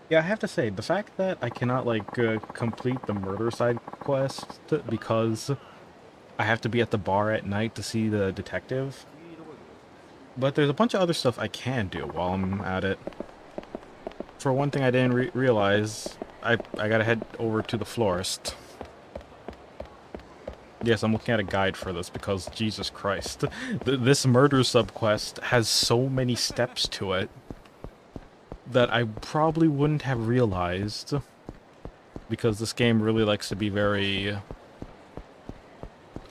Yeah, I have to say, the fact that I cannot, like, complete the murder side quest because I have to be at the bar at night to see the detective, but there's a bunch of other stuff I can do while I'm at it. For one thing I didn't realize, I gotta head over to the florist. Yes, I'm looking at a guide for this because, Jesus Christ, this murder subquest has so many steps to it that I probably wouldn't have realized because this game really likes to be very...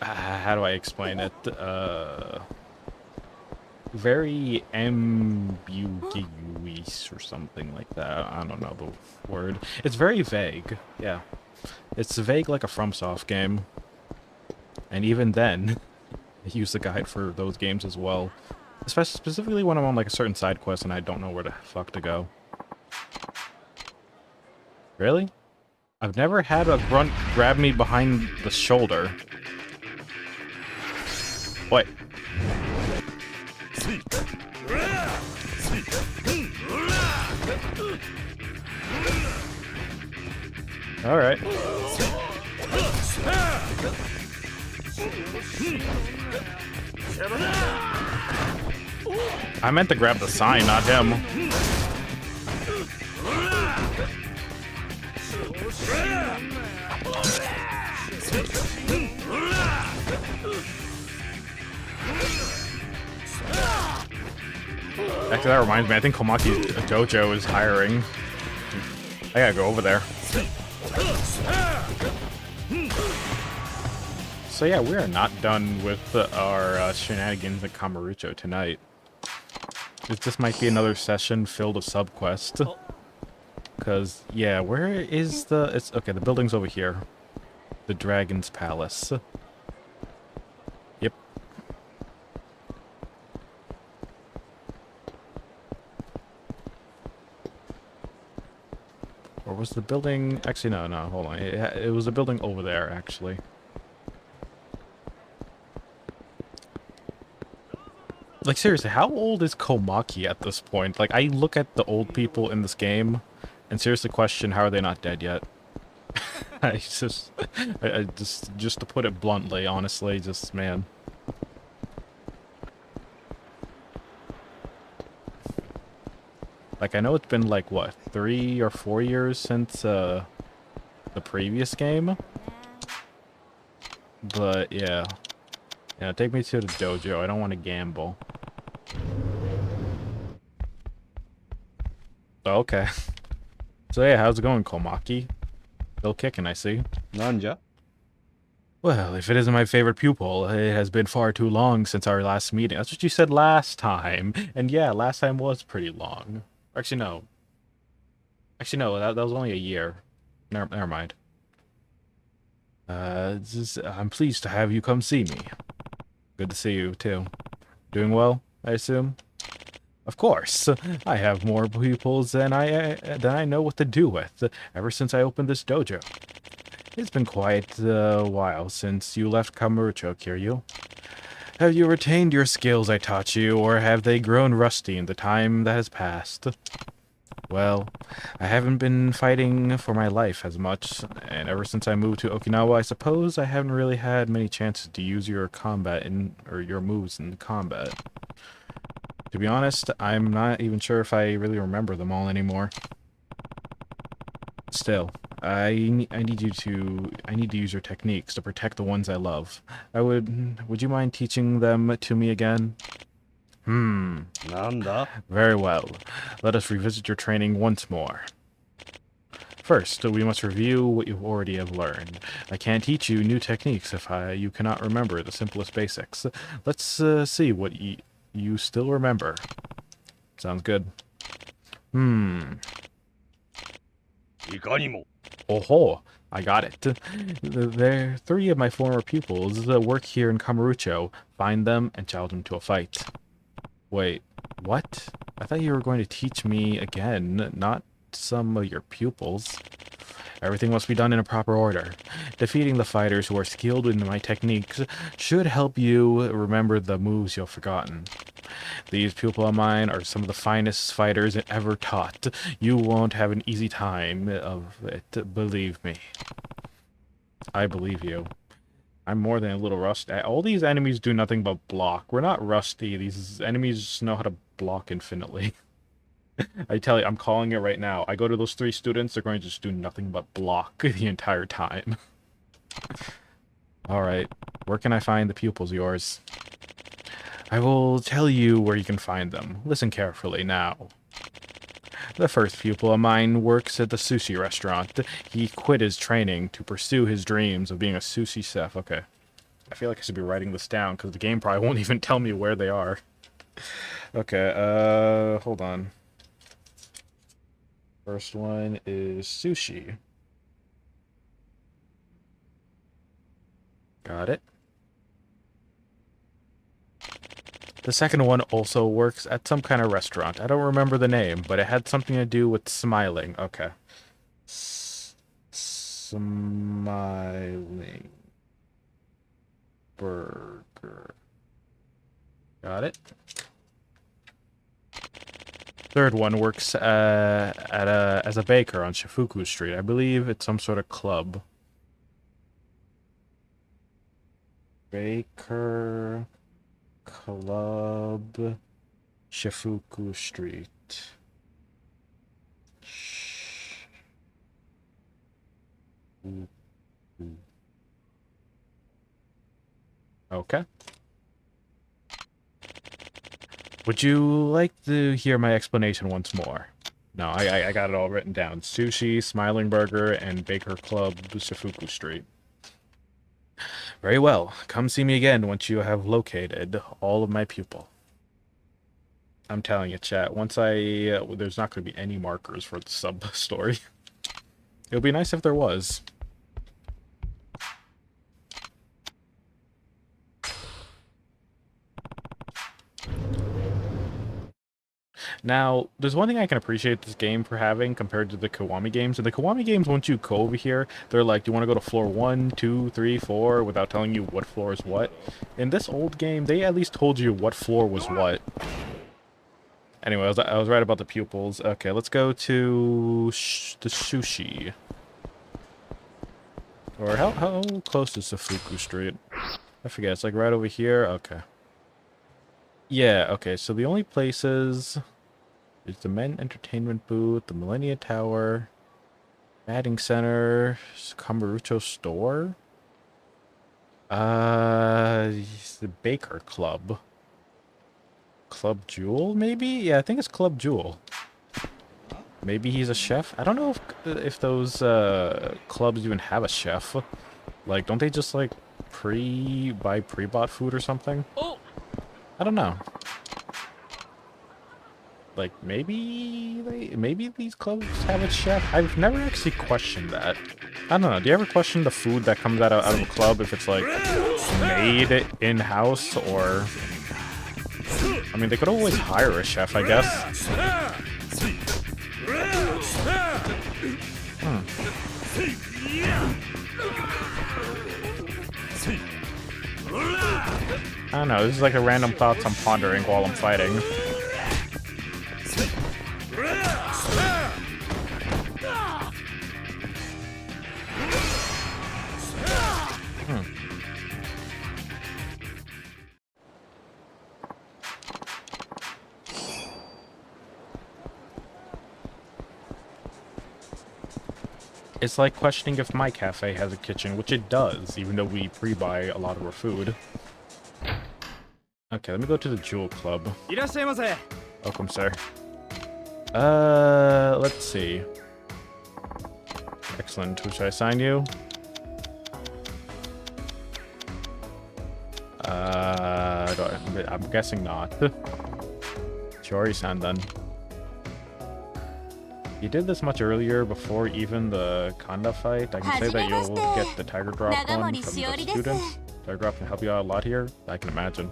how do I explain it? Very ambiguous or something like that. I don't know the word. It's very vague. Yeah. It's vague like a FromSoft game. And even then, I use the guide for those games as well. Especially specifically when I'm on like a certain side quest and I don't know where the fuck to go. Really? I've never had a grunt grab me behind the shoulder. What? Alright. I meant to grab the sign, not him. Actually, that reminds me, I think Komaki's dojo is hiring. I gotta go over there. So yeah, we are not done with our shenanigans at Kamurocho tonight. This might be another session filled with subquests. Because, yeah, where is the... It's okay, the building's over here. The Dragon's Palace. Yep. Or was the building... Actually, no, hold on. It was a building over there, actually. Like, seriously, how old is Komaki at this point? Like, I look at the old people in this game and seriously question how are they not dead yet. I just to put it bluntly, honestly, just, man. Like, I know it's been, like, what, 3 or 4 years since, the previous game? But, yeah. Yeah, take me to the dojo. I don't want to gamble. Oh, okay. So, yeah, how's it going, Komaki? Still kicking, I see. Nanja? Well, if it isn't my favorite pupil, it has been far too long since our last meeting. That's what you said last time. And yeah, last time was pretty long. Actually, no. Actually, no, that was only a year. Never mind. I'm pleased to have you come see me. Good to see you, too. Doing well, I assume? Of course. I have more pupils than I know what to do with, ever since I opened this dojo. It's been quite a while since you left Kamurocho, Kiryu. Have you retained your skills I taught you, or have they grown rusty in the time that has passed? Well, I haven't been fighting for my life as much, and ever since I moved to Okinawa, I suppose I haven't really had many chances to use your your moves in combat. To be honest, I'm not even sure if I really remember them all anymore. Still, I need to use your techniques to protect the ones I love. Would you mind teaching them to me again? Nanda? Very well. Let us revisit your training once more. First, we must review what you already have learned. I can't teach you new techniques if you cannot remember the simplest basics. Let's see what you still remember. Sounds good. いかにも。 Oh, I got it. There, 3 of my former pupils work here in Kamurocho. Find them and challenge them to a fight. Wait, what? I thought you were going to teach me again, not some of your pupils. Everything must be done in a proper order. Defeating the fighters who are skilled in my techniques should help you remember the moves you've forgotten. These pupils of mine are some of the finest fighters ever taught. You won't have an easy time of it, believe me. I believe you. I'm more than a little rusty. All these enemies do nothing but block. We're not rusty. These enemies just know how to block infinitely. I tell you, I'm calling it right now. I go to those 3 students, they're going to just do nothing but block the entire time. Alright, where can I find the pupils of yours? I will tell you where you can find them. Listen carefully now. The first pupil of mine works at the sushi restaurant. He quit his training to pursue his dreams of being a sushi chef. Okay. I feel like I should be writing this down because the game probably won't even tell me where they are. Okay, hold on. First one is sushi. Got it. The second one also works at some kind of restaurant. I don't remember the name, but it had something to do with smiling. Okay. Smiling burger. Got it. Third one works as a baker on Shifuku Street. I believe it's some sort of club. Baker Club Shifuku Street. Okay. Would you like to hear my explanation once more? No, I got it all written down. Sushi, Smiling Burger, and Baker Club Shifuku Street. Very well. Come see me again once you have located all of my pupil. I'm telling you, chat. Once there's not going to be any markers for the sub-story. It would be nice if there was. Now, there's one thing I can appreciate this game for having compared to the Kiwami games. In the Kiwami games, once you go over here, they're like, do you want to go to floor 1, 2, 3, 4, without telling you what floor is what. In this old game, they at least told you what floor was what. Anyway, I was right about the pupils. Okay, let's go to the sushi. Or how close is Shifuku Street? I forget, it's like right over here? Okay. Yeah, okay, so the only places... There's the Men Entertainment Booth, the Millennia Tower, Batting Center, Kamurocho Store, the Baker Club. Club Jewel, maybe? Yeah, I think it's Club Jewel. Maybe he's a chef? I don't know if those clubs even have a chef. Like, don't they just, like, buy pre-bought food or something? Oh. I don't know. Like, maybe these clubs have a chef? I've never actually questioned that. I don't know. Do you ever question the food that comes out of a club if it's, like, made in-house or... I mean, they could always hire a chef, I guess. I don't know. This is like a random thoughts I'm pondering while I'm fighting. It's like questioning if my cafe has a kitchen, which it does, even though we pre-buy a lot of our food. Okay, let me go to the Jewel Club. Welcome, sir. Let's see. Excellent. Who should I assign you? I'm guessing not. Chiori-san then. You did this much earlier before even the Kanda fight. I can say that you'll get the Tiger Drop one from the students. Tiger Drop can help you out a lot here. I can imagine.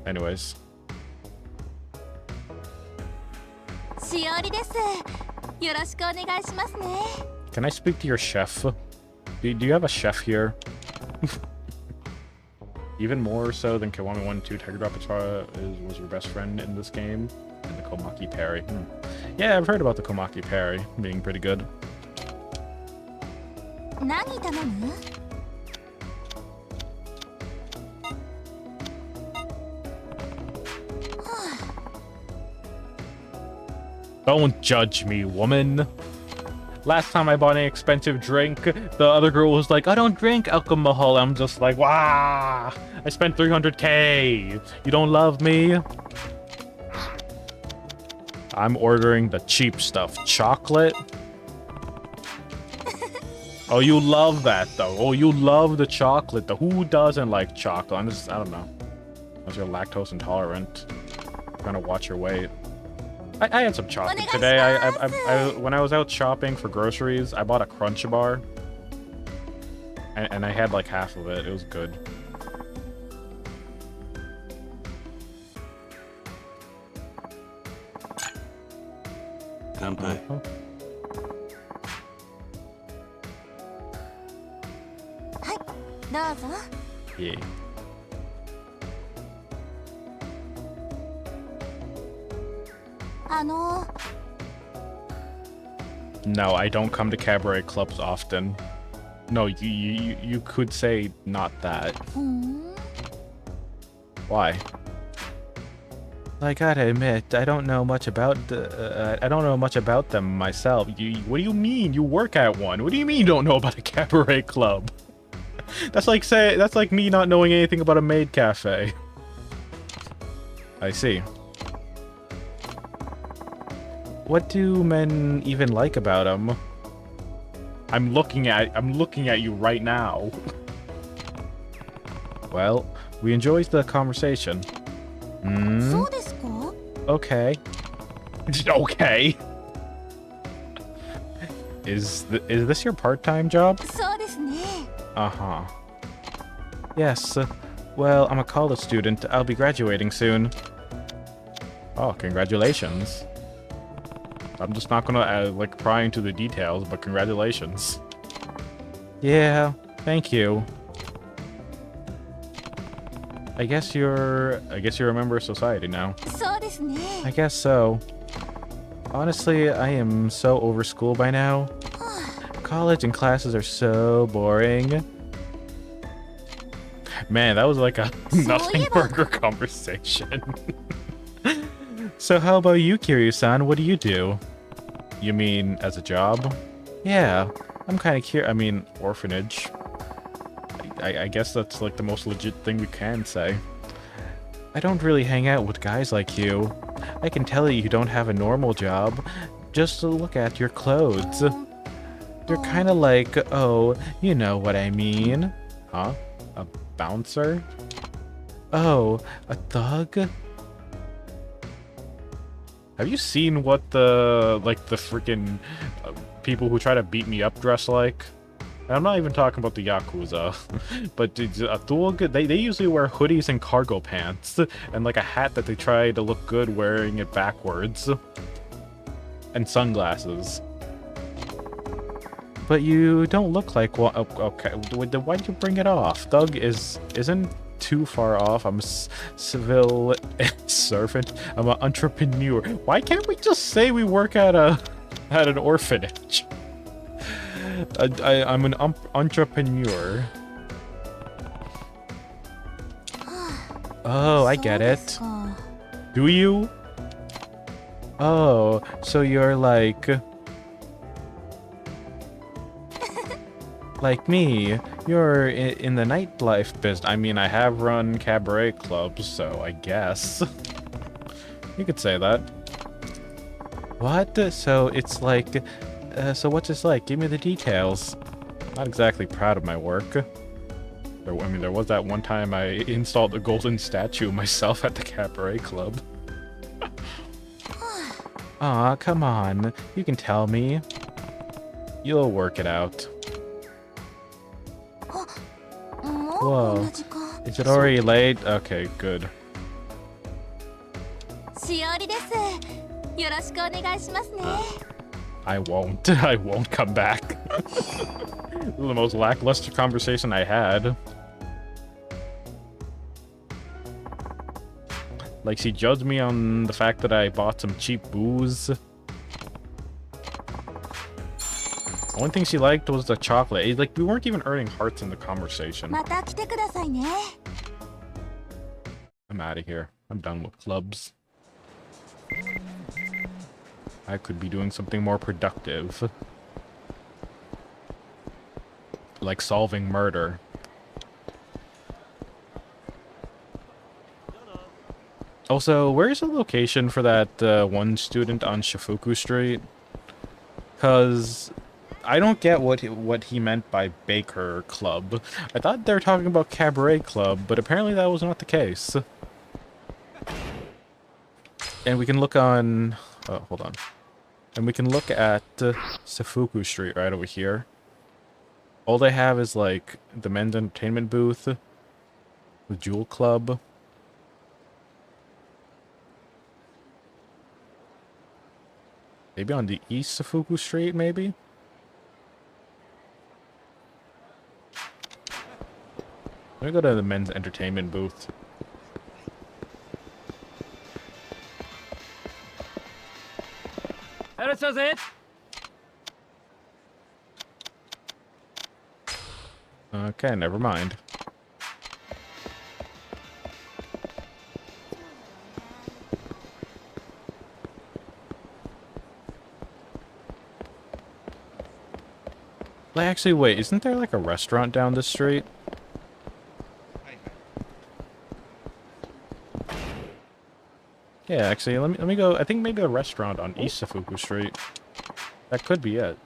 Anyways. Can I speak to your chef? Do you have a chef here? Even more so than Kiwami 1 2, Tiger Drop was your best friend in this game. And the Komaki parry. Yeah, I've heard about the Komaki parry being pretty good. 何頼む？ Don't judge me, woman. Last time I bought an expensive drink, the other girl was like, I don't drink alcohol. I'm just like, wow, I spent 300k. You don't love me? I'm ordering the cheap stuff. Chocolate? Oh, you love that, though. Oh, you love the chocolate, though. Who doesn't like chocolate? I don't know. Unless you're lactose intolerant. Trying to watch your weight. I had some chocolate today. When I was out shopping for groceries, I bought a Crunch bar. And I had like half of it. It was good. Kanpai. Yeah. No, I don't come to cabaret clubs often. No, you could say not that. Why? I gotta admit, I don't know much about them myself. What do you mean? You work at one. What do you mean you don't know about a cabaret club? That's like me not knowing anything about a maid cafe. I see. What do men even like about them? I'm looking at you right now. Well, we enjoyed the conversation. Okay. Okay. Is this your part-time job? Uh-huh. Yes. Well, I'm a college student. I'll be graduating soon. Oh, congratulations. I'm just not gonna like pry into the details, but congratulations. Yeah, thank you. I guess you're a member of society now. I guess so. Honestly, I am so over school by now. College and classes are so boring. Man, that was like a nothing burger conversation. So how about you, Kiryu-san? What do you do? You mean as a job? Yeah, I'm kind of curious. I mean, orphanage. I guess that's like the most legit thing we can say. I don't really hang out with guys like you. I can tell you don't have a normal job. Just to look at your clothes. You're kind of like, oh, you know what I mean. Huh? A bouncer? Oh, a thug? Have you seen what the freaking people who try to beat me up dress like? And I'm not even talking about the Yakuza, but a thug, they usually wear hoodies and cargo pants, and like a hat that they try to look good wearing it backwards. And sunglasses. But you don't look like one. Oh, okay, why'd you bring it off? Thug isn't too far off. I'm a civil servant. I'm an entrepreneur. Why can't we just say we work at an orphanage? I'm an entrepreneur. Oh, I get it. Do you? Oh, so you're like me. You're in the nightlife business. I mean, I have run cabaret clubs, so I guess. You could say that. What? So it's like... so what's this like? Give me the details. Not exactly proud of my work. I mean, there was that one time I installed a golden statue myself at the cabaret club. Aw, come on. You can tell me. You'll work it out. Whoa. Is it already late? Okay, good. I won't. I won't come back. This is the most lackluster conversation I had. Like, she judged me on the fact that I bought some cheap booze. One thing she liked was the chocolate. Like, we weren't even earning hearts in the conversation. また来てくださいね。 I'm out of here. I'm done with clubs. I could be doing something more productive. Like solving murder. Also, where's the location for that one student on Shifuku Street? Because I don't get what he meant by Baker Club. I thought they were talking about Cabaret Club, but apparently that was not the case. And we can look on... Oh, hold on. And we can look at Shifuku Street right over here. All they have is, like, the men's entertainment booth, the Jewel Club. Maybe on the East Shifuku Street, maybe? Let me go to the men's entertainment booth. Okay, never mind. Actually, wait, isn't there like a restaurant down this street? Yeah, actually, let me go. I think maybe a restaurant on East Shifuku Street. That could be it.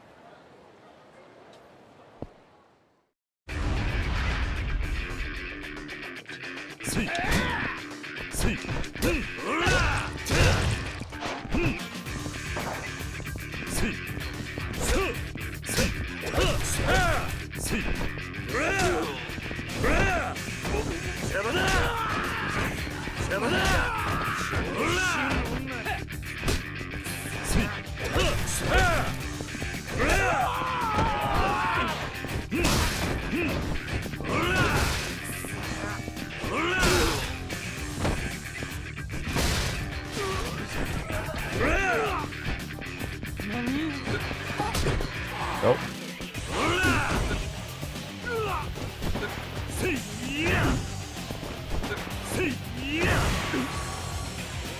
Oh.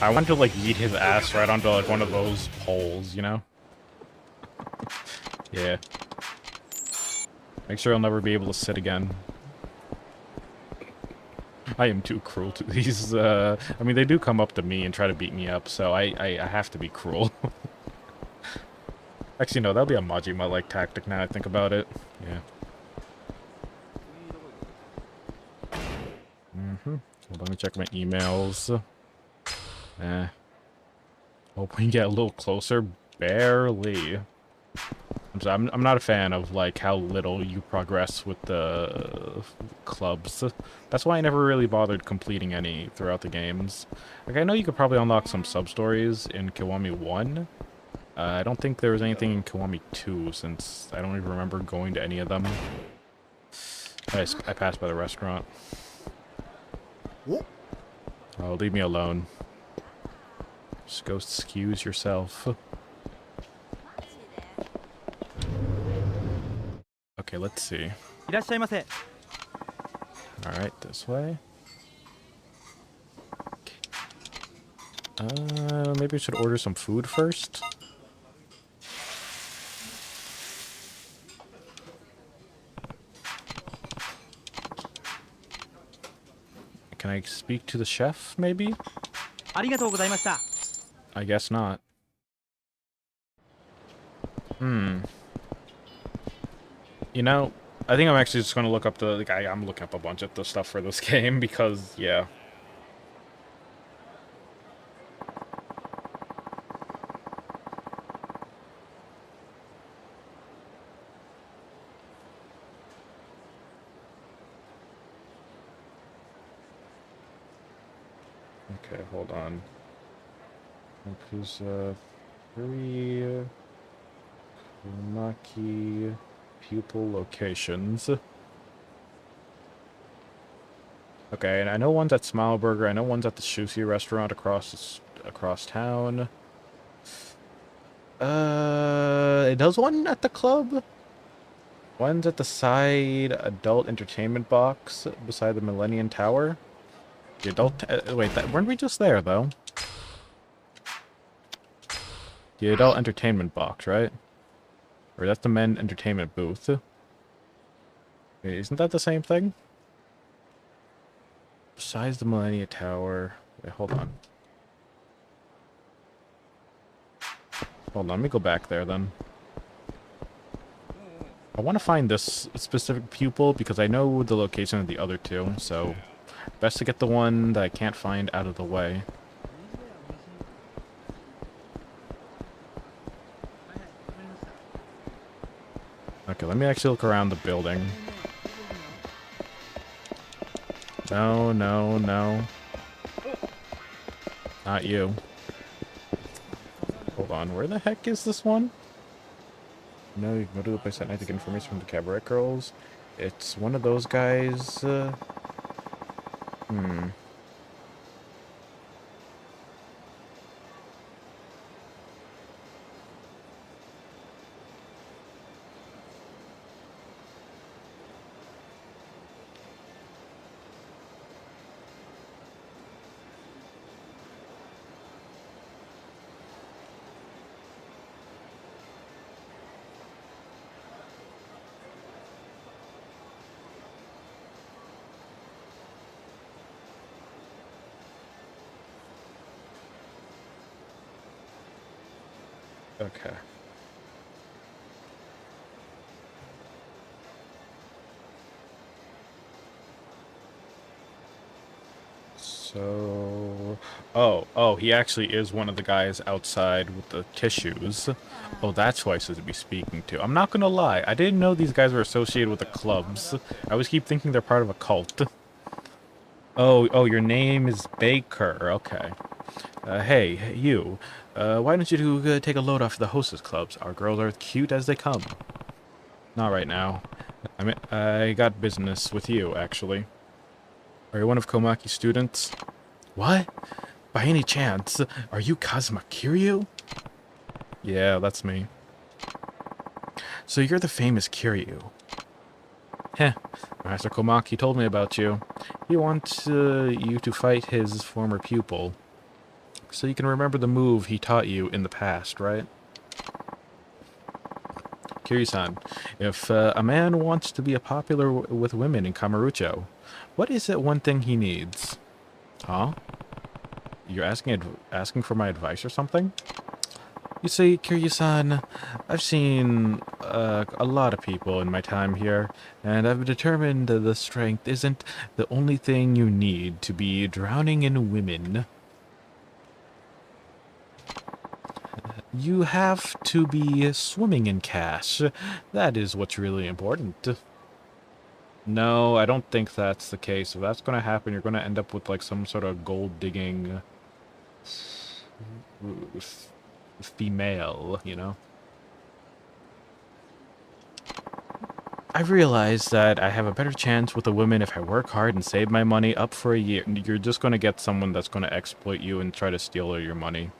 I want to like yeet his ass right onto like one of those poles, you know? Yeah. Make sure he'll never be able to sit again. I am too cruel to these, I mean, they do come up to me and try to beat me up, so I have to be cruel. Actually, no, that'll be a Majima-like tactic now I think about it. Yeah. Well, let me check my emails. Hope we can get a little closer. Barely. I'm not a fan of, like, how little you progress with the clubs. That's why I never really bothered completing any throughout the games. Like, I know you could probably unlock some sub-stories in Kiwami 1. I don't think there was anything in Kiwami 2, since I don't even remember going to any of them. I passed by the restaurant. Oh, leave me alone. Just go excuse yourself. Okay, let's see. Alright, this way. Maybe we should order some food first. Can I speak to the chef, maybe? I guess not. You know, I think I'm actually just gonna look up the guy. I'm looking up a bunch of the stuff for this game because, yeah. Okay, hold on. Yakuza 3 Maki pupil locations. Okay, and I know one's at Smile Burger. I know one's at the sushi restaurant across town. Does one at the club? One's at the side adult entertainment box beside the Millennium Tower. The adult... wait, weren't we just there, though? The adult entertainment box, right? Or that's the men entertainment booth. Wait, isn't that the same thing? Besides the Millennium Tower... Wait, hold on. Hold on, let me go back there, then. I want to find this specific pupil because I know the location of the other two, so... Best to get the one that I can't find out of the way. Okay, let me actually look around the building. No, no, no. Not you. Hold on, where the heck is this one? No, you can go to the place at night to get information from the cabaret girls. It's one of those guys, Okay. So... Oh, he actually is one of the guys outside with the tissues. Oh, that's who I supposed to be speaking to. I'm not gonna lie, I didn't know these guys were associated with the clubs. I always keep thinking they're part of a cult. Oh, your name is Baker. Okay. Hey, you. Why don't you take a load off the hostess clubs? Our girls are cute as they come. Not right now. I got business with you, actually. Are you one of Komaki's students? What? By any chance, are you Kazuma Kiryu? Yeah, that's me. So you're the famous Kiryu. Heh, Master Komaki told me about you. He wants you to fight his former pupil. So you can remember the move he taught you in the past, right? Kiryu-san, if a man wants to be popular with women in Kamurocho, what is it one thing he needs? Huh? You're asking for my advice or something? You see, Kiryu-san, I've seen a lot of people in my time here, and I've determined that the strength isn't the only thing you need to be drowning in women. You have to be swimming in cash. That is what's really important. No, I don't think that's the case. If that's going to happen, you're going to end up with like some sort of gold digging female, you know? I've realized that I have a better chance with a woman if I work hard and save my money up for a year. You're just going to get someone that's going to exploit you and try to steal all your money.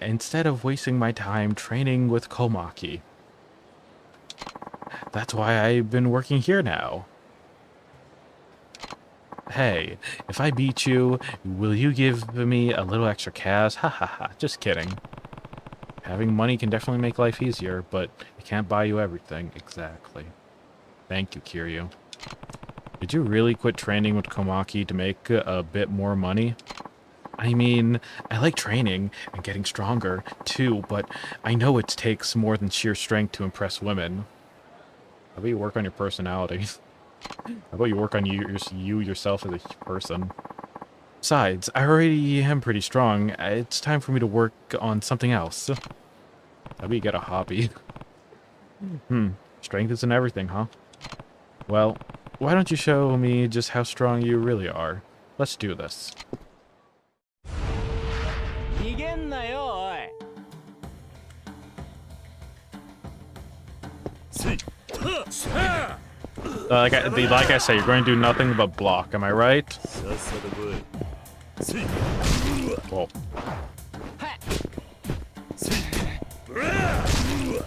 Instead of wasting my time training with Komaki. That's why I've been working here now. Hey, if I beat you, will you give me a little extra cash? Ha ha ha, just kidding. Having money can definitely make life easier, but it can't buy you everything. Exactly. Thank you, Kiryu. Did you really quit training with Komaki to make a bit more money? I mean, I like training and getting stronger, too, but I know it takes more than sheer strength to impress women. How about you work on your personality? How about you work on you yourself as a person? Besides, I already am pretty strong. It's time for me to work on something else. How about you get a hobby? Strength isn't everything, huh? Well, why don't you show me just how strong you really are? Let's do this. Like I say, you're going to do nothing but block. Am I right? Whoa.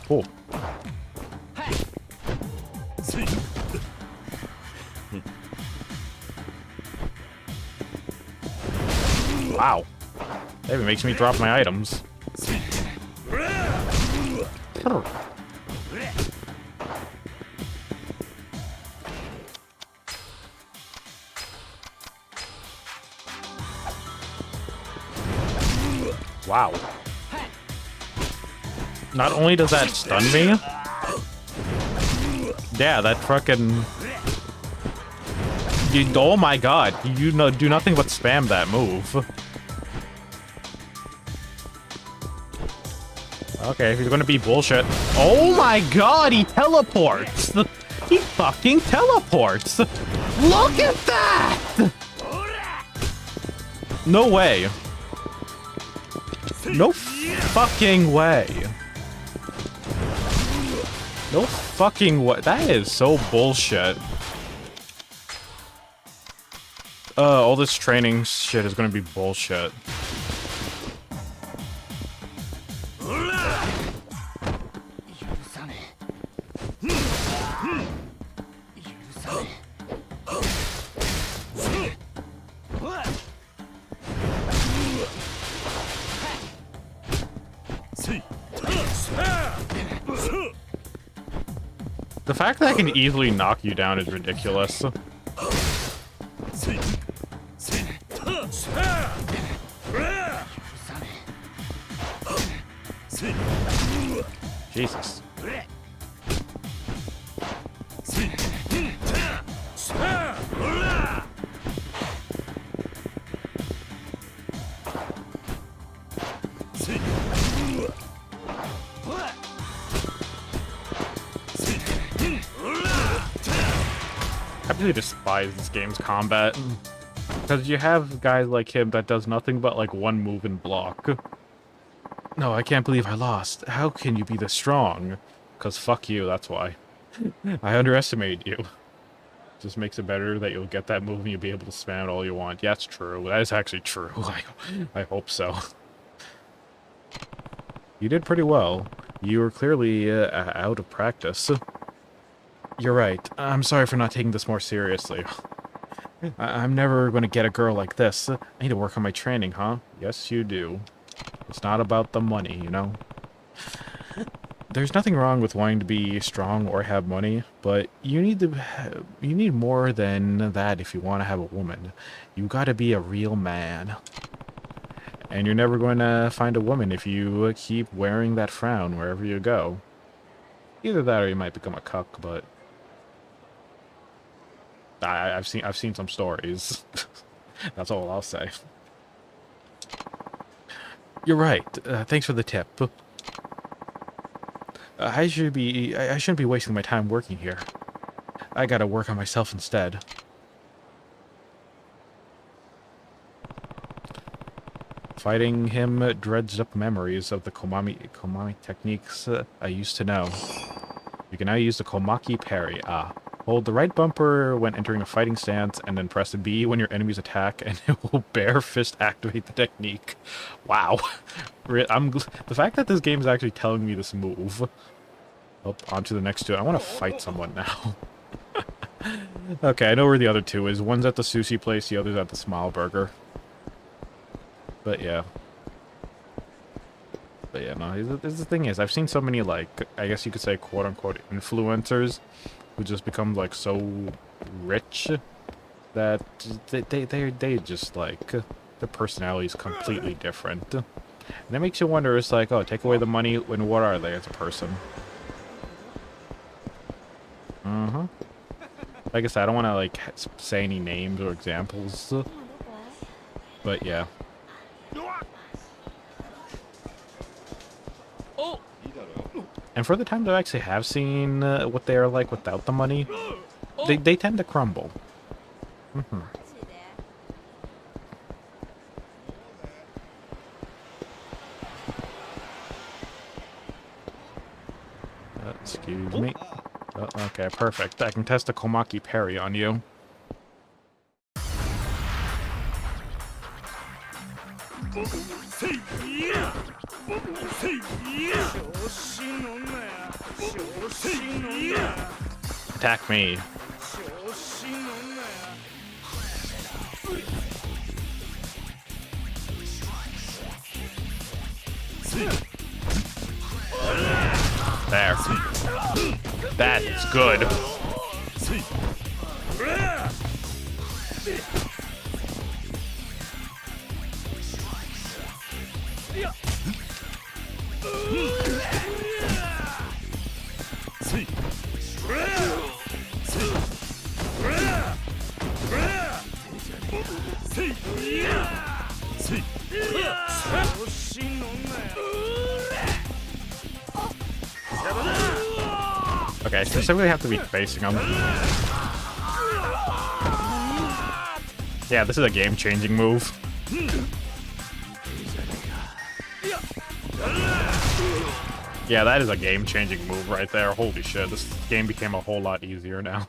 Cool. Wow. That even makes me drop my items. Wow. Not only does that stun me, yeah, that fucking... oh my god, you do nothing but spam that move. Okay, if he's gonna be bullshit. Oh my god, he teleports! He fucking teleports! Look at that! No way. No fucking way. No fucking way. That is so bullshit. All this training shit is gonna be bullshit. The fact that I can easily knock you down is ridiculous. Jesus. I really despise this game's combat. Because you have guys like him that does nothing but like one move and block. No, I can't believe I lost. How can you be this strong? Because fuck you, that's why. I underestimated you. Just makes it better that you'll get that move and you'll be able to spam it all you want. Yeah, that's true. That is actually true. I hope so. You did pretty well. You were clearly out of practice. You're right. I'm sorry for not taking this more seriously. I'm never going to get a girl like this. I need to work on my training, huh? Yes, you do. It's not about the money, you know? There's nothing wrong with wanting to be strong or have money, but you need more than that if you want to have a woman. You gotta be a real man. And you're never going to find a woman if you keep wearing that frown wherever you go. Either that or you might become a cuck, but... I've seen some stories. That's all I'll say. You're right. Thanks for the tip. I shouldn't be wasting my time working here. I gotta work on myself instead. Fighting him dredged up memories of the Komami techniques I used to know. You can now use the Komaki parry. Hold the right bumper when entering a fighting stance, and then press B when your enemies attack, and it will bare fist activate the technique. Wow. The fact that this game is actually telling me this move. Oh, on to the next two. I want to fight someone now. Okay, I know where the other two is. One's at the sushi place, the other's at the Smile Burger. But yeah. No, the thing is, I've seen so many, like, I guess you could say quote-unquote influencers who just become, like, so rich that they just, like, their personality is completely different. And it makes you wonder, it's like, oh, take away the money, and what are they as a person? Like I said, I don't want to, like, say any names or examples, but yeah. And for the times I actually have seen what they are like without the money, they tend to crumble. Excuse me. Oh, okay, perfect. I can test a Komaki parry on you. Attack me. There. That's good. Okay, so simply have to be facing him. Yeah, this is a game-changing move. Yeah, that is a game-changing move right there. Holy shit, this game became a whole lot easier now.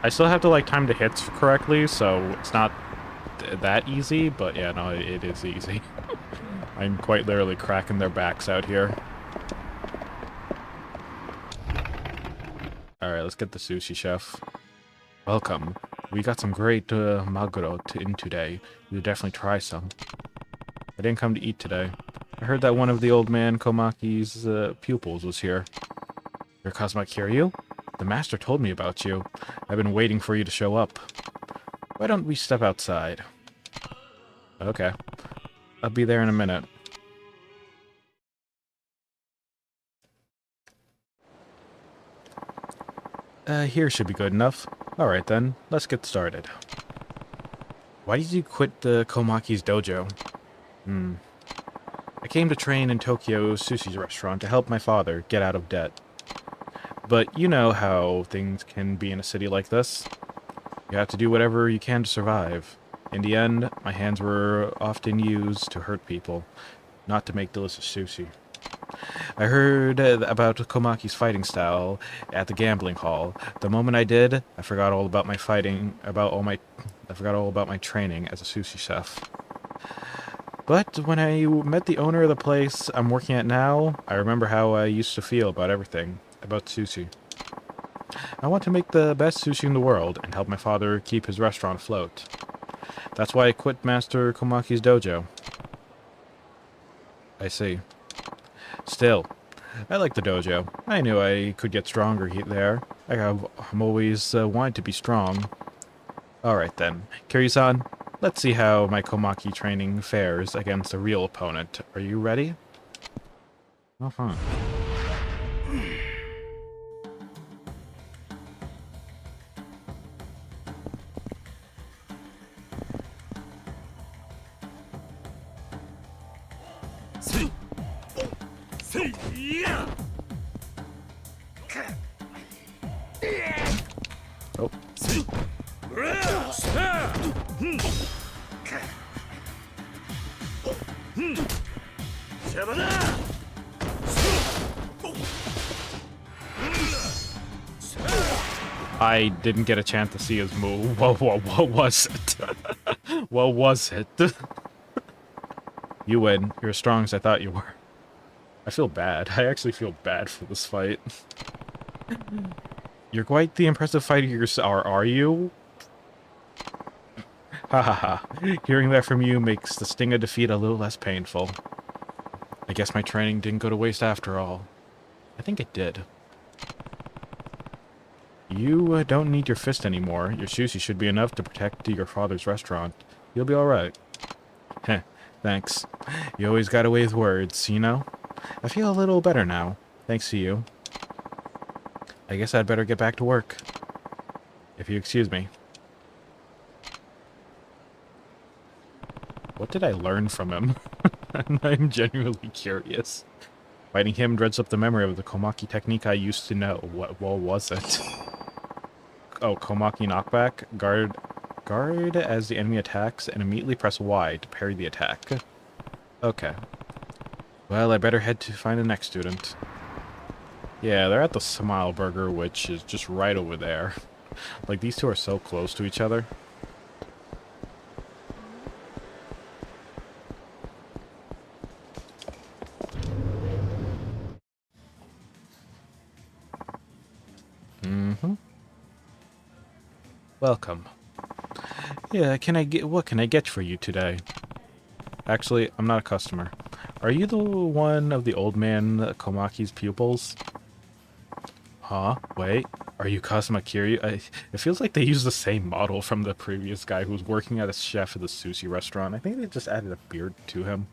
I still have to, like, time the hits correctly, so it's not that easy, but yeah, no, it is easy. I'm quite literally cracking their backs out here. Alright, let's get the sushi chef. Welcome. We got some great maguro in today. You'll definitely try some. I didn't come to eat today. I heard that one of the old man Komaki's pupils was here. You're Kazuma Kiryu? The master told me about you. I've been waiting for you to show up. Why don't we step outside? Okay. I'll be there in a minute. Here should be good enough. Alright then, let's get started. Why did you quit the Komaki's dojo? I came to train in Tokyo's sushi restaurant to help my father get out of debt. But you know how things can be in a city like this. You have to do whatever you can to survive. In the end, my hands were often used to hurt people, not to make delicious sushi. I heard about Komaki's fighting style at the gambling hall. The moment I did, I forgot all about my training as a sushi chef. But when I met the owner of the place I'm working at now, I remember how I used to feel about everything, about sushi. I want to make the best sushi in the world and help my father keep his restaurant afloat. That's why I quit Master Komaki's dojo. I see. Still, I like the dojo. I knew I could get stronger there. I'm always wanted to be strong. Alright then, Kiryu-san, let's see how my Komaki training fares against a real opponent. Are you ready? Uh-huh. Oh. I didn't get a chance to see his move. What was it? What was it? You win. You're as strong as I thought you were. I feel bad. I actually feel bad for this fight. You're quite the impressive fighter yourself, are you? Ha ha ha. Hearing that from you makes the sting of defeat a little less painful. I guess my training didn't go to waste after all. I think it did. You don't need your fist anymore. Your sushi should be enough to protect your father's restaurant. You'll be alright. Heh, thanks. You always got away with words, you know? I feel a little better now, thanks to you. I guess I'd better get back to work. If you excuse me. What did I learn from him? I'm genuinely curious. Fighting him dredged up the memory of the Komaki technique I used to know. What was it? Oh, Komaki knockback. Guard as the enemy attacks and immediately press Y to parry the attack. Okay. Well, I better head to find the next student. Yeah, they're at the Smile Burger, which is just right over there. Like, these two are so close to each other. Mm-hmm. Welcome. Yeah, what can I get for you today? Actually, I'm not a customer. Are you the one of the old man Komaki's pupils? Huh? Wait. Are you Kazuma Kiryu? It feels like they used the same model from the previous guy who was working as a chef at the sushi restaurant. I think they just added a beard to him.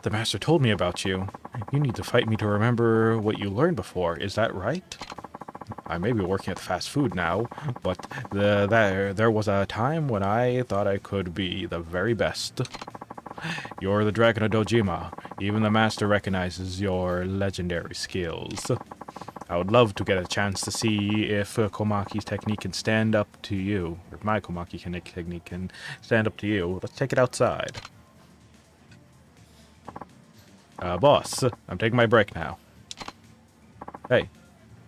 The master told me about you. You need to fight me to remember what you learned before. Is that right? I may be working at fast food now, but there was a time when I thought I could be the very best. You're the Dragon of Dojima. Even the master recognizes your legendary skills. I would love to get a chance to see if Komaki's technique can stand up to you. Or if my Komaki technique can stand up to you. Let's take it outside. Boss, I'm taking my break now. Hey,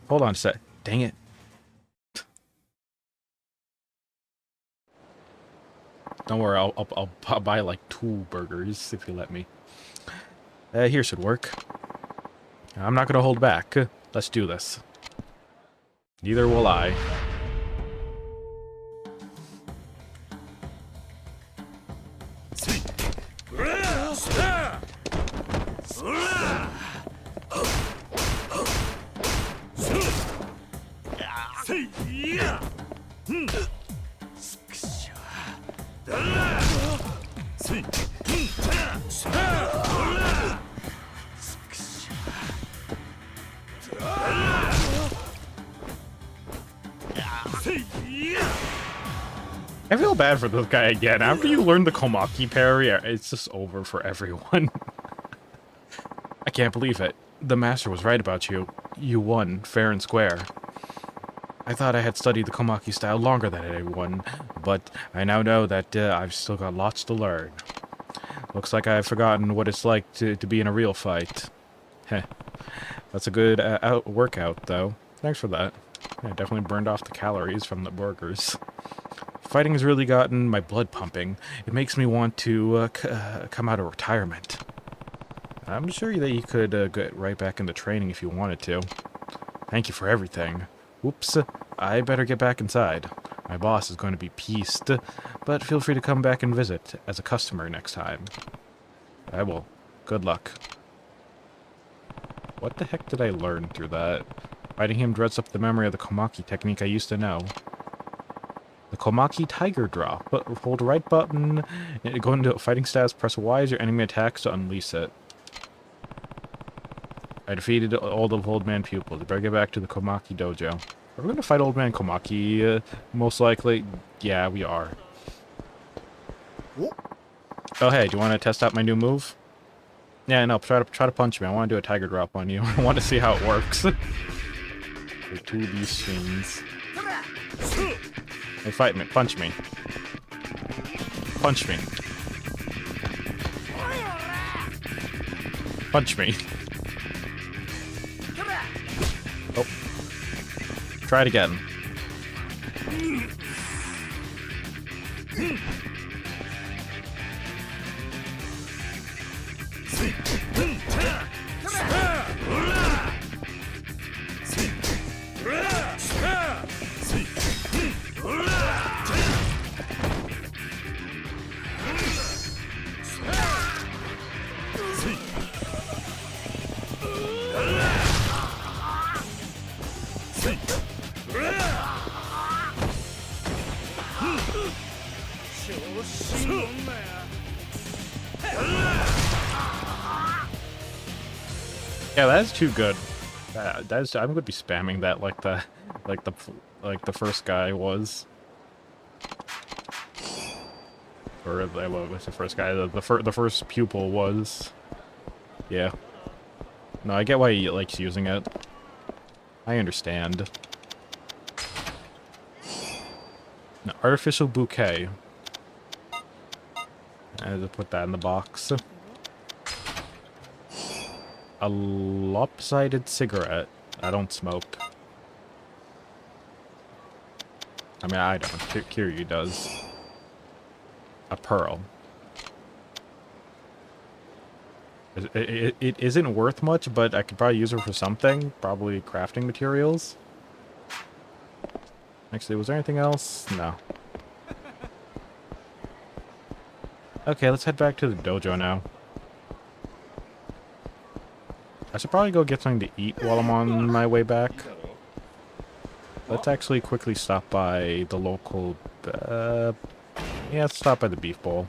hold on a sec. Dang it. Don't worry, I'll buy like 2 burgers if you let me. Here should work. I'm not gonna hold back. Let's do this. Neither will I. I feel bad for this guy again. After you learn the Komaki parry, it's just over for everyone. I can't believe it. The master was right about you. You won, fair and square. I thought I had studied the Komaki style longer than everyone, but I now know that I've still got lots to learn. Looks like I've forgotten what it's like to be in a real fight. Heh. That's a good workout, though. Thanks for that. I definitely burned off the calories from the burgers. Fighting has really gotten my blood pumping. It makes me want to come out of retirement. I'm sure that you could get right back into training if you wanted to. Thank you for everything. Oops, I better get back inside. My boss is going to be pissed, but feel free to come back and visit as a customer next time. I will. Good luck. What the heck did I learn through that? Fighting him dreads up the memory of the Komaki technique I used to know. The Komaki Tiger Drop. Hold right button, go into fighting stats, press Y as your enemy attacks to unleash it. I defeated all the old man pupils. I better get back to the Komaki dojo. Are we going to fight old man Komaki, most likely? Yeah, we are. Oh, hey, do you want to test out my new move? Yeah, no, try to punch me. I want to do a tiger drop on you. I want to see how it works. There's 2 of these streams. Hey, fight me. Punch me. Punch me. Punch me. Oh. Try it again. Yeah, that's too good. I'm gonna be spamming that like the first guy was. Or what was the first guy? The first pupil was. Yeah. No, I get why he likes using it. I understand. An artificial bouquet. I had to put that in the box. A lopsided cigarette. I don't smoke. I mean, I don't. Kiryu does. A pearl. It isn't worth much, but I could probably use her for something. Probably crafting materials. Actually, was there anything else? No. Okay, let's head back to the dojo now. I should probably go get something to eat while I'm on my way back. Let's actually quickly stop by the local... yeah, let's stop by the beef bowl.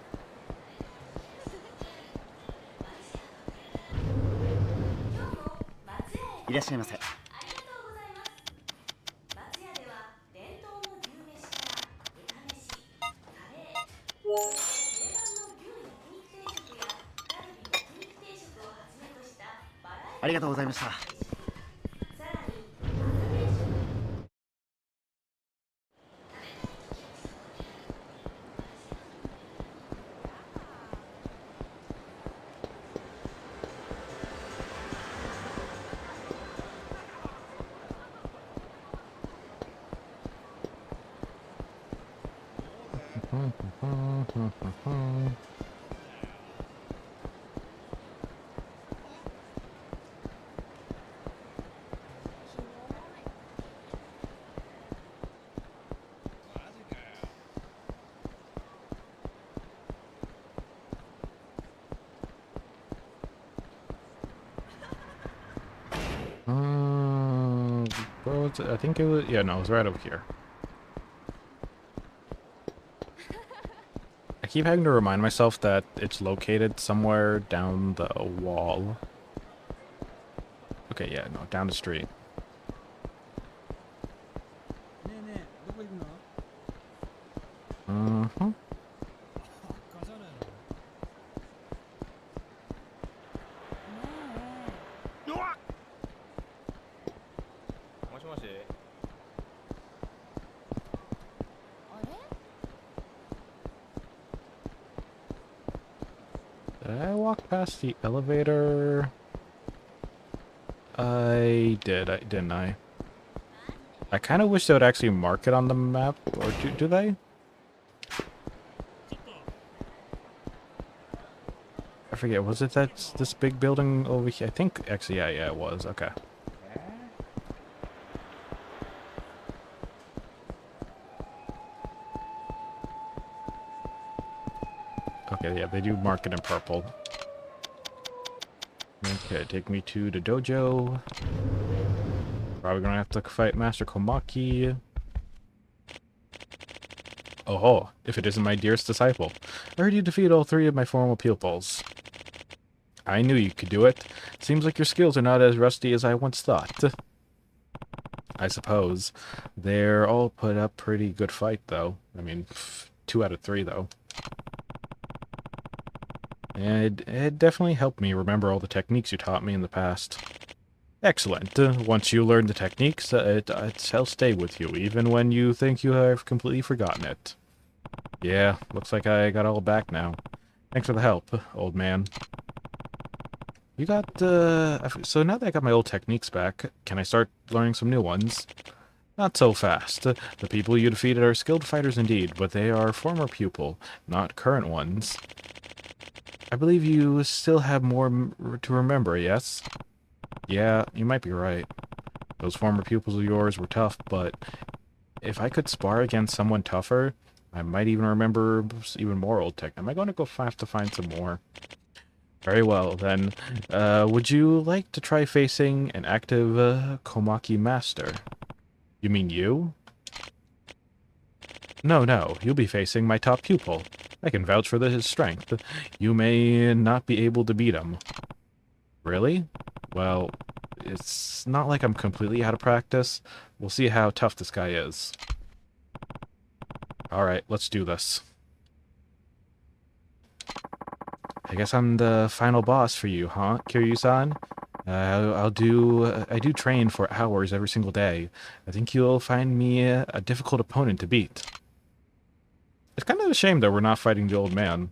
Where was it? I think it was... Yeah, no, it was right over here. I keep having to remind myself that it's located somewhere down the wall. Okay, yeah, no, down the street. Uh-huh. もしもし。 Did I walk past the elevator? I did, didn't I? I kind of wish they would actually mark it on the map, or do they? I forget, was it this big building over here? I think, actually, yeah, it was, okay. Okay, yeah, they do mark it in purple. Okay, take me to the dojo. Probably gonna have to fight Master Komaki. Oh, if it isn't my dearest disciple. I heard you defeat all 3 of my former pupils. I knew you could do it. Seems like your skills are not as rusty as I once thought. I suppose. They're all put up pretty good fight, though. I mean, 2 out of 3, though. And it definitely helped me remember all the techniques you taught me in the past. Excellent. Once you learn the techniques, it'll stay with you, even when you think you have completely forgotten it. Yeah, looks like I got all back now. Thanks for the help, old man. You got, so now that I got my old techniques back, can I start learning some new ones? Not so fast. The people you defeated are skilled fighters indeed, but they are former pupil, not current ones. I believe you still have more to remember, yes? Yeah, you might be right. Those former pupils of yours were tough, but if I could spar against someone tougher, I might even remember even more old tech. Am I going to go have to find some more? Very well, then. Would you like to try facing an active Komaki master? You mean you? No, you'll be facing my top pupil. I can vouch for his strength. You may not be able to beat him. Really? Well, it's not like I'm completely out of practice. We'll see how tough this guy is. Alright, let's do this. I guess I'm the final boss for you, huh, Kiryu-san? I do train for hours every single day. I think you'll find me a difficult opponent to beat. It's kind of a shame that we're not fighting the old man.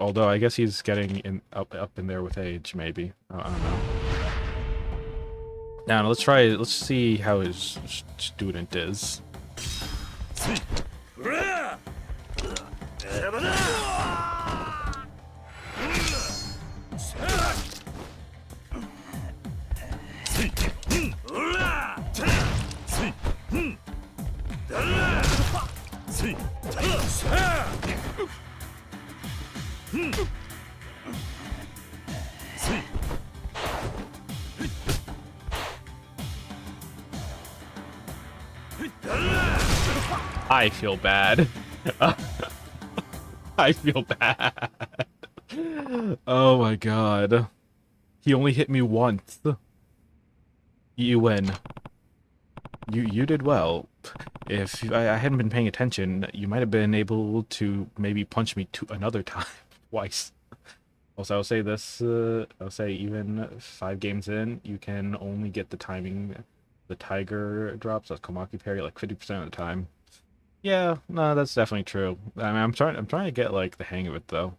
Although I guess he's getting up in there with age, maybe. I don't know. Now let's see how his student is. I feel bad. I feel bad. Oh my god. He only hit me once. You win. You did well. If I hadn't been paying attention, you might have been able to maybe punch me another time. Twice. Also, I'll say this, I'll say even 5 games in, you can only get the timing, the tiger drops, that's Komaki parry, like 50% of the time. Yeah, no, that's definitely true. I mean, I'm trying to get, like, the hang of it, though.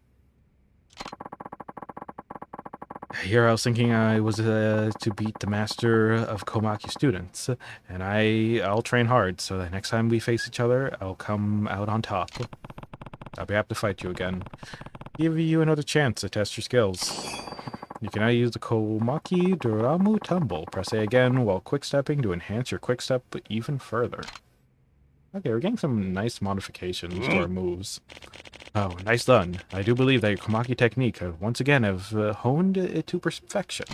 Here I was thinking I was to beat the master of Komaki students, and I'll train hard, so that next time we face each other, I'll come out on top. I'll be happy to fight you again. Give you another chance to test your skills. You can now use the Komaki Duramu Tumble. Press A again while quick-stepping to enhance your quick-step even further. Okay, we're getting some nice modifications to our moves. Oh, nice done. I do believe that your Komaki technique once again have honed it to perfection.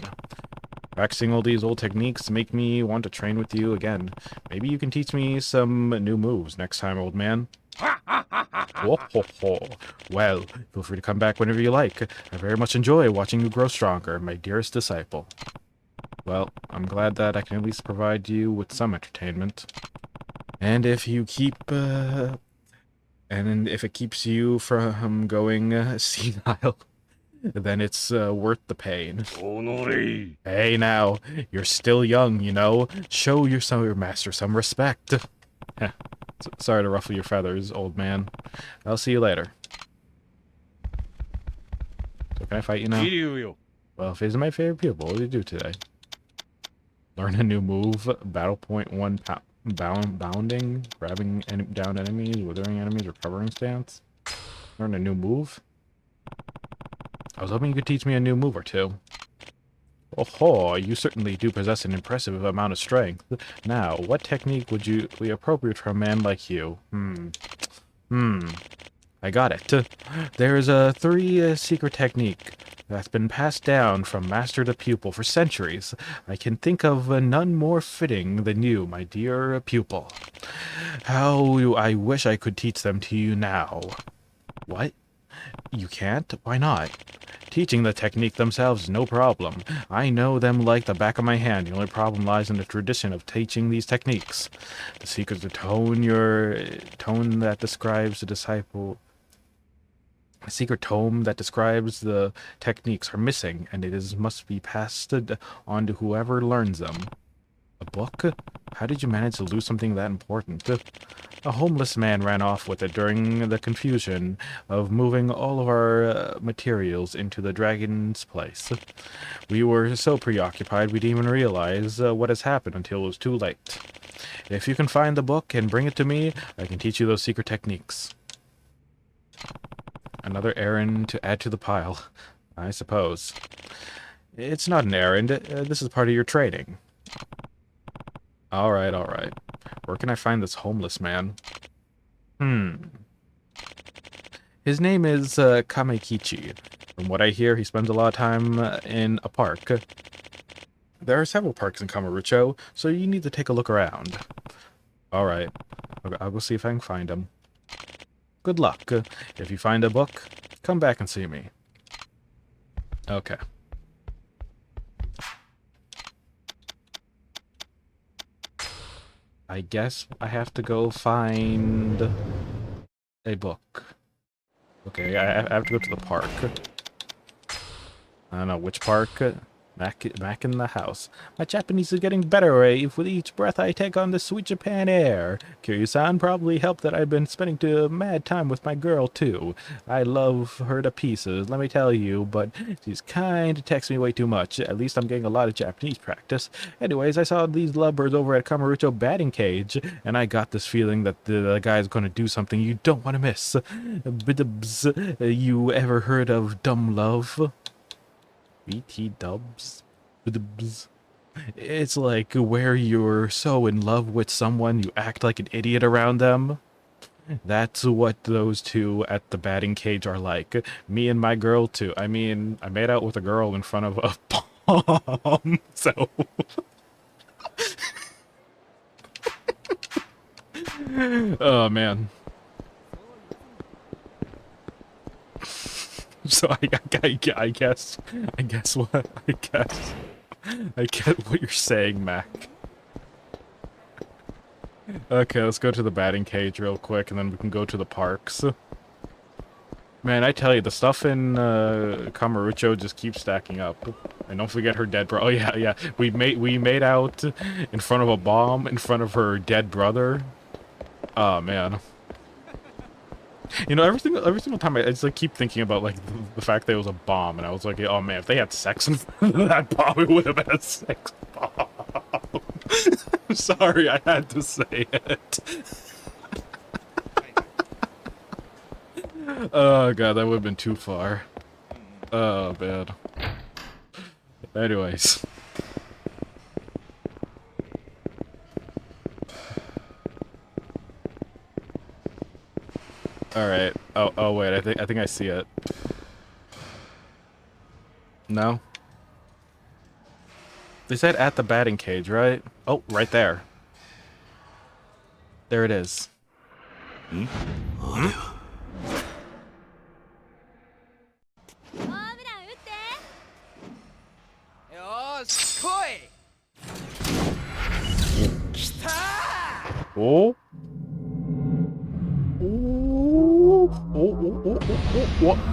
Practicing all these old techniques make me want to train with you again. Maybe you can teach me some new moves next time, old man. Whoa, ho, ho. Well, feel free to come back whenever you like. I very much enjoy watching you grow stronger, my dearest disciple. Well, I'm glad that I can at least provide you with some entertainment. And if you keep, and if it keeps you from going senile, then it's worth the pain. Hey now, you're still young, you know. Show your master some respect. Sorry to ruffle your feathers, old man. I'll see you later. So can I fight you now? Well, if he's my favorite pupil, what do you do today? Learn a new move. Battle point 1 bounding. Grabbing down enemies. Withering enemies. Recovering stance. Learn a new move. I was hoping you could teach me a new move or two. Oh, you certainly do possess an impressive amount of strength. Now, what technique would be appropriate for a man like you? I got it. There is a 3 secret technique that's been passed down from master to pupil for centuries. I can think of none more fitting than you, my dear pupil. How I wish I could teach them to you now. What? You can't? Why not? Teaching the technique themselves is no problem. I know them like the back of my hand. The only problem lies in the tradition of teaching these techniques. The secret to tone that describes the disciple. A secret tome that describes the techniques are missing, and must be passed on to whoever learns them. A book? How did you manage to lose something that important? A homeless man ran off with it during the confusion of moving all of our materials into the dragon's place. We were so preoccupied we didn't even realize what has happened until it was too late. If you can find the book and bring it to me, I can teach you those secret techniques. Another errand to add to the pile, I suppose. It's not an errand. This is part of your training. Alright, alright. Where can I find this homeless man? His name is Kamekichi. From what I hear, he spends a lot of time in a park. There are several parks in Kamurocho, so you need to take a look around. Alright. I'll go see if I can find him. Good luck. If you find a book, come back and see me. Okay. I guess I have to go find a book. Okay, I have to go to the park. I don't know which park. Mac in the house. My Japanese is getting better with each breath I take on the sweet Japan air. Kiryu-san probably helped that I've been spending mad time with my girl, too. I love her to pieces, let me tell you, but she's kinda texting me way too much. At least I'm getting a lot of Japanese practice. Anyways, I saw these lovebirds over at Kamurocho batting cage, and I got this feeling that the guy's gonna do something you don't want to miss. Bidubs, you ever heard of dumb love? BT dubs. It's like where you're so in love with someone you act like an idiot around them. That's what those two at the batting cage are like. Me and my girl too. I mean, I made out with a girl in front of a bomb, so... Oh, man. So I guess I get what you're saying, Mac. Okay, let's go to the batting cage real quick, and then we can go to the parks. Man, I tell you, the stuff in Kamurocho just keeps stacking up. And don't forget her dead bro. Oh yeah. We made out in front of a bomb in front of her dead brother. Oh man. You know, every single time I just like keep thinking about like the fact that it was a bomb, and I was like, oh man, if they had sex in front of that bomb, it would have been a sex bomb. I'm sorry, I had to say it. Oh god, that would have been too far. Oh man. Anyways. All right. Oh wait. I think I see it. No. They said at the batting cage, right? Oh, right there. There it is. Hmm? Hmm? Oh. What?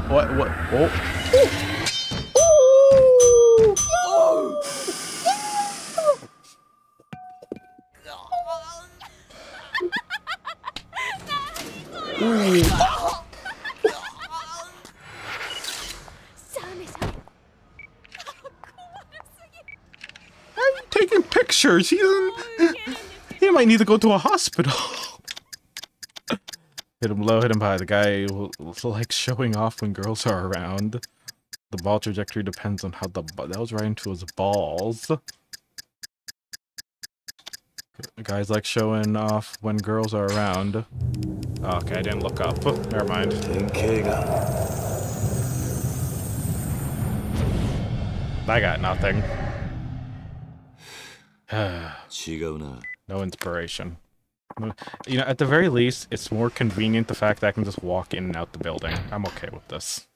I'm taking pictures. He might need to go to a hospital. Hit him low, hit him high. The guy likes showing off when girls are around. The ball trajectory depends on how that was right into his balls. The guys like showing off when girls are around. Oh, okay, I didn't look up. Never mind. I got nothing. No inspiration. You know, at the very least, it's more convenient the fact that I can just walk in and out the building. I'm okay with this.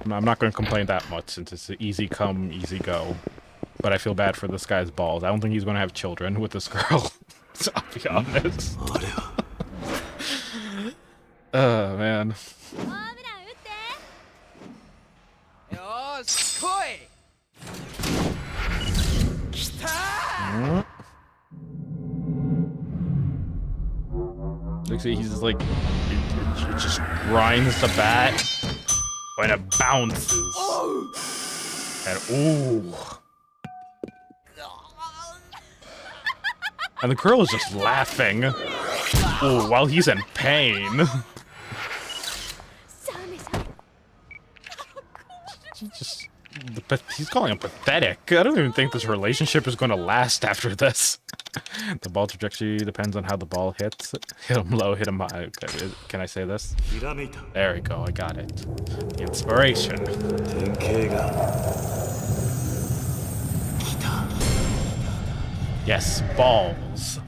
I'm not going to complain that much since it's an easy come, easy go. But I feel bad for this guy's balls. I don't think he's going to have children with this girl. I'll be honest. Oh, man. Looks like he's just like, it just grinds the bat when it bounces. And ooh. And the girl is just laughing. Ooh, while he's in pain. He's calling him pathetic. I don't even think this relationship is going to last after this. The ball trajectory depends on how the ball hits. Hit him low, hit him high. Okay, can I say this? There we go, I got it. The inspiration. Yes, balls.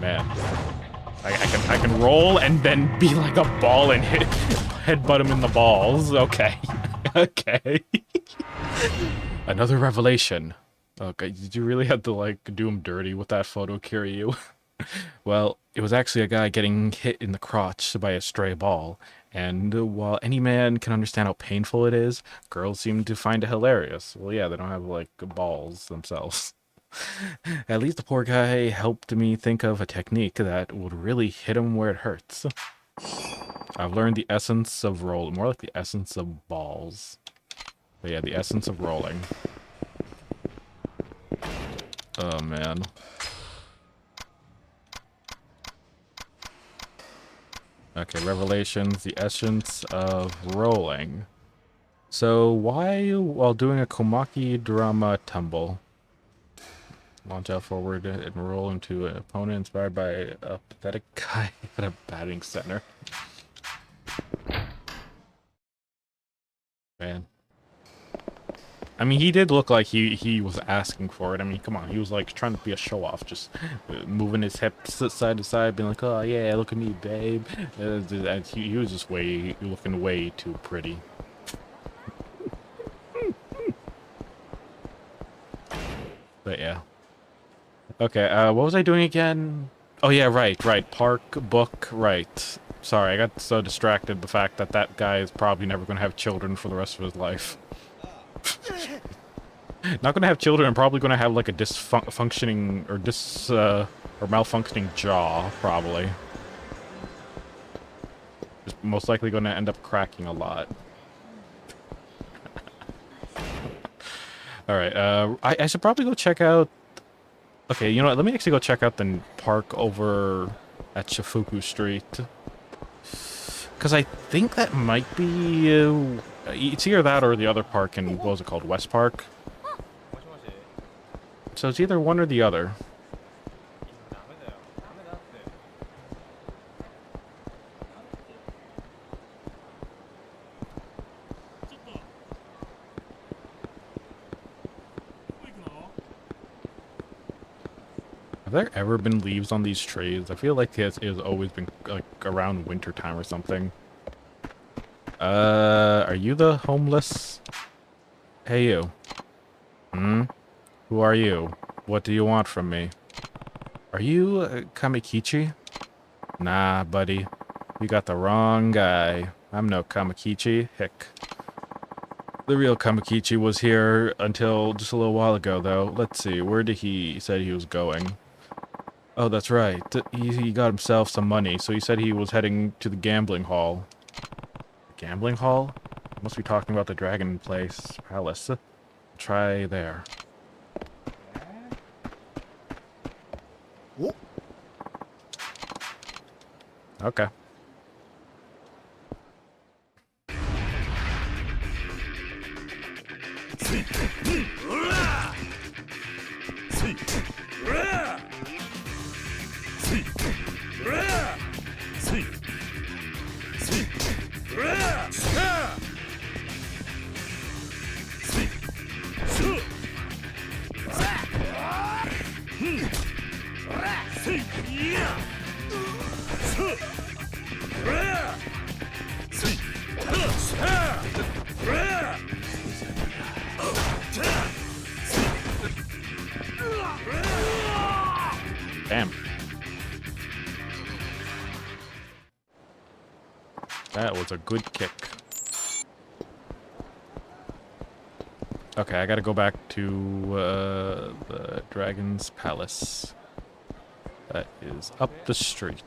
Man. I can roll and then be like a ball and headbutt him in the balls. Okay. Okay. Another revelation. Okay, did you really have to, like, do him dirty with that photo, Kiryu? Well, it was actually a guy getting hit in the crotch by a stray ball, And while any man can understand how painful it is, girls seem to find it hilarious. Well, yeah, they don't have, like, balls themselves. At least the poor guy helped me think of a technique that would really hit him where it hurts. I've learned the essence of roll, more like the essence of balls. But yeah, the essence of rolling. Oh, man. Okay, Revelations, the essence of rolling. So, why, while doing a Komaki drama tumble, launch out forward and roll into an opponent inspired by a pathetic guy at a batting center? Man. I mean, he did look like he was asking for it. I mean, come on, he was like trying to be a show off, just moving his hips side to side, being like, "Oh yeah, look at me, babe." And he was just looking way too pretty. But yeah. Okay, what was I doing again? Oh yeah, right. Park, book, right. Sorry, I got so distracted the fact that that guy is probably never going to have children for the rest of his life. Not gonna have children. I'm probably gonna have like a dysfunctioning or or malfunctioning jaw, probably. Just most likely gonna end up cracking a lot. All right. I should probably go check out. Okay, you know what? Let me actually go check out the park over at Shifuku Street. Because I think that might be. It's either that or the other park in, what was it called? West Park? So it's either one or the other. Have there ever been leaves on these trees? I feel like it has always been like around winter time or something. Are you the homeless? Hey you. Hmm? Who are you? What do you want from me? Are you Kamikichi? Nah, buddy. You got the wrong guy. I'm no Kamikichi. Hick. The real Kamikichi was here until just a little while ago, though. Let's see. Where did he said he was going? Oh, that's right. He got himself some money, so he said he was heading to the gambling hall. Gambling hall? Must be talking about the Dragon Palace. Try there. Okay. Damn. That was a good kick. Okay, I gotta go back to the Dragon's Palace. That is up the street.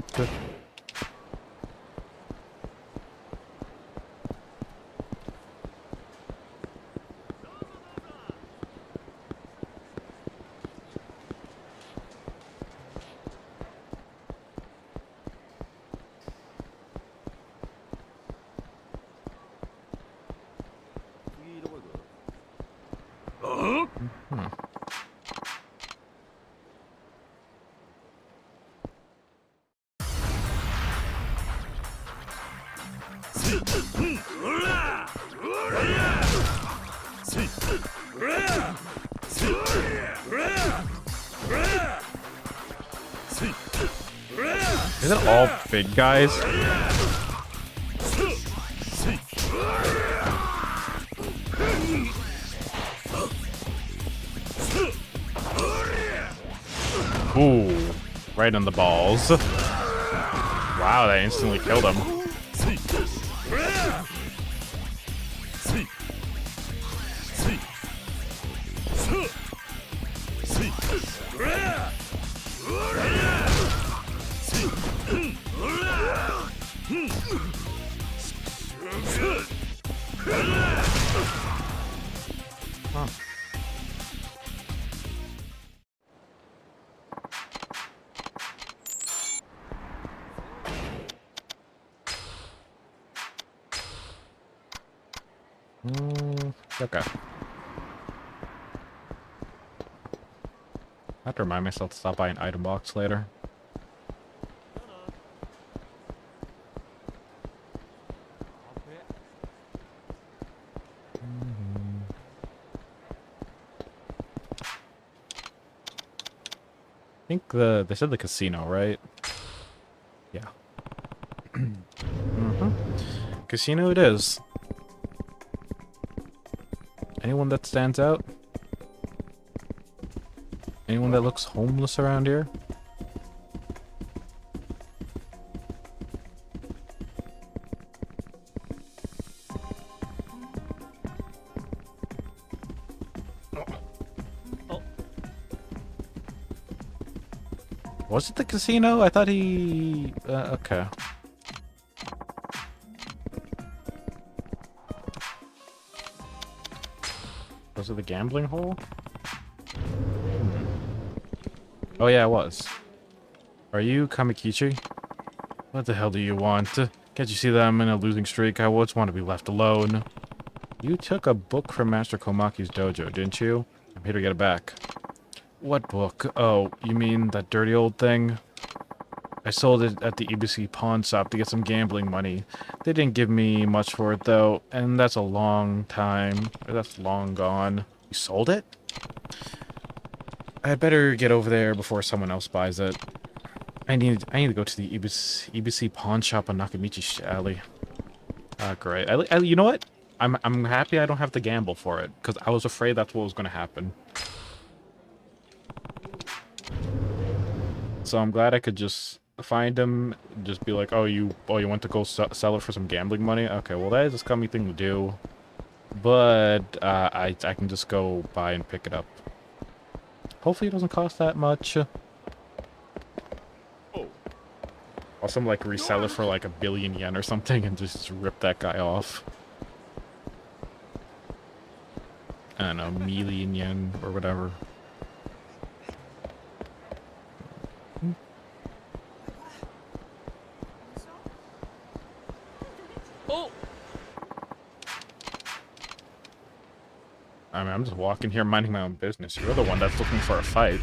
Is it all big guys? Ooh, right on the balls. Wow, that instantly killed him. Huh. Okay. I have to remind myself to stop by an item box later. I think they said the casino, right? Yeah. Casino it is. Anyone that stands out? Anyone that looks homeless around here? Was it the casino? I thought he... okay. Was it the gambling hole? Oh yeah, it was. Are you Kamikichi? What the hell do you want? Can't you see that I'm in a losing streak? I just want to be left alone. You took a book from Master Komaki's dojo, didn't you? I'm here to get it back. What book? Oh, you mean that dirty old thing? I sold it at the EBC pawn shop to get some gambling money. They didn't give me much for it though, and that's a long time. That's long gone. You sold it? I'd better get over there before someone else buys it. I need to go to the EBC pawn shop on Nakamichi Alley. Great. You know what? I'm happy I don't have to gamble for it, because I was afraid that's what was going to happen. So I'm glad I could just find him, just be like, oh, you went to go sell it for some gambling money? Okay, well, that is a scummy thing to do. But I can just go by and pick it up. Hopefully it doesn't cost that much. I'll some like resell it for like 1 billion yen or something and just rip that guy off. I don't know, million yen or whatever. Oh! I mean, I'm just walking here minding my own business. You're the one that's looking for a fight.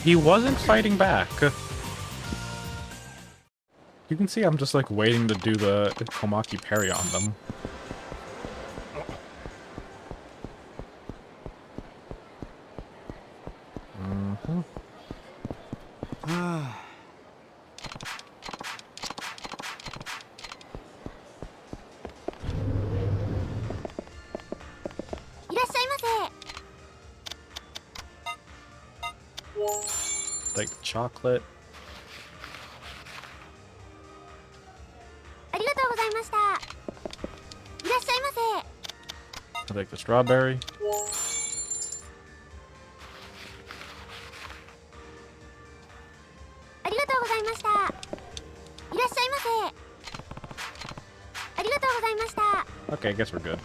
He wasn't fighting back. You can see I'm just like waiting to do the Komaki parry on them. Like chocolate. I like the strawberry. Okay, I guess we're good.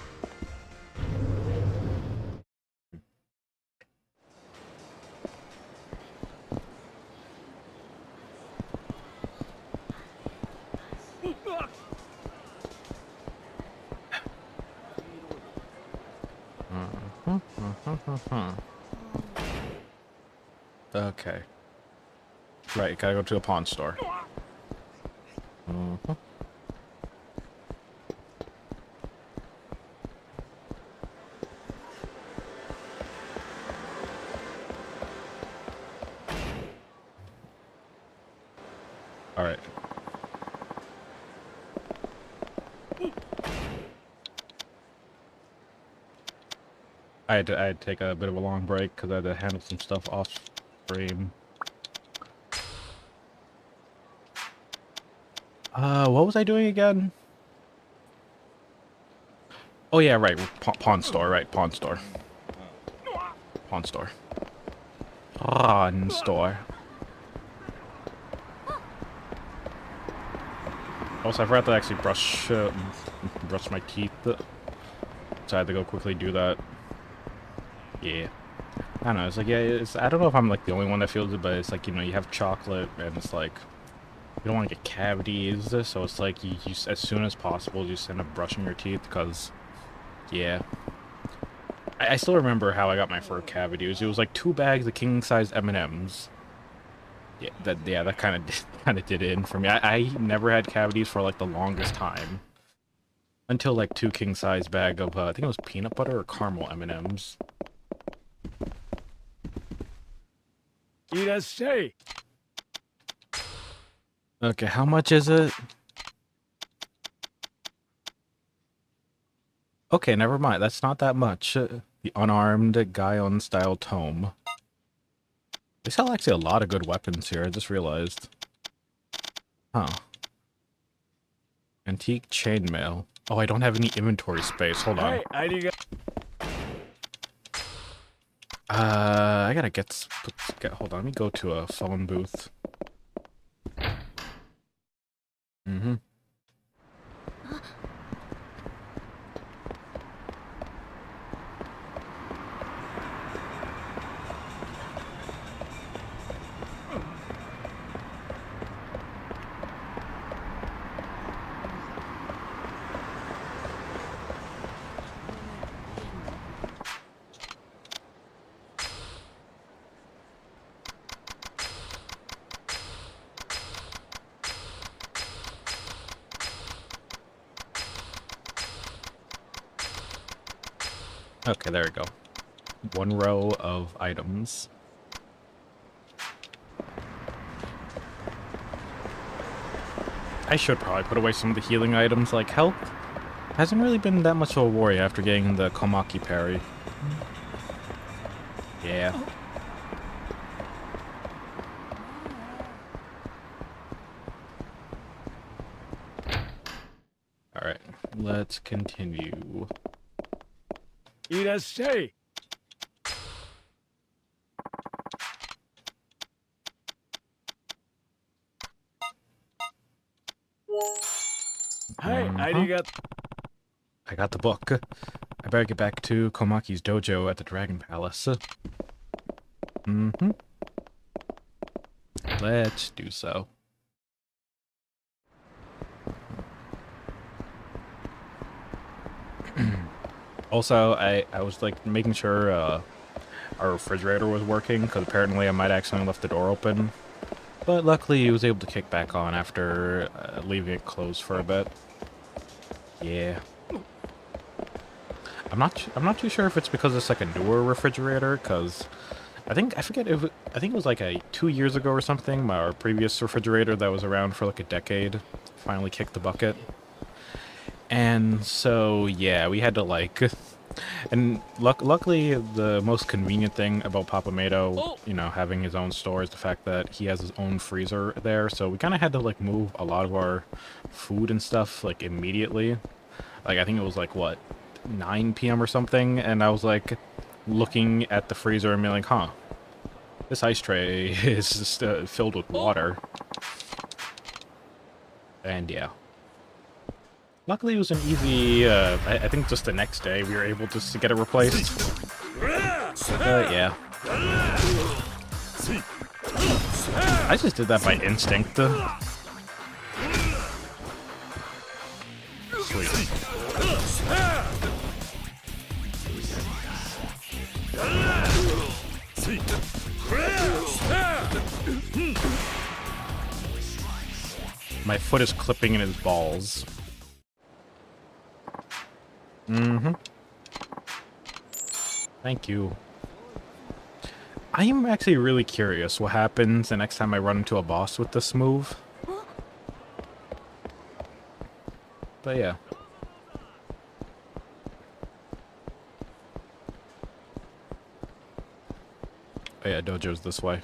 Okay. Right, gotta go to a pawn store. Alright. I had to take a bit of a long break because I had to handle some stuff off stream. What was I doing again? Oh yeah, right, pawn store, right, pawn store. Pawn store. Pawn store. Also, I forgot to actually brush my teeth, so I had to go quickly do that. Yeah. I don't know, it's like, yeah, I don't know if I'm like the only one that feels it, but it's like, you know, you have chocolate, and it's like, you don't want to get cavities, so it's like, you as soon as possible, you just end up brushing your teeth, because, yeah. I still remember how I got my first cavity. It was like 2 bags of king-size M&Ms. Yeah, that kind of did it in for me. I never had cavities for like the longest time. Until like 2 king-size bag of, I think it was peanut butter or caramel M&Ms. Okay, how much is it? Okay, never mind. That's not that much. The unarmed Guion style tome. They sell actually a lot of good weapons here, I just realized. Huh. Antique chainmail. Oh, I don't have any inventory space. Hold on. I gotta hold on, let me go to a phone booth. Mm-hmm. Okay, there we go. 1 row of items. I should probably put away some of the healing items, like health. Hasn't really been that much of a worry after getting the Komaki parry. Yeah. Alright, let's continue. I got the book. I better get back to Komaki's dojo at the Dragon Palace. Mm-hmm. Let's do so. Also, I was like making sure our refrigerator was working, because apparently I might accidentally left the door open. But luckily he was able to kick back on after leaving it closed for a bit. Yeah. I'm not too sure if it's because it's like a newer refrigerator, because I think it was like 2 years ago or something, our previous refrigerator that was around for like a decade finally kicked the bucket. And so yeah, we had to like and luckily the most convenient thing about Papa Mado, you know, having his own store is the fact that he has his own freezer there, so we kind of had to like move a lot of our food and stuff like immediately. Like I think it was like what, 9 p.m. or something, and I was like looking at the freezer and being like, huh, this ice tray is just filled with water. And yeah. Luckily, it was an easy, I think just the next day we were able just to get it replaced. Yeah. I just did that by instinct. Sweet. My foot is clipping in his balls. Mm-hmm. Thank you. I am actually really curious what happens the next time I run into a boss with this move. But yeah. Oh yeah, dojo's this way.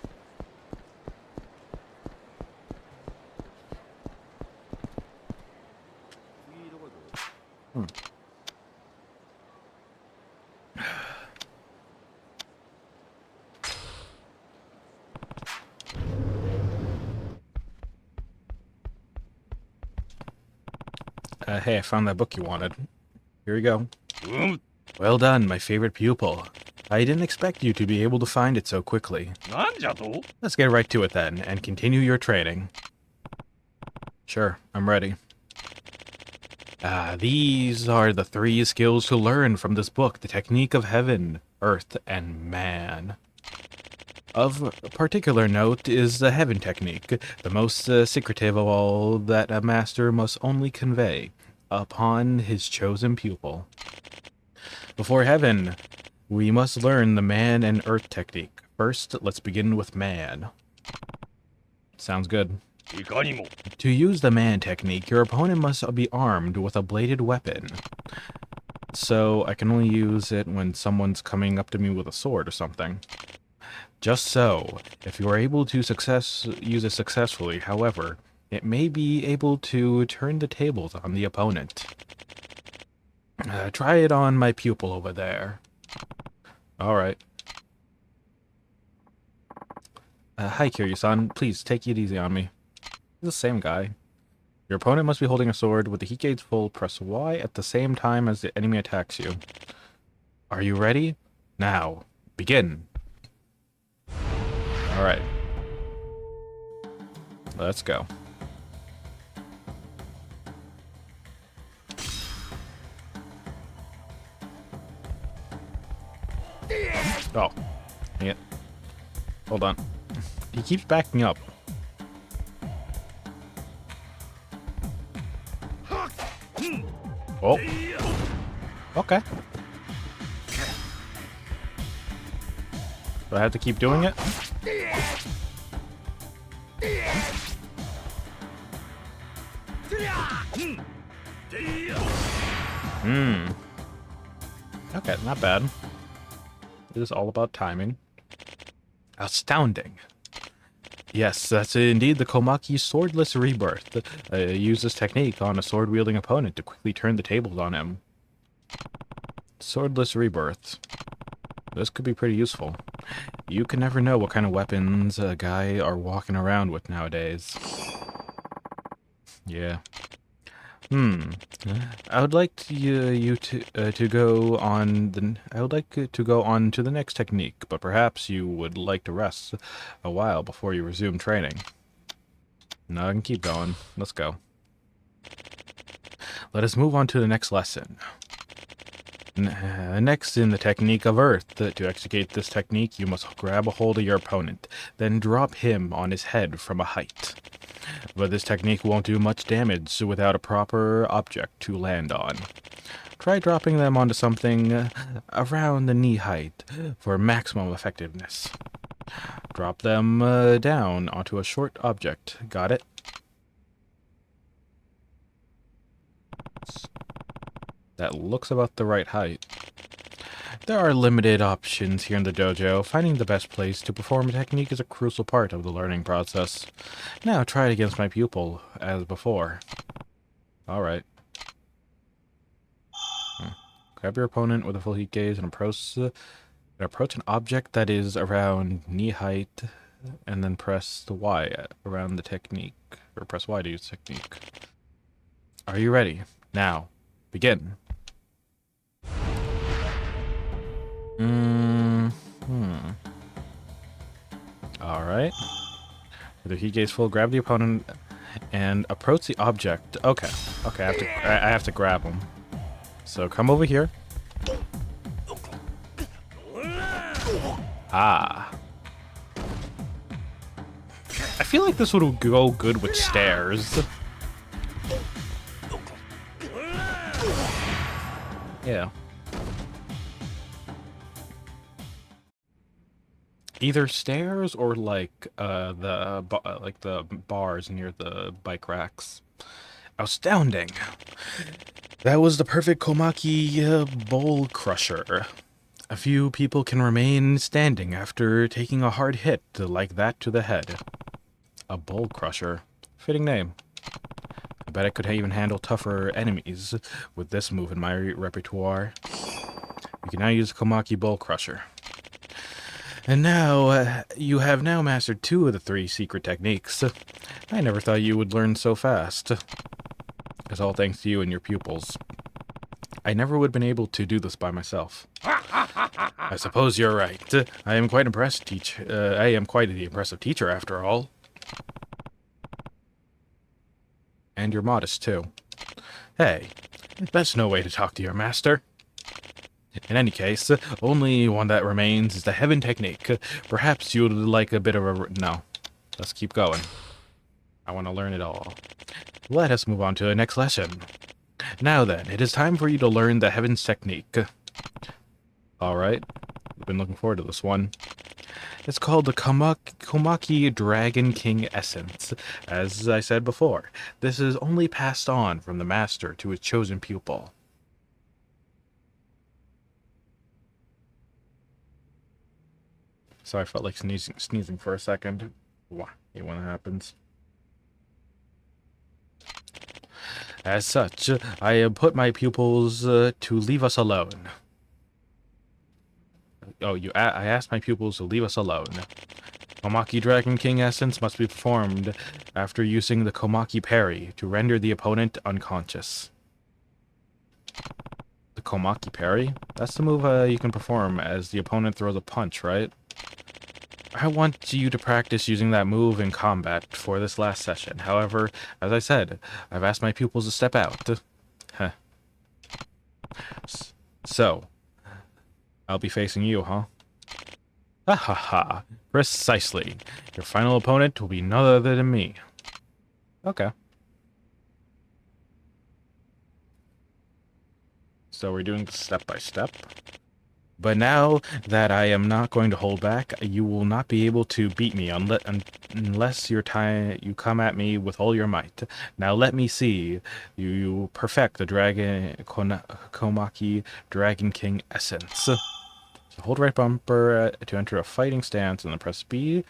Hey, I found that book you wanted. Here you go. Well done, my favorite pupil. I didn't expect you to be able to find it so quickly. Let's get right to it then, and continue your training. Sure, I'm ready. These are the 3 skills to learn from this book, the technique of heaven, earth, and man. Of particular note is the heaven technique, the most secretive of all that a master must only convey upon his chosen pupil. Before heaven, we must learn the man and earth technique. First, let's begin with man. Sounds good. To use the man technique, your opponent must be armed with a bladed weapon. So I can only use it when someone's coming up to me with a sword or something. Just so, if you are able to use it successfully, however, it may be able to turn the tables on the opponent. Try it on my pupil over there. Alright. Hi, Kiryu-san. Please, take it easy on me. He's the same guy. Your opponent must be holding a sword. With the heat gauge full, press Y at the same time as the enemy attacks you. Are you ready? Now, begin. Alright. Let's go. Oh. Dang it. Hold on. He keeps backing up. Oh. Okay. Do I have to keep doing it? Okay, not bad. It is all about timing. Astounding. Yes, that's indeed the Komaki's Swordless Rebirth. Use this technique on a sword-wielding opponent to quickly turn the tables on him. Swordless Rebirth. This could be pretty useful. You can never know what kind of weapons a guy are walking around with nowadays. Yeah. I would like to go on to the next technique, but perhaps you would like to rest a while before you resume training. No, I can keep going. Let's go. Let us move on to the next lesson. Next, in the technique of Earth. To execute this technique, you must grab a hold of your opponent, then drop him on his head from a height. But this technique won't do much damage without a proper object to land on. Try dropping them onto something around the knee height for maximum effectiveness. Drop them down onto a short object. Got it? That looks about the right height. There are limited options here in the dojo. Finding the best place to perform a technique is a crucial part of the learning process. Now try it against my pupil, as before. Alright. Grab your opponent with a full heat gaze and approach an object that is around knee height, and then press the Y around the technique. Or press Y to use the technique. Are you ready? Now, begin. Alright. The heat gaze full, grab the opponent and approach the object. Okay. Okay, I have to grab him. So come over here. Ah. I feel like this would go good with stairs. Yeah. Either stairs or like the bars near the bike racks. Astounding. That was the perfect Komaki bowl crusher. A few people can remain standing after taking a hard hit like that to the head. A bowl crusher. Fitting name. I bet I could even handle tougher enemies with this move in my repertoire. You can now use Komaki bowl crusher. And now, you have now mastered 2 of the 3 secret techniques. I never thought you would learn so fast. It's all thanks to you and your pupils. I never would have been able to do this by myself. I suppose you're right. I am quite impressed, I am quite the impressive teacher, after all. And you're modest, too. Hey, that's no way to talk to your master. In any case, only one that remains is the heaven technique. Perhaps you'd like a bit of a... No. Let's keep going. I want to learn it all. Let us move on to the next lesson. Now then, it is time for you to learn the heaven's technique. Alright. I've been looking forward to this one. It's called the Komaki Dragon King Essence. As I said before, this is only passed on from the master to his chosen pupil. So I felt like sneezing for a second. Wow, hate when that happens. As such, I have put my pupils to leave us alone. Oh, I asked my pupils to leave us alone. Komaki Dragon King Essence must be performed after using the Komaki Parry to render the opponent unconscious. The Komaki Parry? That's the move you can perform as the opponent throws a punch, right? I want you to practice using that move in combat for this last session. However, as I said, I've asked my pupils to step out. Huh. So, I'll be facing you, huh? Ha ha ha. Precisely. Your final opponent will be none other than me. Okay. So we're doing this step by step. But now that I am not going to hold back, you will not be able to beat me unless you come at me with all your might. Now let me see you perfect the Komaki Dragon King Essence. So hold right bumper to enter a fighting stance and then press B.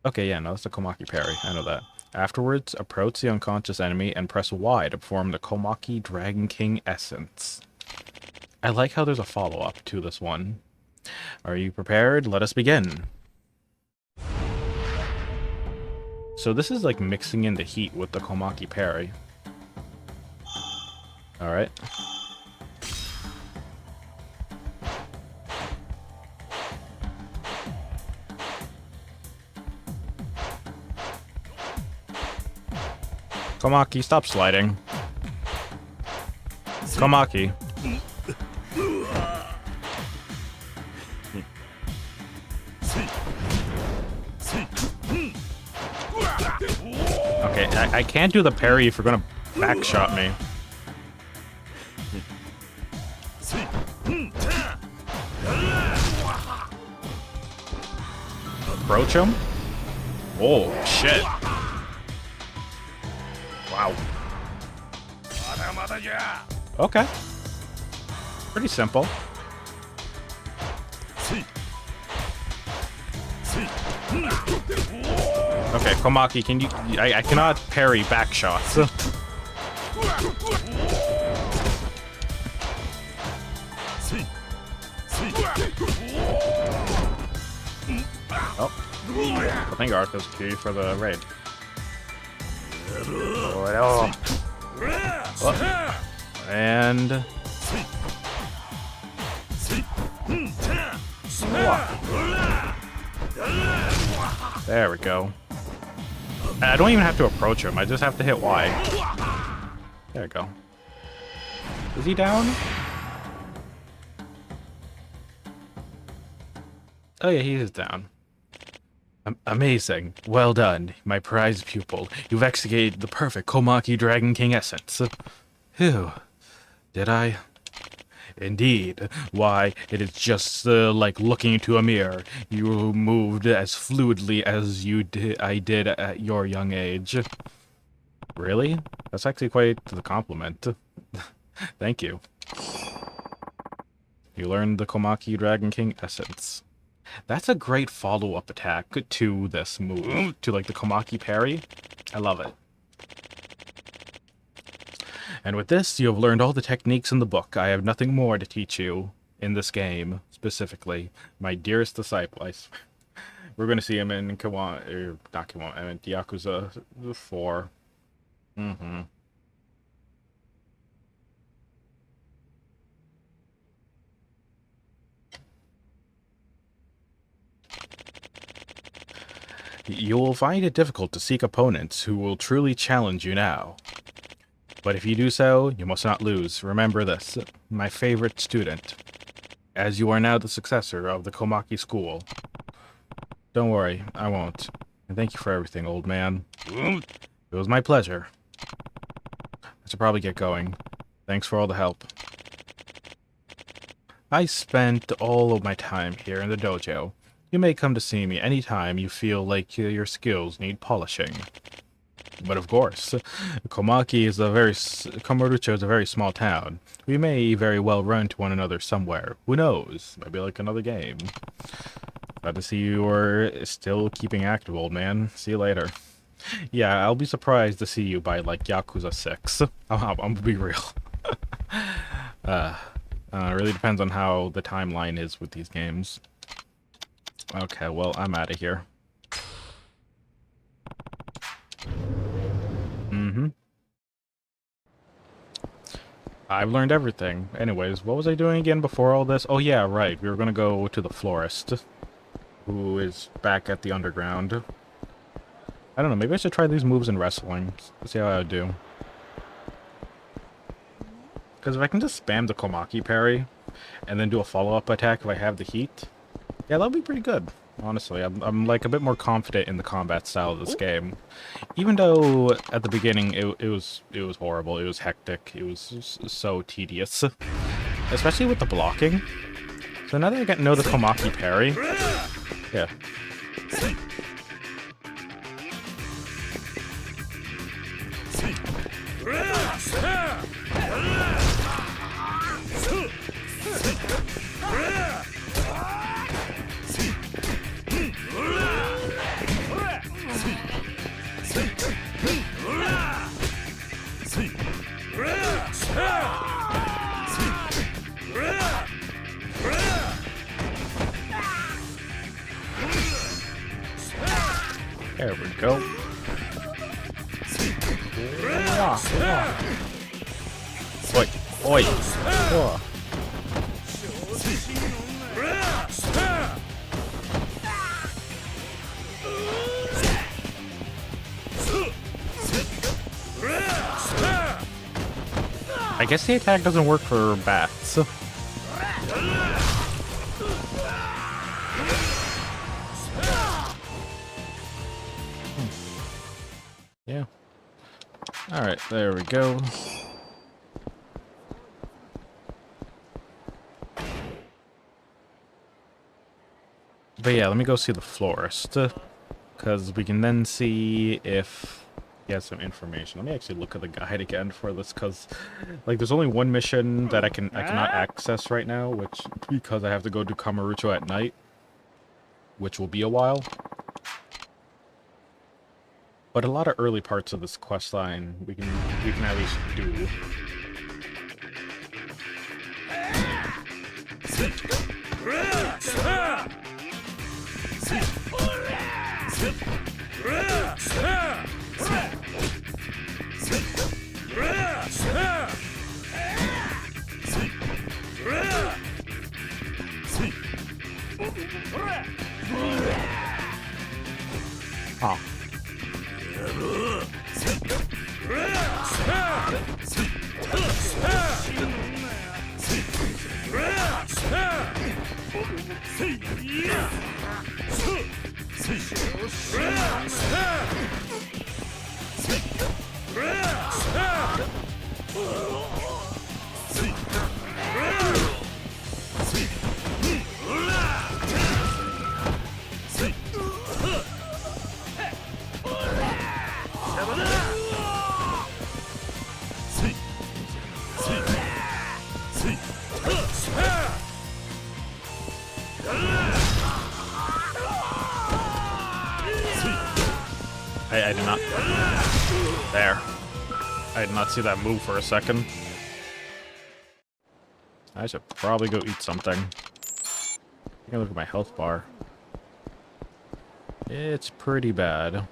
Okay, yeah, no, that's the Komaki Parry. I know that. Afterwards, approach the unconscious enemy and press Y to perform the Komaki Dragon King Essence. I like how there's a follow-up to this one. Are you prepared? Let us begin. So this is like mixing in the heat with the Komaki Parry. Alright. Komaki, stop sliding. Komaki. Okay, I can't do the parry if you're gonna backshot me. Approach him? Oh, shit. Wow. Okay. Pretty simple. Okay, Komaki, can you... I cannot parry back shots. Oh. I think Arthur's key for the raid. Oh. And... There we go. I don't even have to approach him. I just have to hit Y. There we go. Is he down? Oh yeah, he is down. Amazing. Well done, my prized pupil. You've executed the perfect Komaki Dragon King essence. Phew. Did I? Indeed. Why, it is just like looking into a mirror. You moved as fluidly as I did at your young age. Really? That's actually quite the compliment. Thank you. You learned the Komaki Dragon King essence. That's a great follow-up attack to this move, to like the Komaki parry. I love it. And with this, you have learned all the techniques in the book. I have nothing more to teach you in this game, specifically. My dearest disciple. We're going to see him in not Kiwami, I meant Yakuza 4. Mm-hmm. You will find it difficult to seek opponents who will truly challenge you now. But if you do so, you must not lose. Remember this, my favorite student, as you are now the successor of the Komaki school. Don't worry, I won't. And thank you for everything, old man. It was my pleasure. I should probably get going. Thanks for all the help. I spent all of my time here in the dojo. You may come to see me anytime you feel like your skills need polishing. But of course, Komaki is Kamurocho is a very small town. We may very well run into one another somewhere. Who knows? Maybe like another game. Glad to see you are still keeping active, old man. See you later. Yeah, I'll be surprised to see you by like Yakuza 6. I'm gonna be real. It really depends on how the timeline is with these games. Okay, well, I'm out of here. Mm-hmm. I've learned everything. Anyways, what was I doing again before all this? Oh yeah, right. We were gonna go to the florist, who is back at the underground. I don't know, maybe I should try these moves in wrestling. See how I would do. Because if I can just spam the Komaki parry, and then do a follow-up attack if I have the heat, yeah, that'll be pretty good. Honestly, I'm like a bit more confident in the combat style of this game. Even though at the beginning it was horrible, it was hectic, it was so tedious. Especially with the blocking. So now that I know the Komaki parry, yeah. There we go. Oi, oi. Oh. I guess the attack doesn't work for bats. Yeah. Alright, there we go. But yeah, let me go see the florist. Because we can then see if he has some information. Let me actually look at the guide again for this, because like there's only one mission that I cannot access right now, which because I have to go to Kamurocho at night, which will be a while. But a lot of early parts of this quest line we can at least do. Oh. I did not. There. I did not see that move for a second. I should probably go eat something. Take a look at my health bar. It's pretty bad.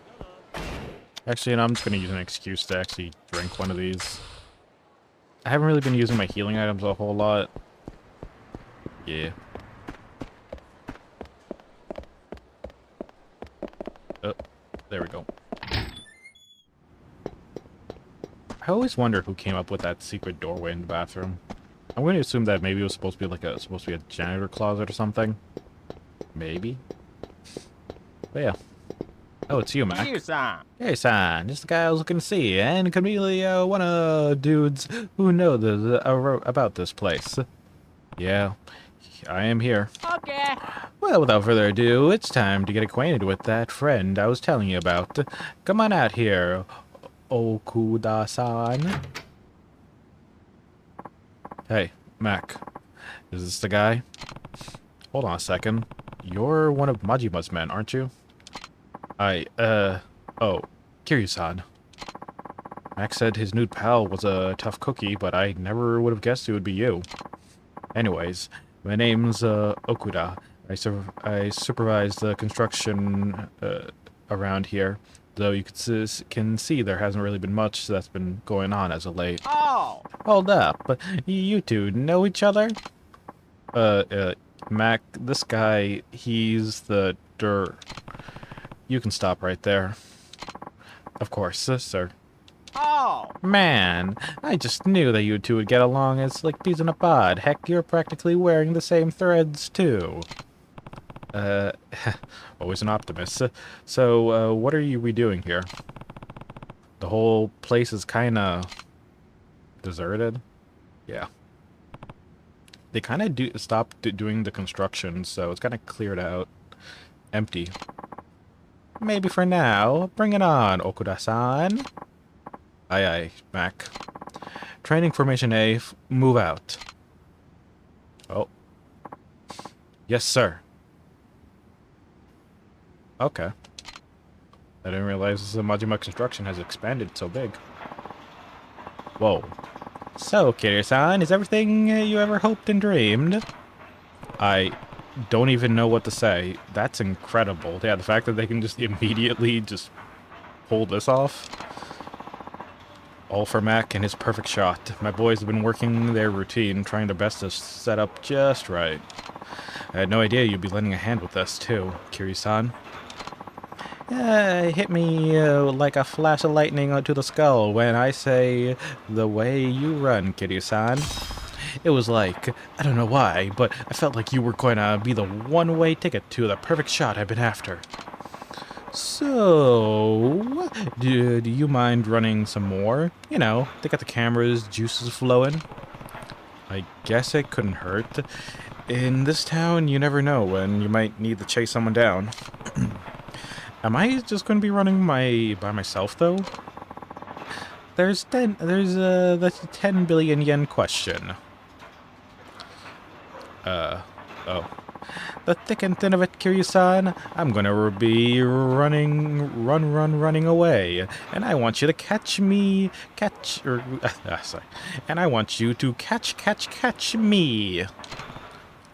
Actually, I'm just going to use an excuse to actually drink one of these. I haven't really been using my healing items a whole lot. Yeah. Oh, there we go. I always wonder who came up with that secret doorway in the bathroom. I'm going to assume that maybe it was supposed to be like a janitor closet or something. Maybe. But yeah. Oh, it's you, Mac. Hey, son. Just the guy I was looking to see. And Camille, one of dudes who know about this place. Yeah, I am here. Okay. Well, without further ado, it's time to get acquainted with that friend I was telling you about. Come on out here, Okuda-san. Hey, Mac. Is this the guy? Hold on a second. You're one of Majima's men, aren't you? Oh, Kiryu-san. Mac said his new pal was a tough cookie, but I never would have guessed it would be you. Anyways, my name's, Okuda. I supervise the construction, around here. Though you can see there hasn't really been much that's been going on as of late. Oh. Hold up. You two know each other? Mac, this guy, he's the You can stop right there. Of course, sir. Oh. Man, I just knew that you two would get along as like peas in a pod. Heck, you're practically wearing the same threads, too. Always an optimist. So, what are we doing here? The whole place is kinda deserted? Yeah. They kinda stopped doing the construction, so it's kinda cleared out. Empty. Maybe for now. Bring it on, Okuda-san. Aye, aye, Mac. Training Formation A, move out. Oh. Yes, sir. Okay. I didn't realize the Majima construction has expanded so big. Whoa. So, Kiryu-san, is everything you ever hoped and dreamed? I don't even know what to say. That's incredible. Yeah, the fact that they can just immediately just pull this off. All for Mac and his perfect shot. My boys have been working their routine, trying their best to set up just right. I had no idea you'd be lending a hand with this, too, Kiryu-san. Hit me like a flash of lightning to the skull when I say the way you run, Kiryu-san. It was like, I don't know why, but I felt like you were going to be the one-way ticket to the perfect shot I've been after. So, do you mind running some more? You know, they got the cameras, juices flowing. I guess it couldn't hurt. In this town, you never know when you might need to chase someone down. Am I just going to be running by myself, though? There's the 10 billion yen question. Oh. The thick and thin of it, Kiryu-san. I'm gonna be running away. And I want you to sorry. And I want you to catch me.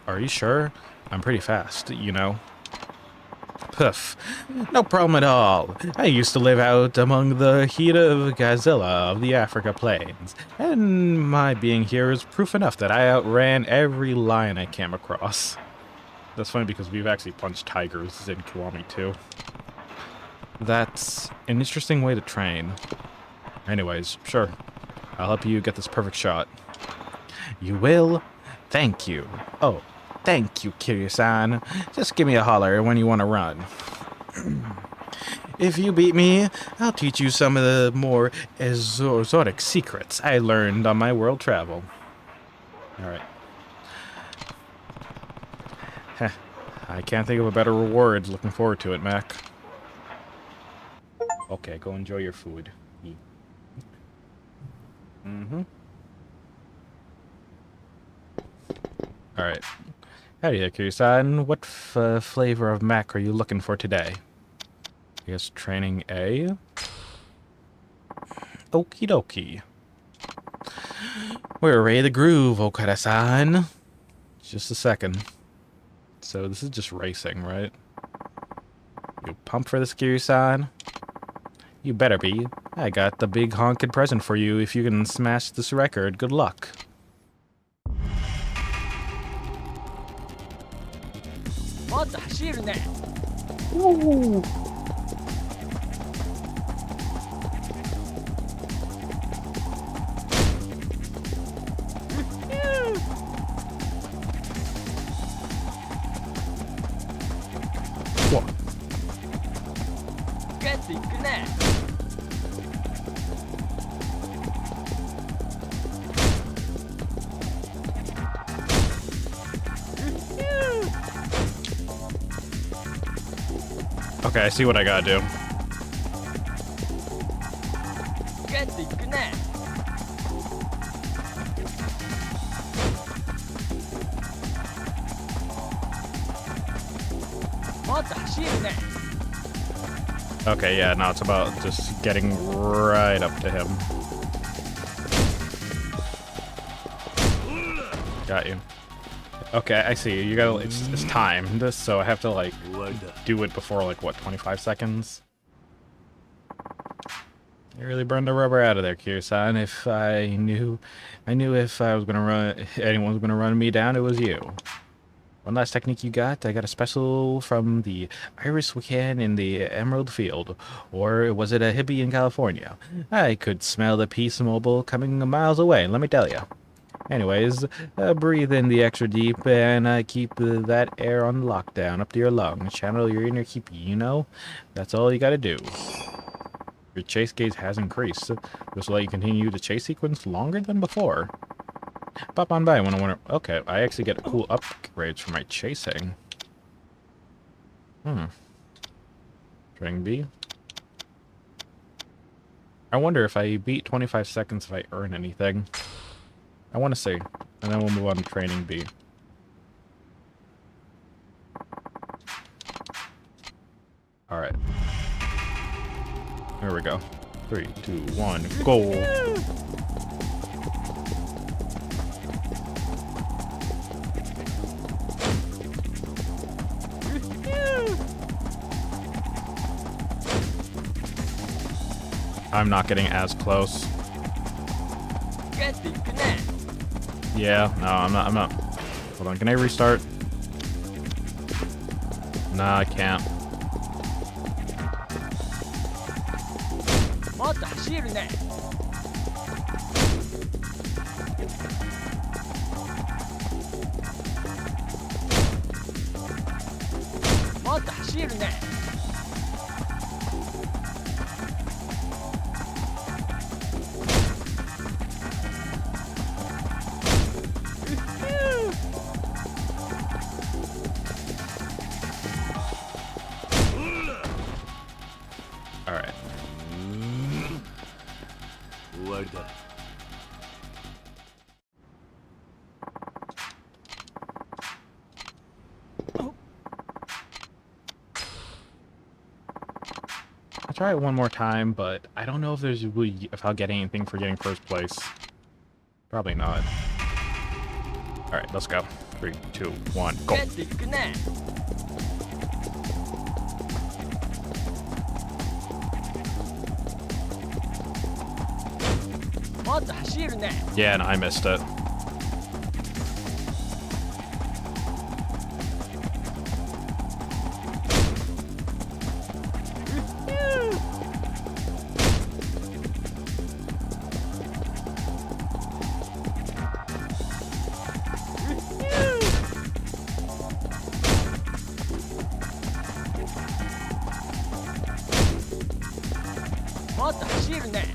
Are you sure? I'm pretty fast, you know. Puff. No problem at all. I used to live out among the heat of Gazilla of the Africa Plains, and my being here is proof enough that I outran every lion I came across. That's funny because we've actually punched tigers in Kiwami too. That's an interesting way to train. Anyways, sure. I'll help you get this perfect shot. You will? Thank you. Oh, thank you, Kiryu-san. Just give me a holler when you want to run. If you beat me, I'll teach you some of the more exotic secrets I learned on my world travel. Alright. Heh. I can't think of a better reward. Looking forward to it, Mac. Okay, go enjoy your food. Mm-hmm. Alright. Howdy there, Kiryu-san. What flavor of Mac are you looking for today? I guess training A? Okie dokie. We're ready to groove, Okada-san. Just a second. So this is just racing, right? You pumped for this, Kiryu-san? You better be. I got the big honkin' present for you if you can smash this record. Good luck. Ooh. What? Okay, I see what I gotta do. Okay, yeah, now it's about just getting right up to him. Got you. Okay, I see. You gotta, it's timed, so I have to, like, do it before, like, what, 25 seconds? You really burned the rubber out of there, Kiryu-san. If I knew if I was gonna run, anyone was gonna run me down, it was you. One last technique you got? I got a special from the Iris Wican in the Emerald Field. Or was it a hippie in California? I could smell the Peace Mobile coming miles away, let me tell you. Anyways, breathe in the extra deep and keep that air on lockdown up to your lungs. Channel your inner keepy, you know? That's all you gotta do. Your chase gauge has increased. This will let you continue the chase sequence longer than before. Pop on by when I want to... Okay, I actually get cool upgrades for my chasing. Training B. I wonder if I beat 25 seconds if I earn anything. I want to see. And then we'll move on to training B. Alright. Here we go. 3, 2, 1, go! I'm not getting as close. Yeah, no, I'm not. Hold on, can I restart? Nah, I can't. Alright. I'll try it one more time, but I don't know if if I'll get anything for getting first place. Probably not. Alright, let's go. 3, 2, 1, go. Yeah, no, I missed it. もっと走るね。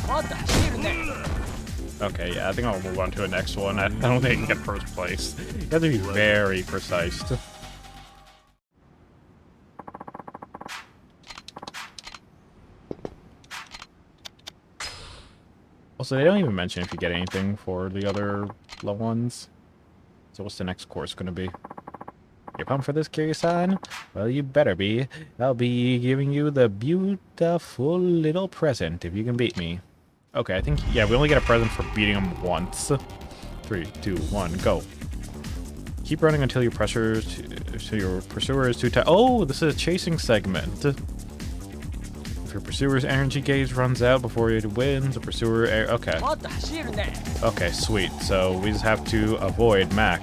もっと走るね。 Okay, yeah, I think I'll move on to the next one. I don't think I can get first place. You have to be very precise. Also, they don't even mention if you get anything for the other ones. So what's the next course going to be? You're pumped for this, Kiryu-san? Well, you better be. I'll be giving you the beautiful little present if you can beat me. Okay, I think, yeah, we only get a present for beating him once. 3, 2, 1, go. Keep running until your pursuer is too tight. Oh, this is a chasing segment. If your pursuer's energy gauge runs out before it wins, the pursuer... Okay. もっと走るね。 Okay, sweet. So we just have to avoid Mac.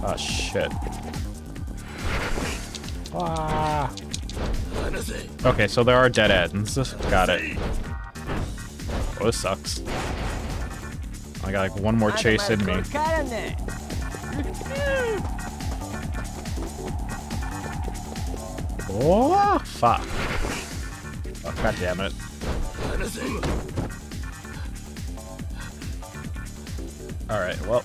Ah, shit. Ah. Okay, so there are dead ends. Got it. Oh, this sucks. I got like one more chase in me. まだまだこれからね。 Oh, fuck. Oh, god damn it. Alright, well.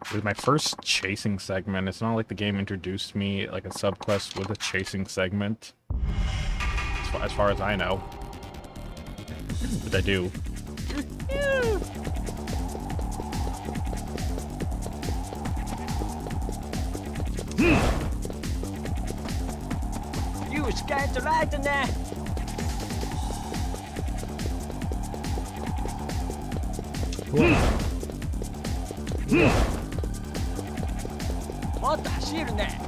It was my first chasing segment. It's not like the game introduced me like a subquest with a chasing segment. As far as I know. But I do. You scared to rideね。 もっと走るね。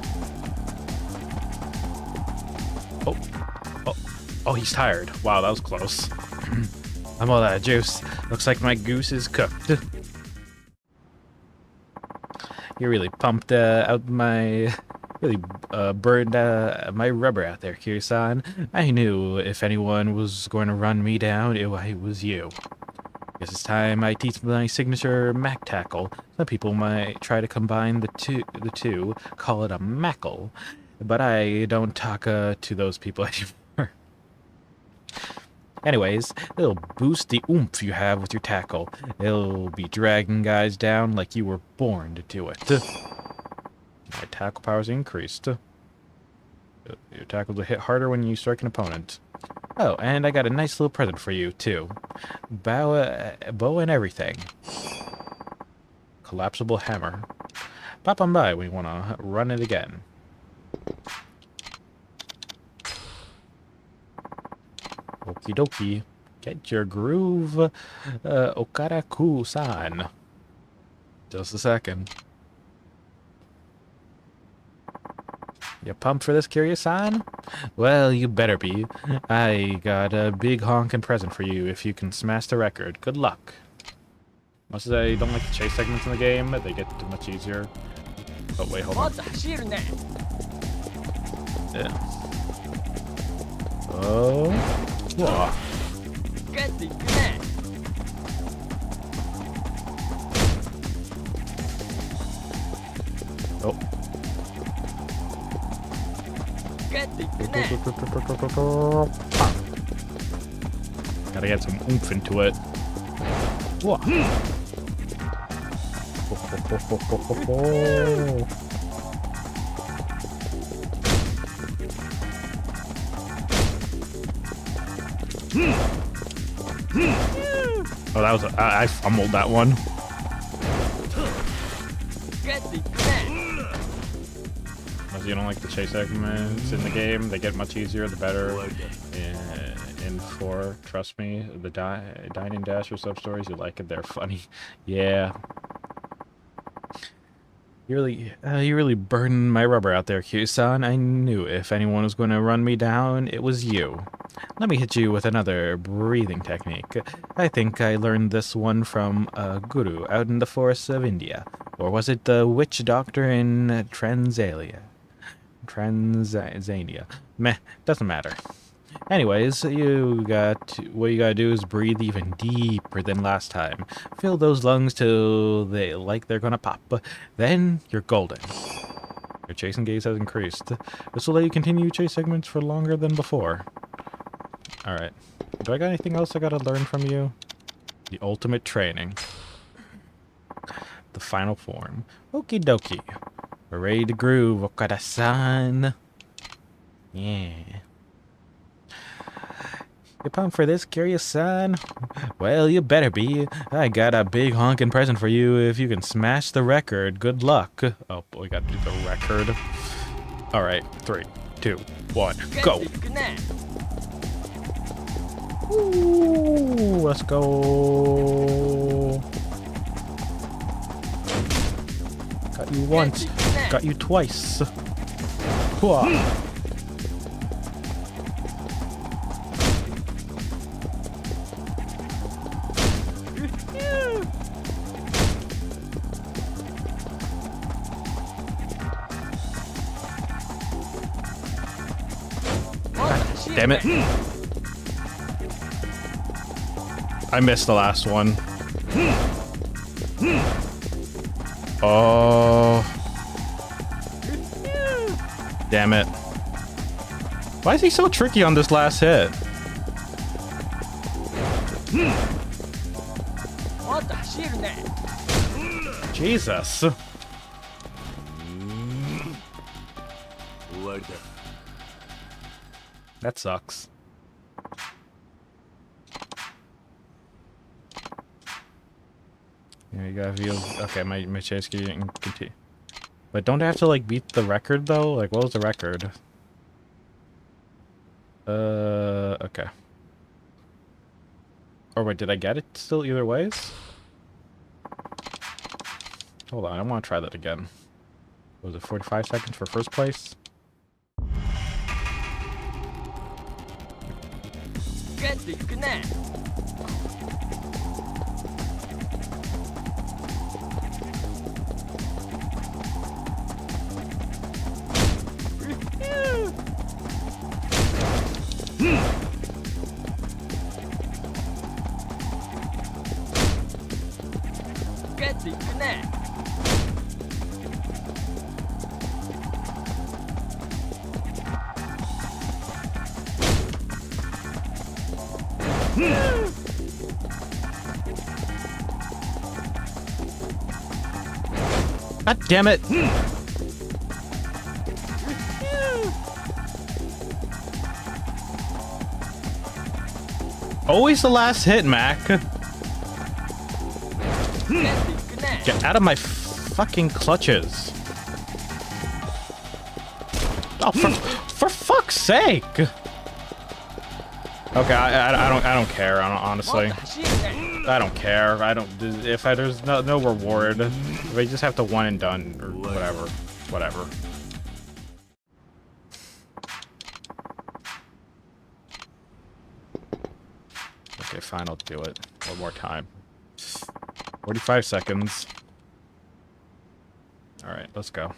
Oh. Oh. Oh, he's tired. Wow, that was close. I'm all out of juice. Looks like my goose is cooked. You really pumped out my... Really burned my rubber out there, Kiryu-san. I knew if anyone was going to run me down, it was you. Guess it's time I teach my signature Mac tackle. Some people might try to combine the two, call it a mackle, but I don't talk to those people anymore. Anyways, it'll boost the oomph you have with your tackle. It'll be dragging guys down like you were born to do it. My tackle power's increased. Your tackles will hit harder when you strike an opponent. Oh, and I got a nice little present for you, too. Bow and everything. Collapsible hammer. Pop on by when you want to run it again. Okie dokie. Get your groove, Okaraku-san. Just a second. You pumped for this, Kiryu-san? Well, you better be. I got a big honkin' present for you if you can smash the record. Good luck. Much as I don't like the chase segments in the game, they get much easier. Oh, wait, hold も on. っと走るね。 Yeah. Oh. Whoa. グッといくね。 Oh. グッといくね。 Gotta get some oomph into it. Whoa. Oh, that was I fumbled that one. グッといくね。 Unless you don't like the chase segments in the game, they get much easier the better. In 4, trust me, the Dine and Dasher sub-stories, you like it, they're funny. Yeah. You really burned my rubber out there, Q-san. I knew if anyone was going to run me down, it was you. Let me hit you with another breathing technique. I think I learned this one from a guru out in the forests of India. Or was it the witch doctor in Transalia? Tranzania. Meh, doesn't matter. Anyways, what you gotta do is breathe even deeper than last time. Fill those lungs till they're gonna pop. Then you're golden. Your chasing gaze has increased. This will let you continue chase segments for longer than before. Alright. Do I got anything else I gotta learn from you? The ultimate training. The final form. Okie dokie. We're ready to groove, Okada-san. Yeah. You pumped for this, Curious-san? Well, you better be. I got a big honkin' present for you if you can smash the record. Good luck. Oh, we gotta do the record. Alright, 3, 2, 1, go! Ooh, let's go. Got you once, got you twice. Hooah. Damn it. I missed the last one. Oh. Damn it. Why is he so tricky on this last hit? Jesus. That sucks. Yeah, you gotta feel. Okay, my chase can continue. But don't I have to like beat the record though? Like, what was the record? Okay. Or wait, did I get it still either ways? Hold on, I want to try that again. Was it 45 seconds for first place? God damn it! Always the last hit, Mac. Get out of my fucking clutches. Oh, for fuck's sake! Okay, I don't care. Honestly, I don't care. There's no reward. If I just have to one and done or whatever. Okay, fine. I'll do it one more time. 45 seconds. All right, let's go.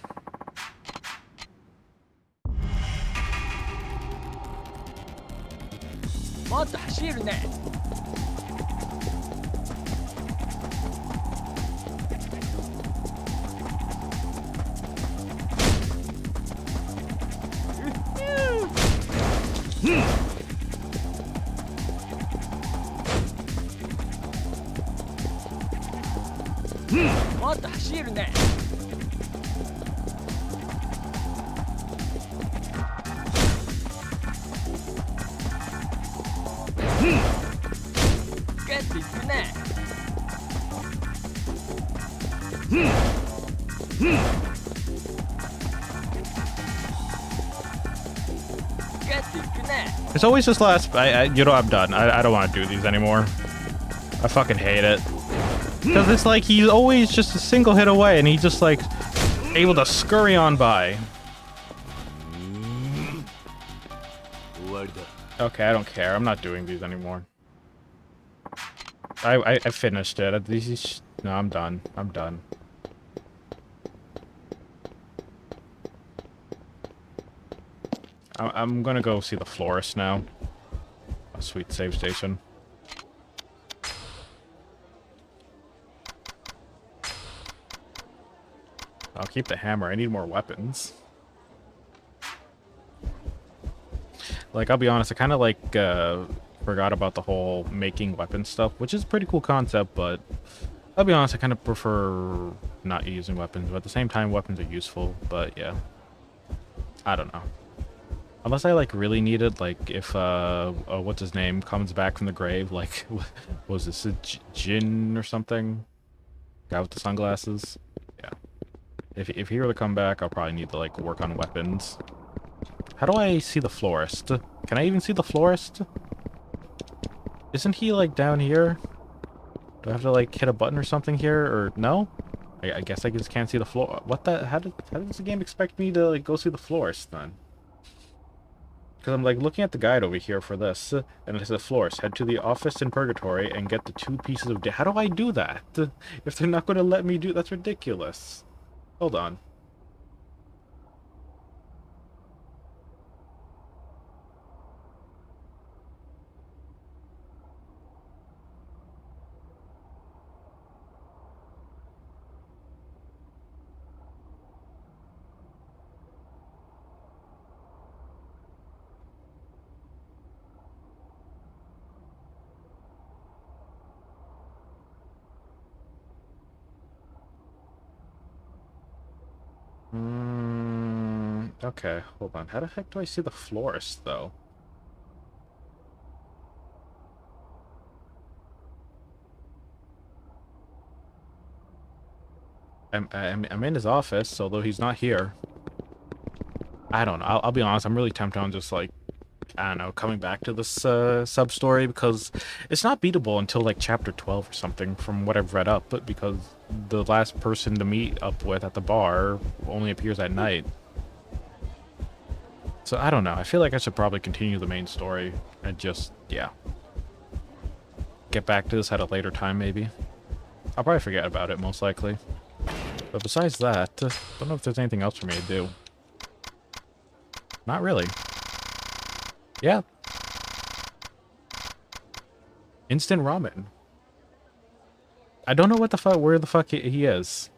It's always this last. You know, I'm done. I don't want to do these anymore. I fucking hate it. Because it's like he's always just a single hit away, and he's just like able to scurry on by. Okay, I don't care. I'm not doing these anymore. I finished it. No, I'm done. I'm done. I'm gonna go see the florist now. A sweet save station. I'll keep the hammer. I need more weapons. Like, I'll be honest, I kind of like forgot about the whole making weapons stuff, which is a pretty cool concept, but I'll be honest, I kind of prefer not using weapons, but at the same time, weapons are useful, but yeah. I don't know. Unless I, like, really need it, like, if, what's his name, comes back from the grave, like, what was this, Jin or something? Guy with the sunglasses? Yeah. If he were to come back, I'll probably need to, like, work on weapons. How do I see the florist? Can I even see the florist? Isn't he, like, down here? Do I have to, like, hit a button or something here, or no? I guess I just can't see the floor. What the? How does the game expect me to, like, go see the florist, then? Because I'm, like, looking at the guide over here for this, and it says florist. Head to the office in Purgatory and get the 2 pieces of... How do I do that? If they're not going to let me do... That's ridiculous. Hold on. Okay, hold on. How the heck do I see the florist, though? I'm in his office, although he's not here. I don't know. I'll be honest. I'm really tempted on just, like, I don't know, coming back to this sub-story, because it's not beatable until, like, chapter 12 or something, from what I've read up, but because the last person to meet up with at the bar only appears at night. So, I don't know. I feel like I should probably continue the main story and just, yeah. Get back to this at a later time, maybe. I'll probably forget about it, most likely. But besides that, don't know if there's anything else for me to do. Not really. Yeah. Instant ramen. I don't know what the fuck, where the fuck he is.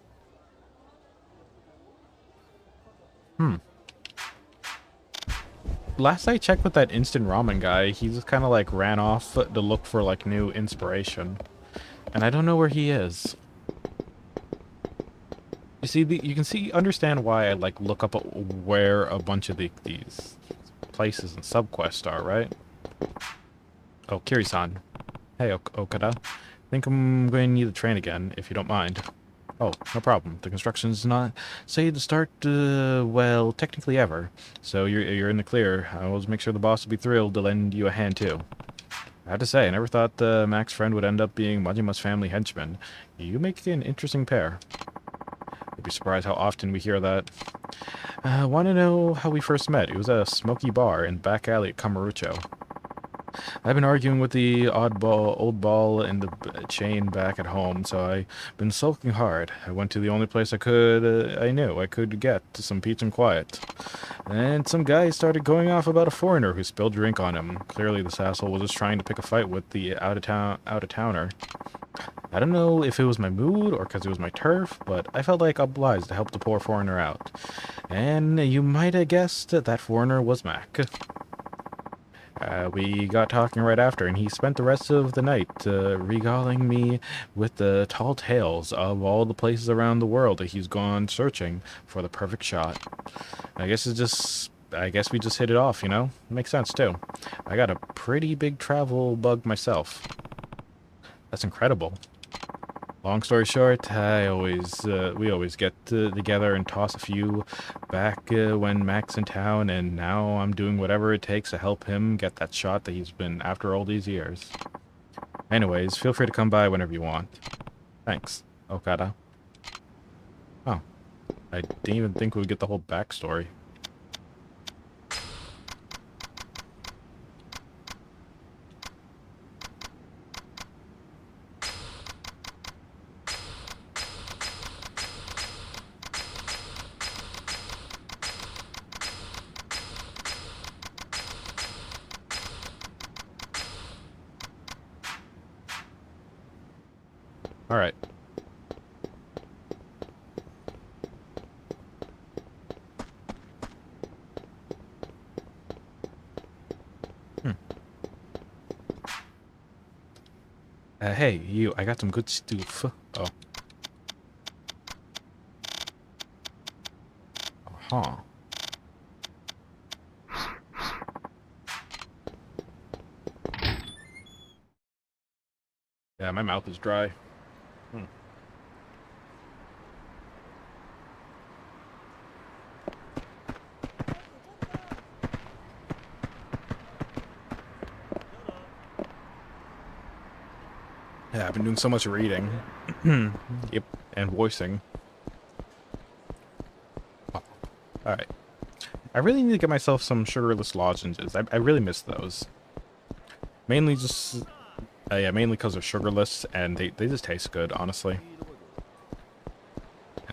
Last I checked with that instant ramen guy, he just kind of like ran off to look for like new inspiration. And I don't know where he is. You see, you can understand why I like look up where a bunch of these places and subquests are, right? Oh, Kiri-san. Hey, Okada. Think I'm going to need the train again, if you don't mind. Oh, no problem. The construction's not say to start, well, technically ever. So you're in the clear. I will make sure the boss will be thrilled to lend you a hand, too. I have to say, I never thought Mac's friend would end up being Majima's family henchman. You make an interesting pair. You'd be surprised how often we hear that. Want to know how we first met? It was a smoky bar in the back alley at Kamurocho. I've been arguing with the old ball in the chain back at home, so I've been sulking hard. I went to the only place I knew I could get some peace and quiet. And some guy started going off about a foreigner who spilled drink on him. Clearly this asshole was just trying to pick a fight with the out-of-towner. I don't know if it was my mood or because it was my turf, but I felt like obliged to help the poor foreigner out. And you might have guessed that foreigner was Mac. We got talking right after, and he spent the rest of the night regaling me with the tall tales of all the places around the world that he's gone searching for the perfect shot. I guess we just hit it off, you know? Makes sense, too. I got a pretty big travel bug myself. That's incredible. Long story short, we always get together and toss a few back when Mac's in town, and now I'm doing whatever it takes to help him get that shot that he's been after all these years. Anyways, feel free to come by whenever you want. Thanks, Okada. Oh, I didn't even think we'd get the whole backstory. Alright. Hey, you, I got some good stuff. Oh. Huh. Yeah, my mouth is dry. Yeah, I've been doing so much reading. Yep, and voicing. Oh. Alright. I really need to get myself some sugarless lozenges. I really miss those. Mainly just... yeah, mainly because they're sugarless, and they just taste good, honestly.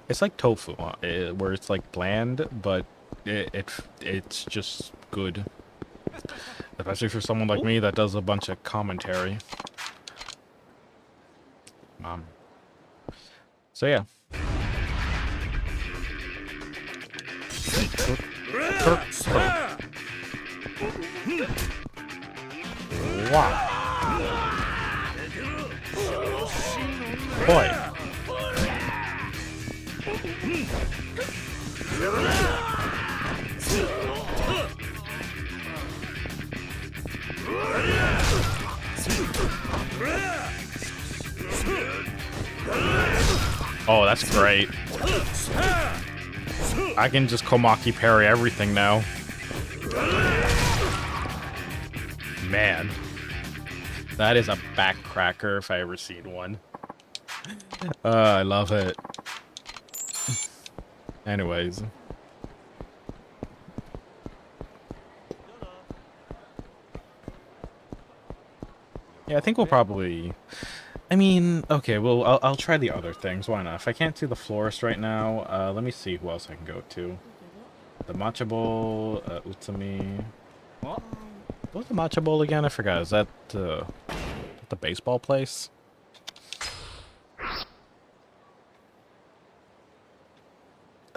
It's like tofu, where it's like bland, but it's just good. Especially for someone like me that does a bunch of commentary. So yeah. Wow. Boy. Oh, that's great. I can just Komaki parry everything now. Man. That is a backcracker if I ever seen one. I love it. Anyways. Yeah, I think we'll probably... I mean, okay, well, I'll try the other things. Why not? If I can't do the florist right now, let me see who else I can go to. The matcha bowl, Utsumi. What was the matcha bowl again? I forgot. Is that the baseball place?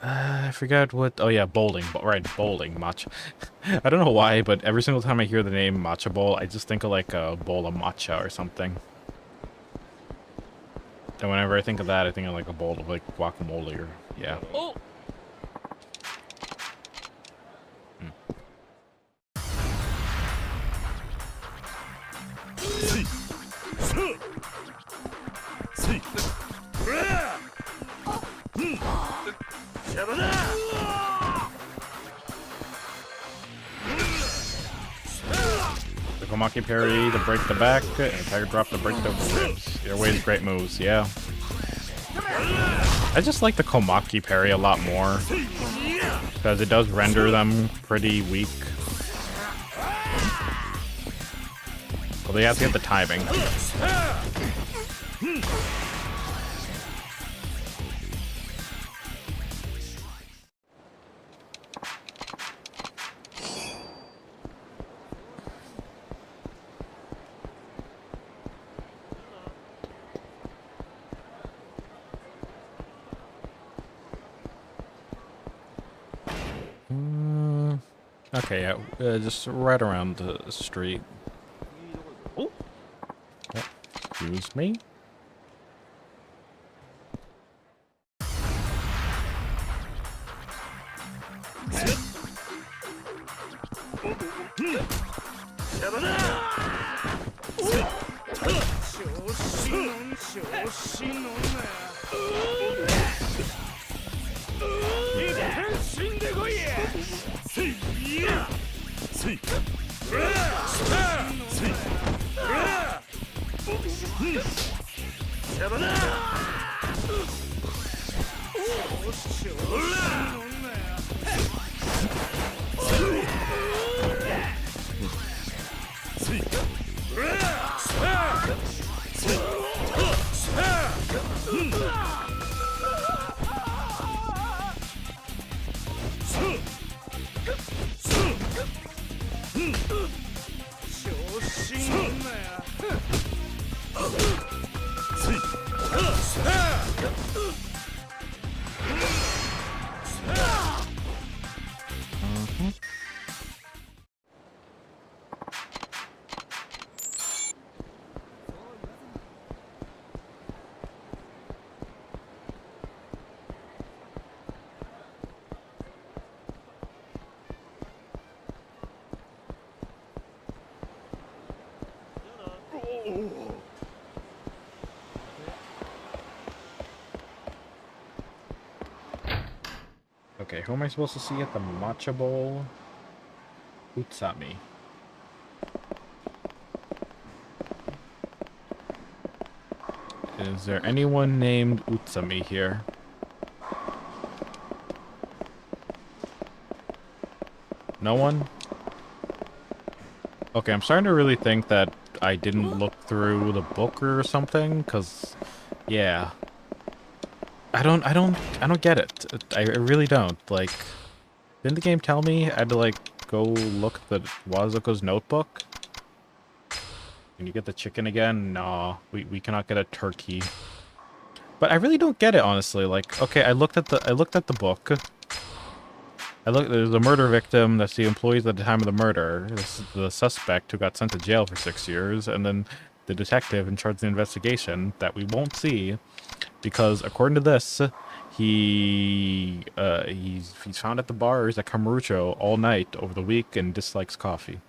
I forgot what... Oh yeah, bowling. Right, bowling. Matcha. I don't know why, but every single time I hear the name matcha bowl, I just think of like a bowl of matcha or something. And whenever I think of that, I think of like a bowl of like guacamole or... Yeah. Oh. The Komaki parry to break the back, and Tiger drop to break the ribs. Your ways great moves, yeah. I just like the Komaki parry a lot more, because it does render them pretty weak. Well, they have to get the timing. Okay, yeah, just right around the street. Oh, excuse me. Okay, who am I supposed to see at the matcha bowl? Utsami. Is there anyone named Utsami here? No one? Okay, I'm starting to really think that I didn't look through the book or something, cause, yeah. I don't get it. I really don't. Like, didn't the game tell me I had to, like, go look at the Wazuko's notebook? Can you get the chicken again? No, we cannot get a turkey. But I really don't get it, honestly. Like, okay, I looked at the book. There's a murder victim. That's the employees at the time of the murder. This is the suspect who got sent to jail for 6 years, and then the detective in charge of the investigation that we won't see, because according to this, he's found at the bars at Kamurocho all night over the week and dislikes coffee.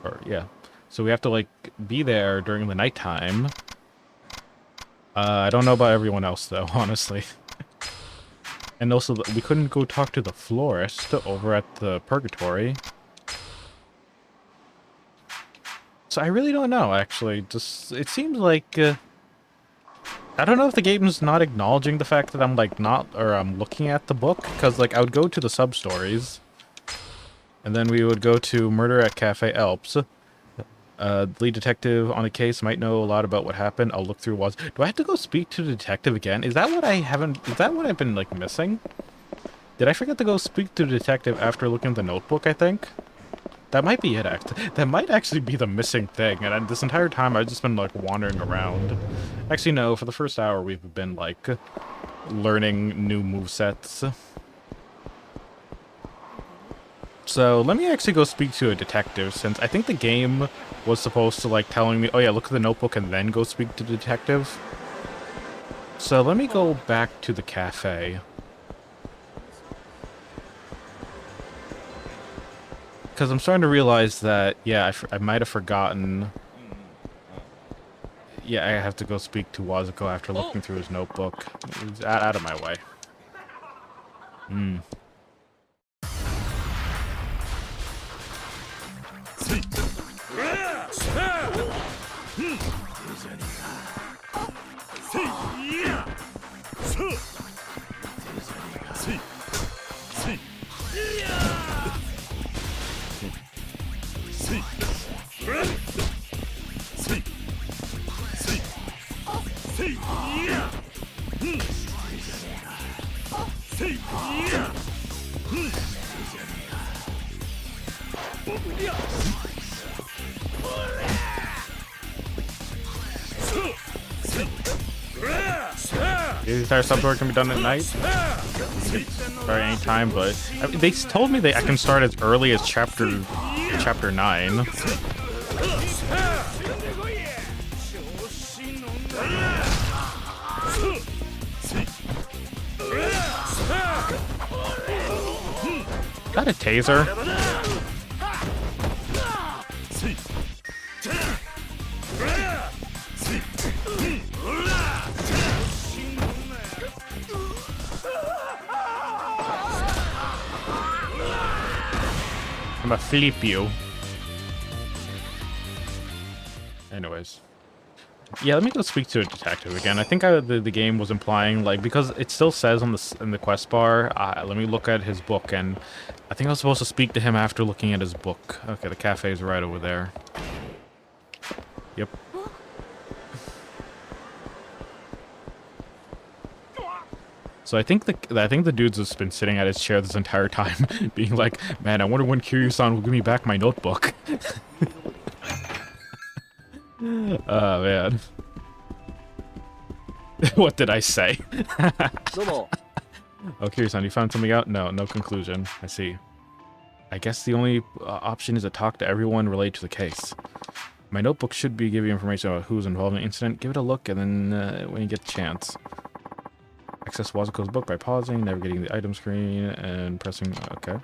Or yeah, so we have to like be there during the nighttime. I don't know about everyone else though, honestly. And also, we couldn't go talk to the florist over at the Purgatory. So I really don't know, actually. Just, it seems like, I don't know if the game's not acknowledging the fact that I'm, like, I'm looking at the book. Because, like, I would go to the sub-stories. And then we would go to Murder at Cafe Alps. The lead detective on the case might know a lot about what happened. I'll look through Do I have to go speak to the detective again? Is that what I've been, like, missing? Did I forget to go speak to the detective after looking at the notebook, I think? That might be it, actually. That might actually be the missing thing, and this entire time I've just been, like, wandering around. Actually, no, for the first hour we've been, like, learning new movesets. So, let me actually go speak to a detective, since I think the game was supposed to, like, telling me, oh yeah, look at the notebook and then go speak to the detective. So, let me go back to the cafe. Because I'm starting to realize that, yeah, I might have forgotten. Yeah, I have to go speak to Wazuko after looking through his notebook. It's out of my way. The entire subtour can be done at night. Or any time, but they told me that I can start as early as chapter 9. Is that a taser? I'm gonna flip you. Anyways. Yeah, let me go speak to a detective again. I think the game was implying, like, because it still says on in the quest bar, let me look at his book, and I think I was supposed to speak to him after looking at his book. Okay, the cafe is right over there. Yep. So I think the dude's just been sitting at his chair this entire time, being like, "Man, I wonder when Kiryu-san will give me back my notebook." Oh man. What did I say? Oh, Kiryu-san, you found something out? No conclusion. I see. I guess the only option is to talk to everyone related to the case. My notebook should be giving you information about who's involved in the incident. Give it a look, and then when you get the chance. Access Wazuko's book by pausing, navigating the item screen, and pressing... Okay.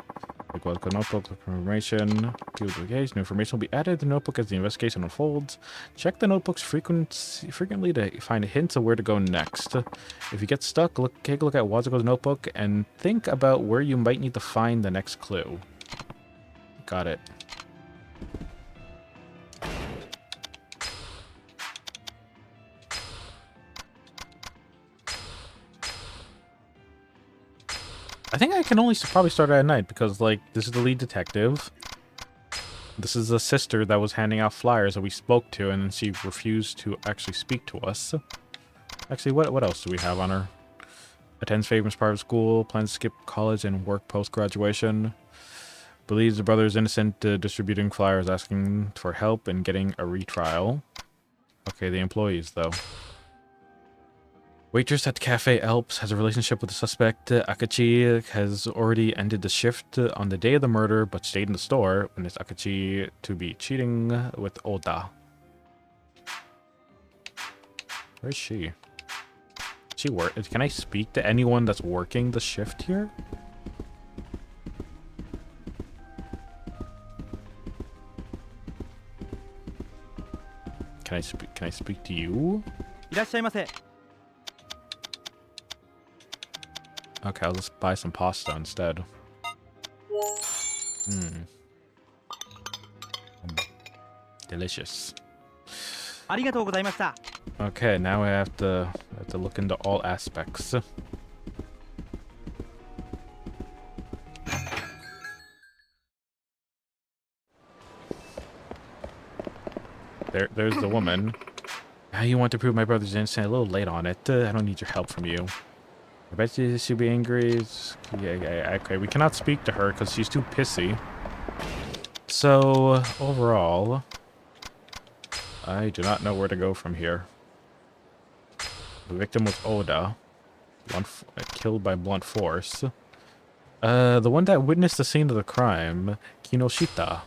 Like what notebook information, field of the case. New information will be added to the notebook as the investigation unfolds. Check the notebooks frequently to find hints of where to go next. If you get stuck, take a look at Wazuko's notebook and think about where you might need to find the next clue. Got it. I think I can only probably start at night because, like, this is the lead detective. This is the sister that was handing out flyers that we spoke to, and then she refused to actually speak to us. Actually, what else do we have on her? Attends famous private school, plans to skip college and work post-graduation. Believes the brother is innocent, distributing flyers asking for help and getting a retrial. Okay, the employees, though. Waitress at Cafe Alps has a relationship with the suspect. Akachi has already ended the shift on the day of the murder, but stayed in the store when it's Akachi to be cheating with Oda. Where is she? She work? Can I speak to anyone that's working the shift here? Can I speak to you? いらっしゃいませ。 Okay, I'll just buy some pasta instead. Delicious. ありがとうございました。 Okay, now I have to look into all aspects. There's the woman. Now you want to prove my brother's innocent? A little late on it. I don't need your help from you. I bet you she'll be angry. Yeah, okay, we cannot speak to her because she's too pissy. So, overall, I do not know where to go from here. The victim was Oda, killed by blunt force. The one that witnessed the scene of the crime, Kinoshita.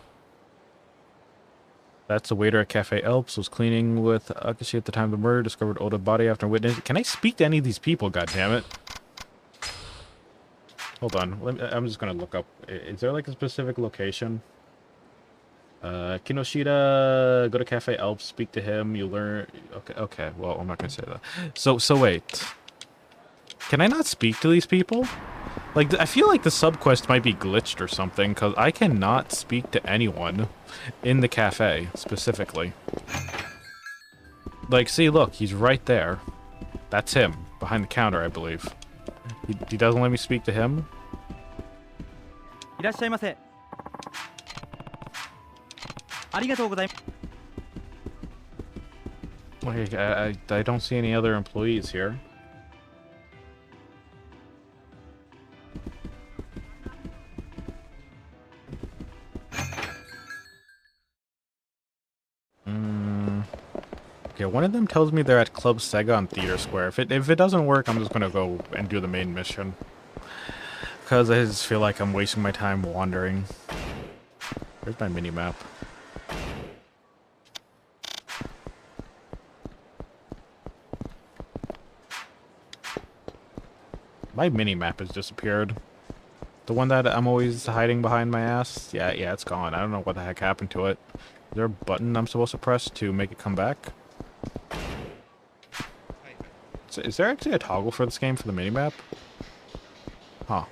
That's the waiter at Cafe Alps, was cleaning with Akashi at the time of the murder, discovered Oda's body after witness. Can I speak to any of these people, goddammit? Hold on, I'm just gonna look up. Is there like a specific location? Kinoshita, go to Cafe Alps, speak to him, you learn... Okay, well, I'm not gonna say that. So wait. Can I not speak to these people? Like, I feel like the subquest might be glitched or something, because I cannot speak to anyone in the cafe, specifically. Like, see, look, he's right there. That's him, behind the counter, I believe. He doesn't let me speak to him? いらっしゃいませ。ありがとうございます。 Like, I don't see any other employees here. Okay, one of them tells me they're at Club Sega on Theater Square. If it doesn't work, I'm just gonna go and do the main mission. Because I just feel like I'm wasting my time wandering. Where's my mini-map? My mini-map has disappeared. The one that I'm always hiding behind my ass? Yeah, it's gone. I don't know what the heck happened to it. Is there a button I'm supposed to press to make it come back? Is there actually a toggle for this game for the minimap? Huh.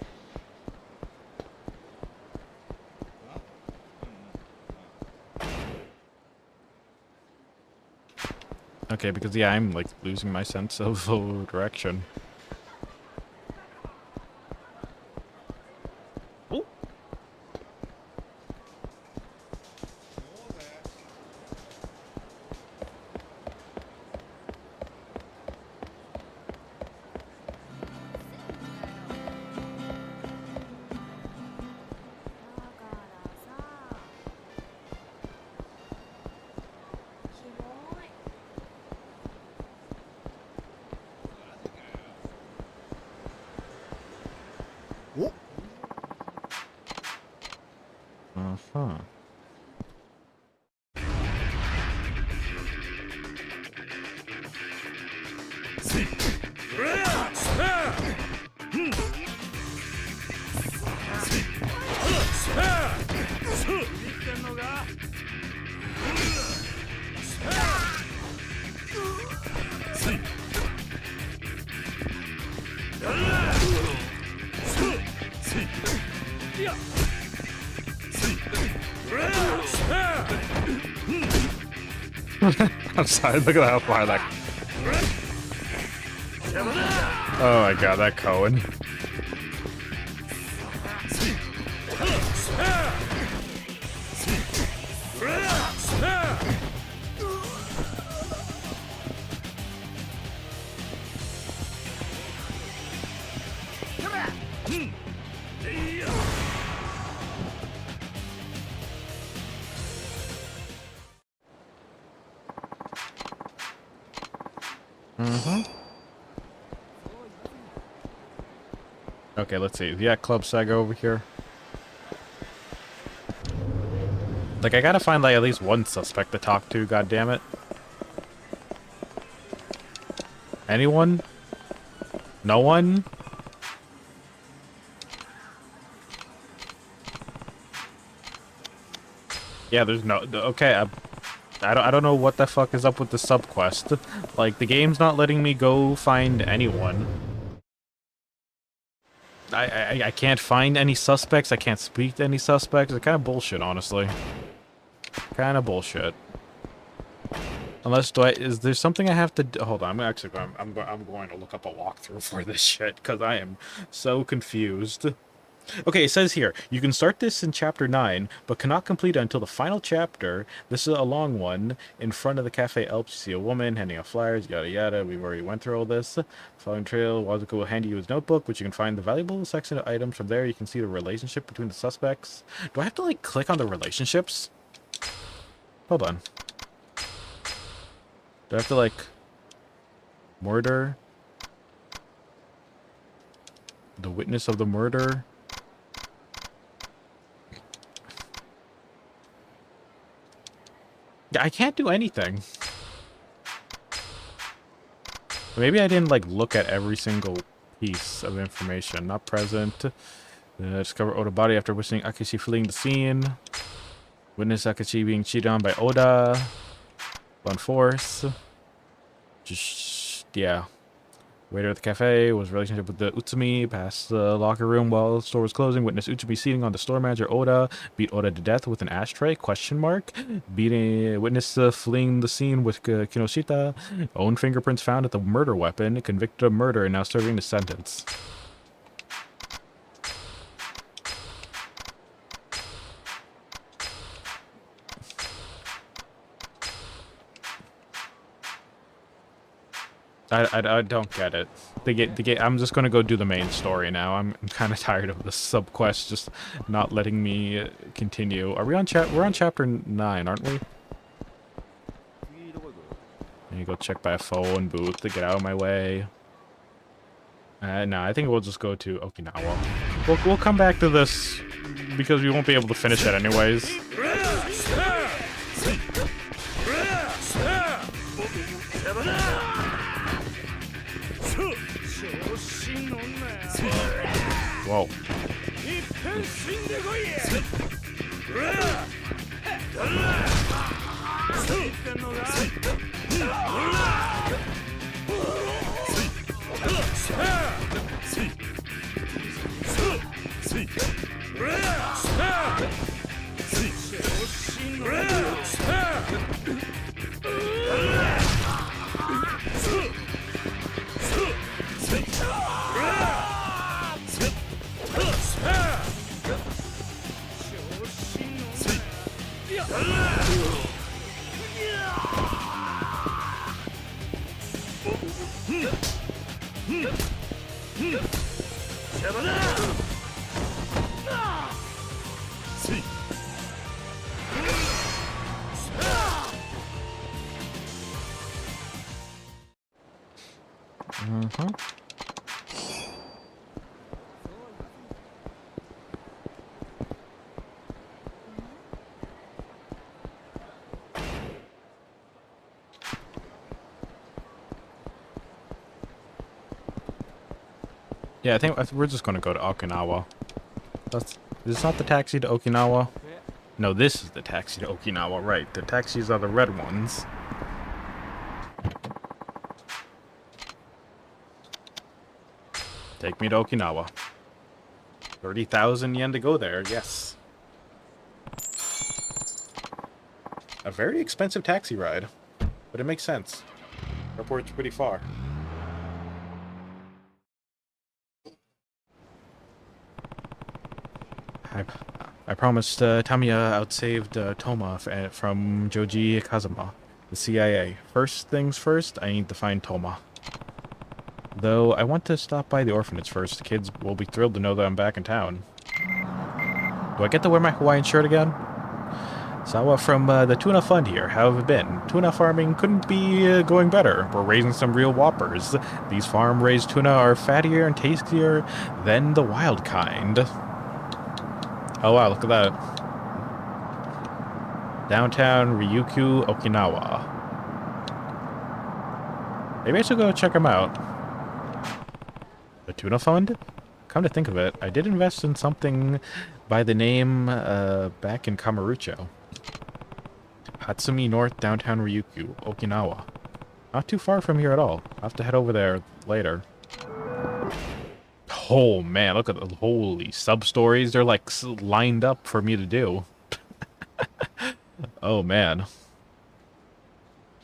Okay, because yeah, I'm like losing my sense of direction. Oh. Uh-huh. I'm sorry, look at how far that... Oh my god, that Cohen. Okay, let's see. Yeah, Club Saga over here. Like, I gotta find, like, at least one suspect to talk to, goddammit. Anyone? No one? Yeah, there's no... Okay, I don't know what the fuck is up with the subquest. Like, the game's not letting me go find anyone. I can't find any suspects. I can't speak to any suspects. It's kind of bullshit, honestly. Kind of bullshit. Unless is there something I have to do? Hold on, I'm going to look up a walkthrough for this shit because I am so confused. Okay, it says here, you can start this in Chapter 9, but cannot complete it until the final chapter. This is a long one. In front of the Cafe Elps, you see a woman handing out flyers, yada yada. We've already went through all this. Following trail, Wazuka will hand you his notebook, which you can find the valuable section of items. From there, you can see the relationship between the suspects. Do I have to, like, click on the relationships? Hold on. Do I have to, like, murder? The witness of the murder? I can't do anything. Maybe I didn't, like, look at every single piece of information. Not present. Discover Oda body after witnessing Akashi fleeing the scene. Witness Akashi being cheated on by Oda. Blunt force. Just, yeah. Waiter at the cafe was relationship with the Utsumi. Past the locker room while the store was closing. Witness Utsumi seating on the store manager Oda. Beat Oda to death with an ashtray? Question mark. Beating witness fleeing the scene with Kinoshita. Own fingerprints found at the murder weapon. Convicted of murder and now serving the sentence. I don't get it. I'm just gonna go do the main story now. I'm kind of tired of the subquest just not letting me continue. Are we on We're on chapter 9, aren't we? I need to go check by a phone booth to get out of my way. No, I think we'll just go to Okinawa. We'll come back to this because we won't be able to finish it anyways. Whoa. Yeah, I think we're just gonna go to Okinawa. Is this not the taxi to Okinawa? No, this is the taxi to Okinawa, right. The taxis are the red ones. Take me to Okinawa. 30,000 yen to go there, yes. A very expensive taxi ride. But it makes sense. Airport's pretty far. I, I promised Tamiya outsaved Toma from Joji Kazuma, the CIA. First things first, I need to find Toma. Though I want to stop by the orphanage first. The kids will be thrilled to know that I'm back in town. Do I get to wear my Hawaiian shirt again? Sawa from the Tuna Fund here. How have it been? Tuna farming couldn't be going better. We're raising some real whoppers. These farm-raised tuna are fattier and tastier than the wild kind. Oh wow, look at that. Downtown Ryukyu, Okinawa. Maybe I should go check them out. The Tuna Fund? Come to think of it, I did invest in something by the name back in Kamurocho. Hatsumi North, downtown Ryukyu, Okinawa. Not too far from here at all. I'll have to head over there later. Oh man, look at the holy sub-stories. They're like lined up for me to do. Oh man.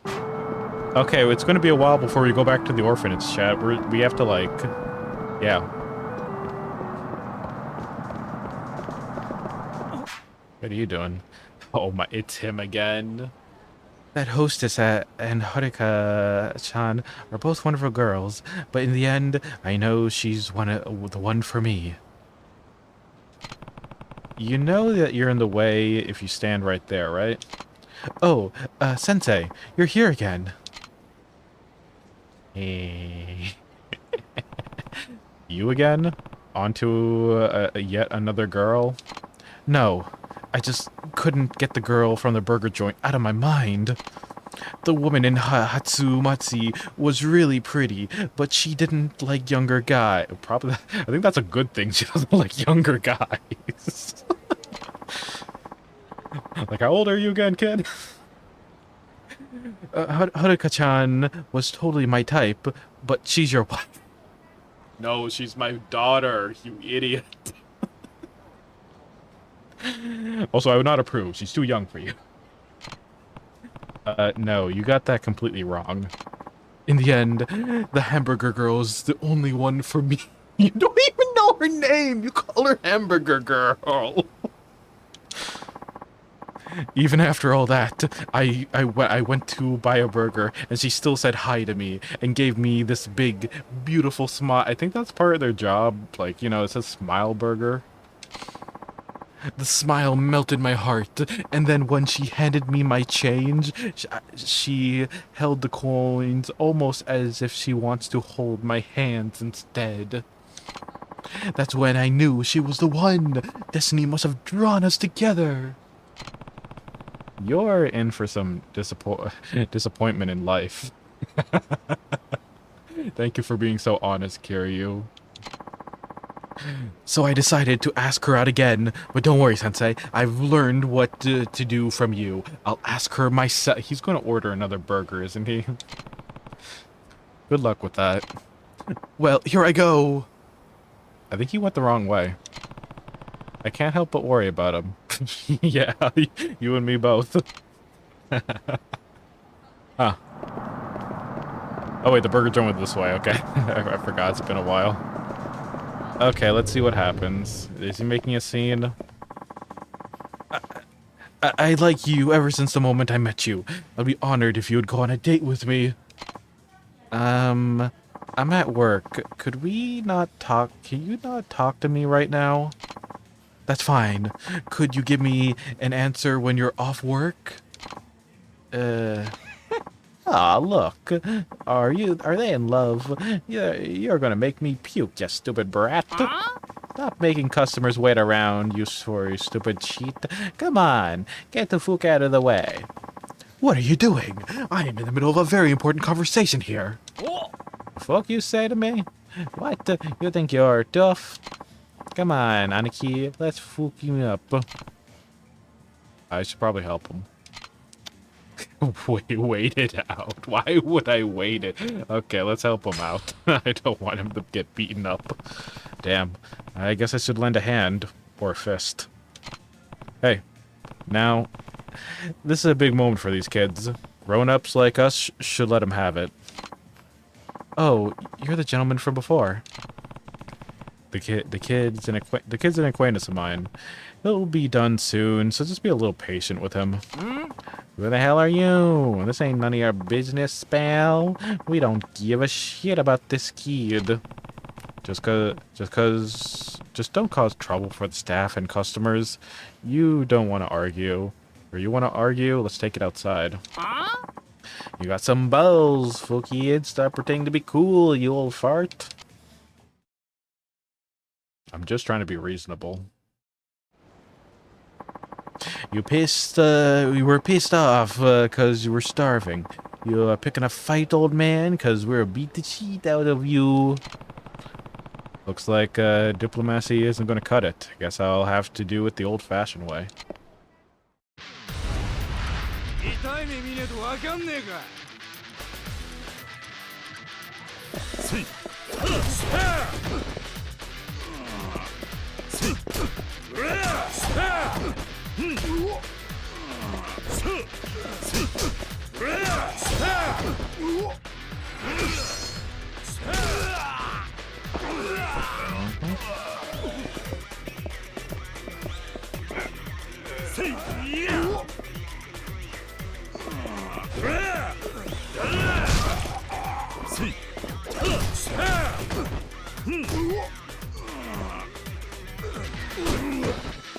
Okay, it's going to be a while before we go back to the orphanage, chat. We have to like... Yeah. What are you doing? Oh my, it's him again. That hostess and Haruka-chan are both wonderful girls, but in the end, I know she's the one for me. You know that you're in the way if you stand right there, right? Oh, Sensei, you're here again. Hey. You again? Onto yet another girl? No, I just couldn't get the girl from the burger joint out of my mind. The woman in Hatsumatsu was really pretty, but she didn't like younger guys. Probably, I think that's a good thing. She doesn't like younger guys. Like, how old are you again, kid? Haruka-chan was totally my type, but she's your wife. No, she's my daughter, you idiot. Also, I would not approve. She's too young for you. No, you got that completely wrong. In the end, the hamburger girl is the only one for me. You don't even know her name! You call her Hamburger Girl! Even after all that, I went to buy a burger, and she still said hi to me, and gave me this big, beautiful smile. I think that's part of their job. Like, you know, it says Smile Burger. The smile melted my heart, and then when she handed me my change, she held the coins almost as if she wants to hold my hands instead. That's when I knew she was the one. Destiny must have drawn us together. You're in for some disappointment in life. Thank you for being so honest, Kiryu. So I decided to ask her out again, but don't worry, Sensei. I've learned what to do from you. I'll ask her myself. He's going to order another burger, isn't he? Good luck with that. Well, here I go. I think he went the wrong way. I can't help but worry about him. Yeah, you and me both. Huh. Oh wait, the burger joint went this way. Okay, I forgot. It's been a while. Okay, let's see what happens. Is he making a scene? I like you ever since the moment I met you. I'd be honored if you would go on a date with me. I'm at work. Could we not talk? Can you not talk to me right now? That's fine. Could you give me an answer when you're off work? Ah, look. Are they in love? You're gonna make me puke, you stupid brat. Stop making customers wait around, you sorry stupid cheat. Come on, get the fuck out of the way. What are you doing? I am in the middle of a very important conversation here. Fuck you say to me? What? You think you're tough? Come on, Aniki, let's fuck you up. I should probably help him. Wait it out. Why would I wait it? Okay, let's help him out. I don't want him to get beaten up. Damn. I guess I should lend a hand. Or a fist. Hey. Now, this is a big moment for these kids. Grown-ups like us should let him have it. Oh, you're the gentleman from before. The kid's an acquaintance of mine. He'll be done soon, so just be a little patient with him. Who the hell are you? This ain't none of your business, pal. We don't give a shit about this kid. Just don't cause trouble for the staff and customers. You don't want to argue. Or you want to argue? Let's take it outside. You got some balls, fool kid. Stop pretending to be cool, you old fart. I'm just trying to be reasonable. You were pissed off because you were starving. You picking a fight, old man, because we're beat the shit out of you. Looks like diplomacy isn't going to cut it. Guess I'll have to do it the old-fashioned way.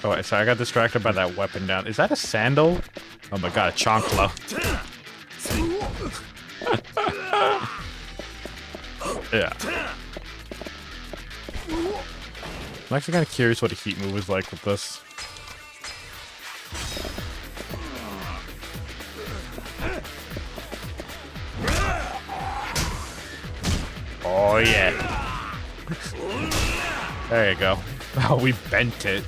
Oh, sorry, I got distracted by that weapon down. Is that a sandal? Oh my god, a chancla. Yeah. I'm actually kind of curious what a heat move is like with this. Oh yeah. There you go. Oh, we bent it.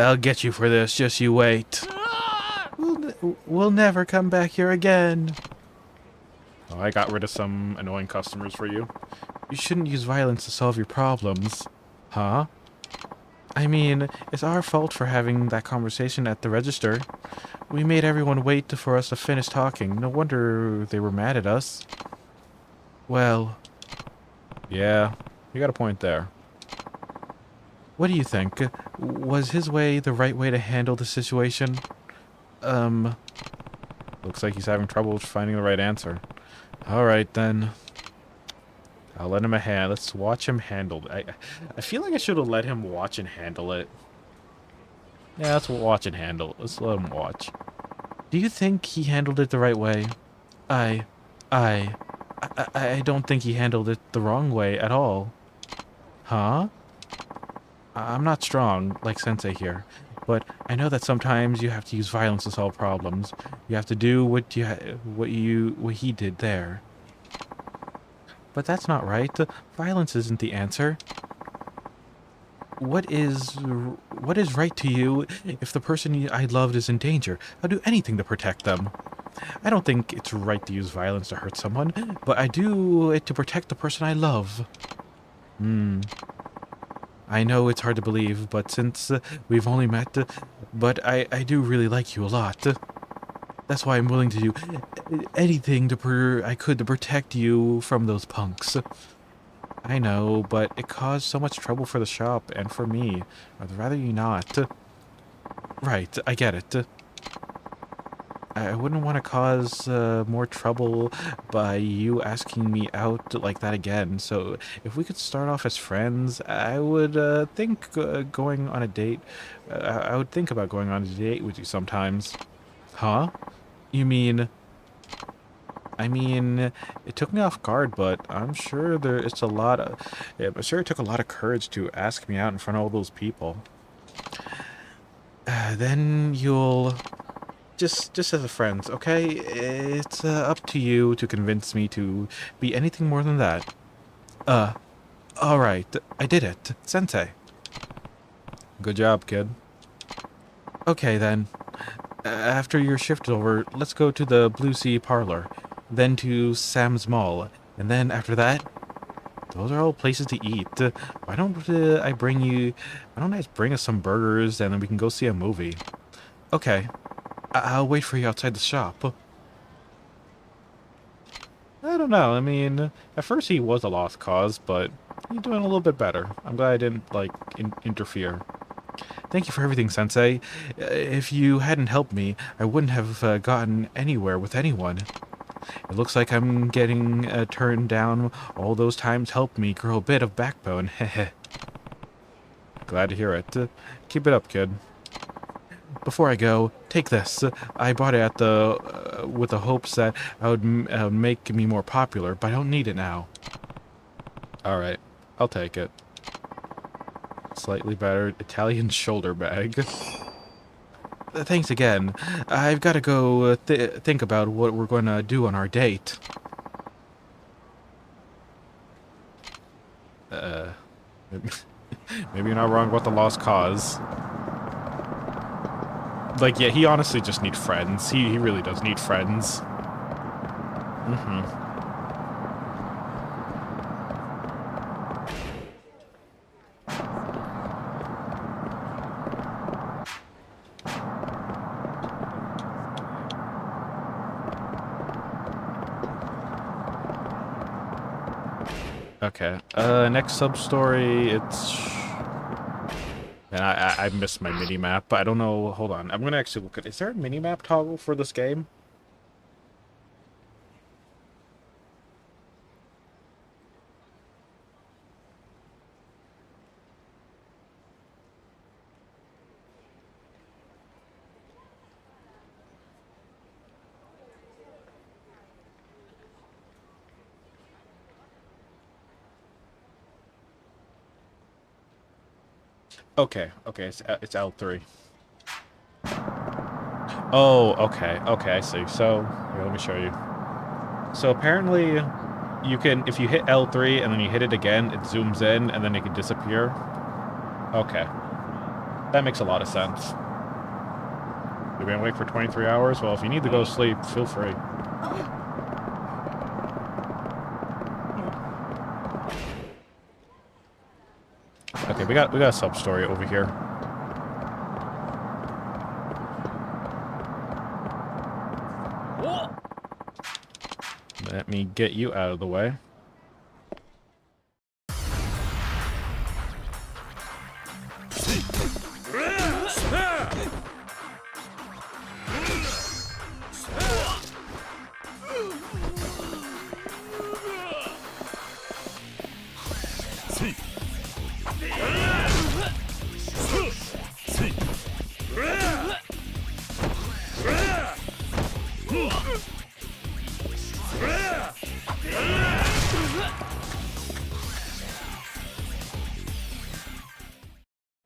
I'll get you for this. Just you wait. We'll never come back here again. Oh, I got rid of some annoying customers for you. You shouldn't use violence to solve your problems. Huh? I mean, it's our fault for having that conversation at the register. We made everyone wait for us to finish talking. No wonder they were mad at us. Well... yeah, you got a point there. What do you think? Was his way the right way to handle the situation? Looks like he's having trouble finding the right answer. Alright then. I'll let him a hand. Let's watch him handle it. I feel like I should have let him watch and handle it. Yeah, let's watch and handle it. Let's let him watch. Do you think he handled it the right way? I don't think he handled it the wrong way at all. Huh? I'm not strong, like Sensei here, but I know that sometimes you have to use violence to solve problems. You have to do what he did there. But that's not right. Violence isn't the answer. What is right to you if the person I loved is in danger? I'll do anything to protect them. I don't think it's right to use violence to hurt someone, but I do it to protect the person I love. I know it's hard to believe, but since we've only met, but I do really like you a lot. That's why I'm willing to do anything I could to protect you from those punks. I know, but it caused so much trouble for the shop and for me. I'd rather you not. Right, I get it. I wouldn't want to cause more trouble by you asking me out like that again. So if we could start off as friends, I would think going on a date. I would think about going on a date with you sometimes. Huh? You mean? I mean, it took me off guard, but I'm sure I'm sure it took a lot of courage to ask me out in front of all those people. Then you'll. Just as a friend, okay? It's up to you to convince me to be anything more than that. Alright, I did it. Sensei. Good job, kid. Okay, then. After your shift is over, let's go to the Blue Sea Parlor, then to Sam's Mall, and then after that... Those are all places to eat. Why don't I bring you... Why don't I just bring us some burgers and then we can go see a movie? Okay. I'll wait for you outside the shop. I don't know. I mean, at first he was a lost cause, but he's doing a little bit better. I'm glad I didn't, like, interfere. Thank you for everything, Sensei. If you hadn't helped me, I wouldn't have gotten anywhere with anyone. It looks like I'm getting turned down. All those times helped me grow a bit of backbone. Heh. Glad to hear it. Keep it up, kid. Before I go, take this. I bought it at the with the hopes that I would make me more popular, but I don't need it now. Alright, I'll take it. Slightly better Italian shoulder bag. Thanks again. I've got to go think about what we're going to do on our date. Maybe you're not wrong about the lost cause. Like, yeah, he honestly just needs friends. He really does need friends. Okay, next sub-story, it's... And I missed my mini-map, but I don't know, hold on. I'm gonna actually look at... Is there a mini-map toggle for this game? Okay, it's L3. Oh, okay, I see. So, here, let me show you. So apparently, you can, if you hit L3 and then you hit it again, it zooms in and then it can disappear. Okay. That makes a lot of sense. You've been awake for 23 hours? Well, if you need to go to sleep, feel free. Okay, we got a sub-story over here. Let me get you out of the way.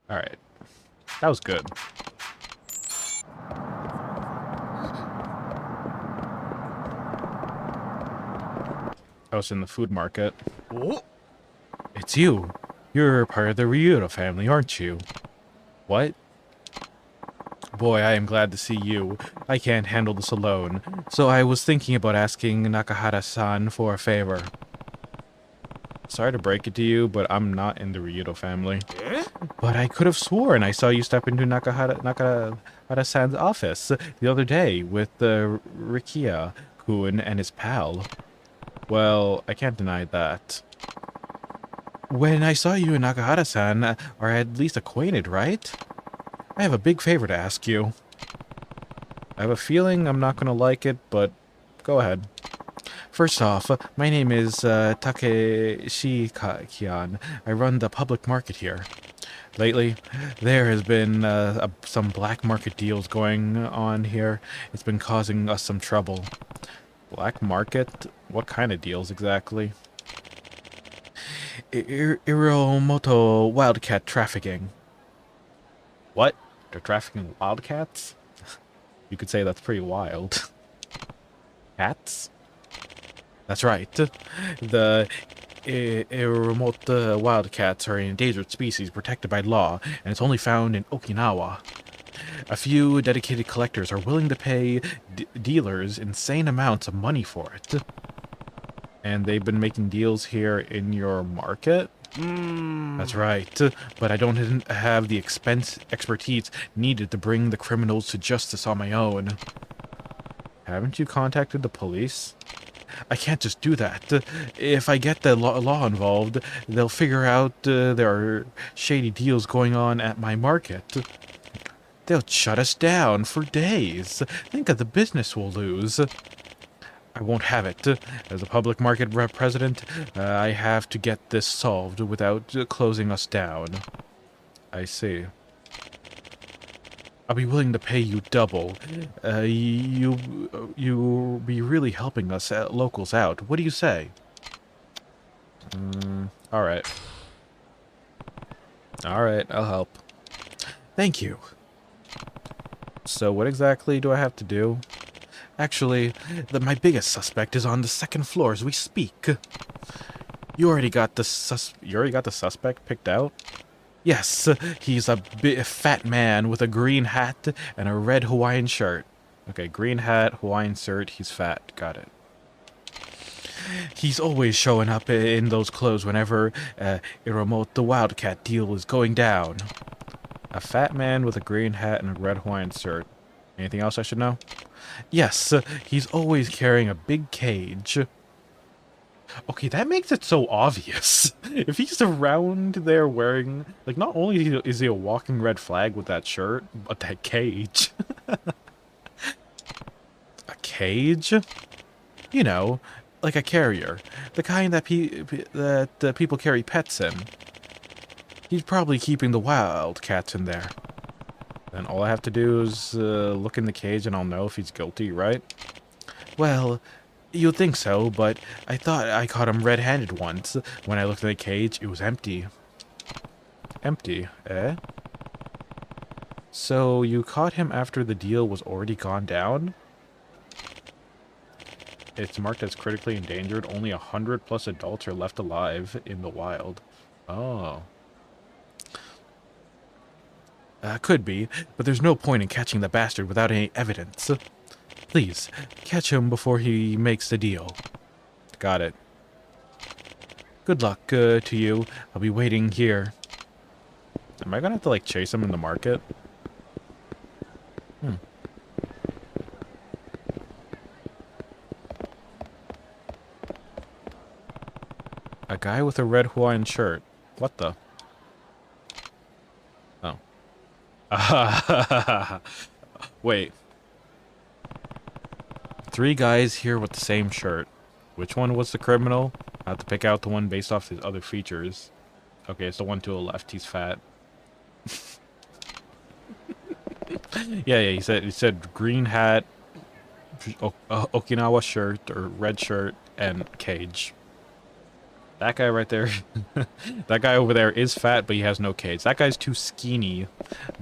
Alright. That was good. I was in the food market. It's you. You're part of the Ryudo family, aren't you? What? Boy, I am glad to see you. I can't handle this alone, so I was thinking about asking Nakahara-san for a favor. Sorry to break it to you, but I'm not in the Ryudo family. But I could have sworn I saw you step into Nakahara-san's office the other day with Rikia-kun and his pal. Well, I can't deny that. When I saw you and Nakahara-san are at least acquainted, right? I have a big favor to ask you. I have a feeling I'm not gonna like it, but go ahead. First off, my name is Takeshi-kian. I run the public market here. Lately, there has been some black market deals going on here. It's been causing us some trouble. Black market? What kind of deals exactly? Iromoto wildcat trafficking. What? They're trafficking wildcats? You could say that's pretty wild. Cats? That's right. The Iromoto wildcats are an endangered species protected by law, and it's only found in Okinawa. A few dedicated collectors are willing to pay dealers insane amounts of money for it. And they've been making deals here in your market? That's right, but I don't have the expertise needed to bring the criminals to justice on my own. Haven't you contacted the police? I can't just do that. If I get the law involved, they'll figure out there are shady deals going on at my market. They'll shut us down for days. Think of the business we'll lose. I won't have it. As a public market president, I have to get this solved without closing us down. I see. I'll be willing to pay you double. You'll be really helping us locals out. What do you say? Alright. Alright, I'll help. Thank you. So what exactly do I have to do? Actually, my biggest suspect is on the second floor as we speak. You already got the suspect picked out? Yes, he's a fat man with a green hat and a red Hawaiian shirt. Okay, green hat, Hawaiian shirt, he's fat. Got it. He's always showing up in those clothes whenever Iramoto the Wildcat deal is going down. A fat man with a green hat and a red Hawaiian shirt. Anything else I should know? Yes, he's always carrying a big cage. Okay, that makes it so obvious. If he's around there wearing... Like, not only is he a walking red flag with that shirt, but that cage. A cage? You know, like a carrier. The kind that people carry pets in. He's probably keeping the wildcats in there. Then all I have to do is look in the cage and I'll know if he's guilty, right? Well... You'd think so, but I thought I caught him red-handed once. When I looked in the cage, it was empty. Empty, eh? So you caught him after the deal was already gone down? It's marked as critically endangered. Only 100+ adults are left alive in the wild. Oh. Could be, but there's no point in catching the bastard without any evidence. Please, catch him before he makes the deal. Got it. Good luck to you. I'll be waiting here. Am I gonna have to, like, chase him in the market? A guy with a red Hawaiian shirt. What the? Oh. Wait. 3 guys here with the same shirt. Which one was the criminal? I have to pick out the one based off his other features. Okay, it's the one to the left. He's fat. yeah, he said green hat, Okinawa shirt or red shirt, and cage. That guy right there, that guy over there is fat, but he has no cage. That guy's too skinny,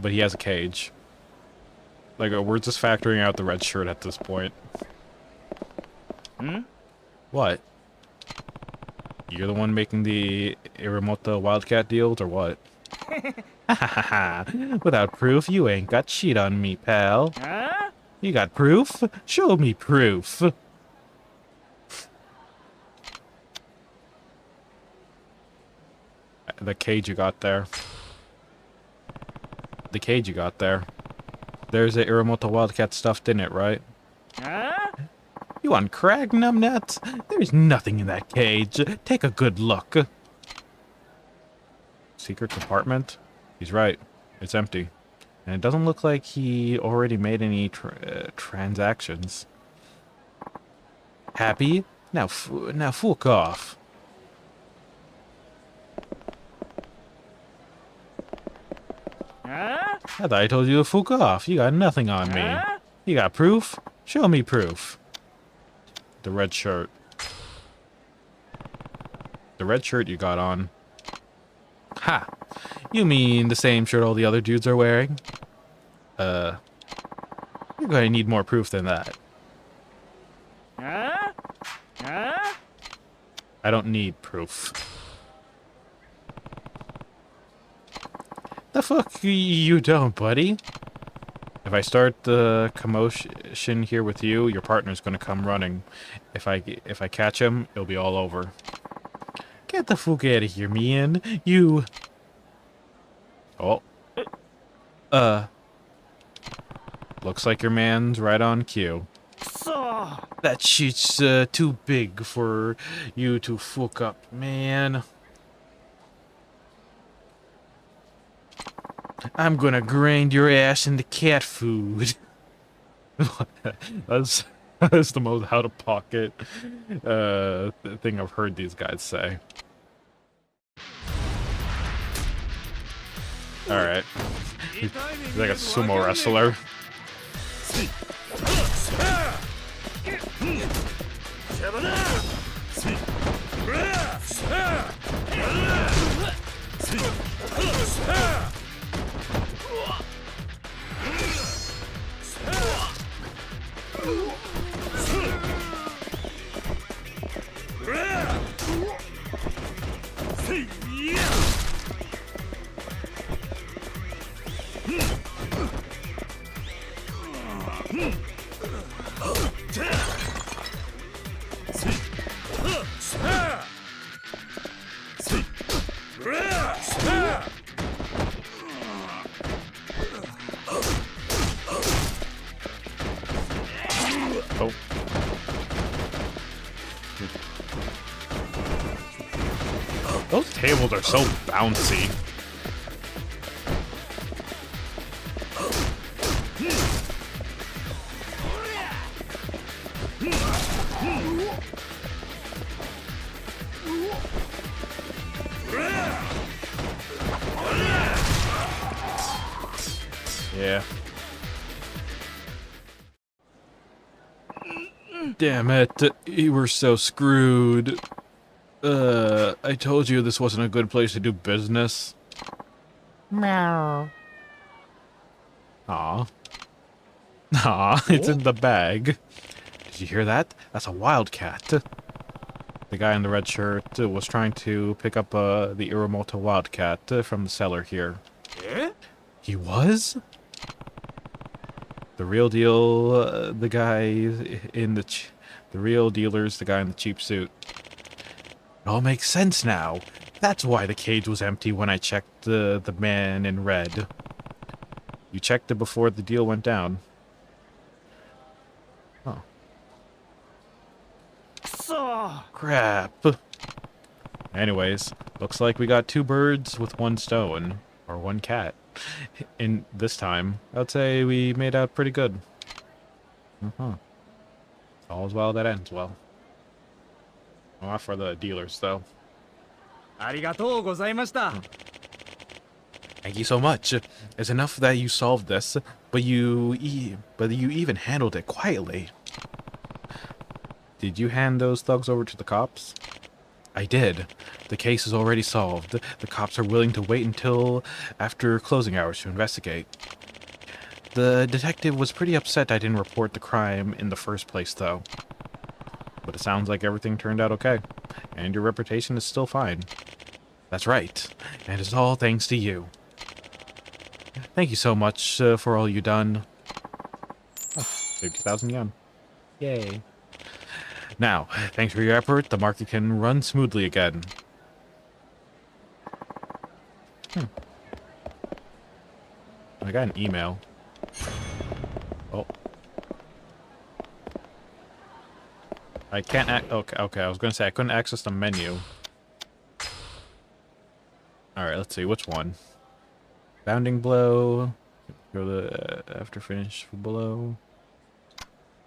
but he has a cage. Like, we're just factoring out the red shirt at this point. What? You're the one making the Iramoto Wildcat deals, or what? Without proof, you ain't got shit on me, pal. You got proof? Show me proof. The cage you got there. The cage you got there. There's the Iramoto Wildcat stuffed in it, right? You on crack, numbnuts? There's nothing in that cage. Take a good look. Secret compartment? He's right. It's empty. And it doesn't look like he already made any transactions. Happy? Now fuck off. I thought I told you to fuck off. You got nothing on me. You got proof? Show me proof. The red shirt. The red shirt you got on. Ha! You mean the same shirt all the other dudes are wearing? You're gonna need more proof than that. I don't need proof. The fuck you don't, buddy? If I start the commotion here with you, your partner's gonna come running. If I catch him, it'll be all over. Get the fuck out of here, man. You. Oh. Looks like your man's right on cue. That shit's too big for you to fuck up, man. I'm gonna grind your ass into cat food. that's that's the most out of pocket thing I've heard these guys say. Alright. He's like a sumo wrestler. Oh. Those tables are so bouncy. Yeah. Damn it, you were so screwed. I told you this wasn't a good place to do business. Meow. Aw. Aw, it's in the bag. Did you hear that? That's a wildcat. The guy in the red shirt was trying to pick up the Iramoto wildcat from the cellar here. He was? The real deal, the guy in the real dealer's the guy in the cheap suit. It all makes sense now. That's why the cage was empty when I checked the man in red. You checked it before the deal went down. Oh. Crap. Anyways, looks like we got 2 birds with 1 stone. Or 1 cat. In this time, I'd say we made out pretty good. All's well that ends well. Not for the dealers, though. ありがとうございました Thank you so much. It's enough that you solved this, but you even handled it quietly. Did you hand those thugs over to the cops? I did. The case is already solved. The cops are willing to wait until after closing hours to investigate. The detective was pretty upset I didn't report the crime in the first place, though. But it sounds like everything turned out okay, and your reputation is still fine. That's right, and it's all thanks to you. Thank you so much for all you've done. Oh, 50,000 yen. Yay. Now, thanks for your effort, the market can run smoothly again. I got an email. Oh. I can't okay, I was gonna say I couldn't access the menu. Alright, let's see, which one? Bounding blow. Go to after finish below.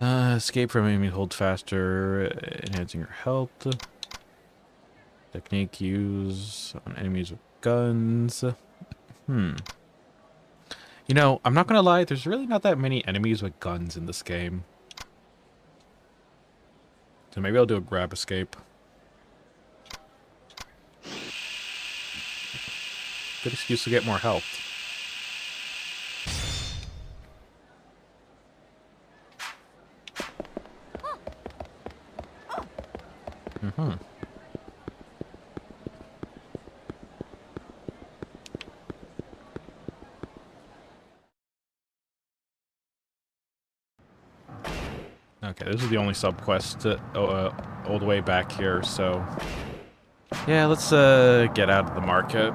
Escape from enemy, hold faster, enhancing your health. Technique use on enemies with guns. You know, I'm not gonna lie, there's really not that many enemies with guns in this game. So maybe I'll do a grab escape. Good excuse to get more health. Okay, this is the only sub-quest all the way back here, so... Yeah, let's get out of the market.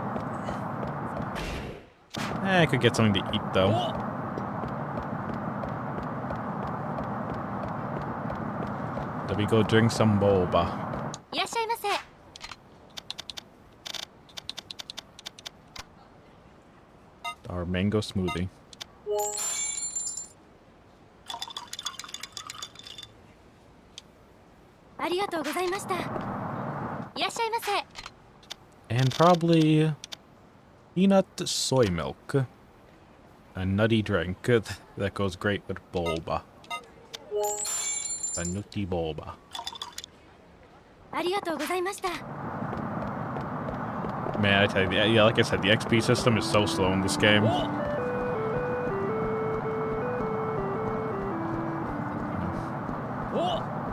I could get something to eat, though. Let me go drink some boba. いらっしゃいませ。 Our mango smoothie. ありがとうございました。いらっしゃいませ。 And probably peanut soy milk. A nutty drink that goes great with boba. A nutty boba. ありがとうございました。 Man, I tell you, yeah, like I said, the XP system is so slow in this game.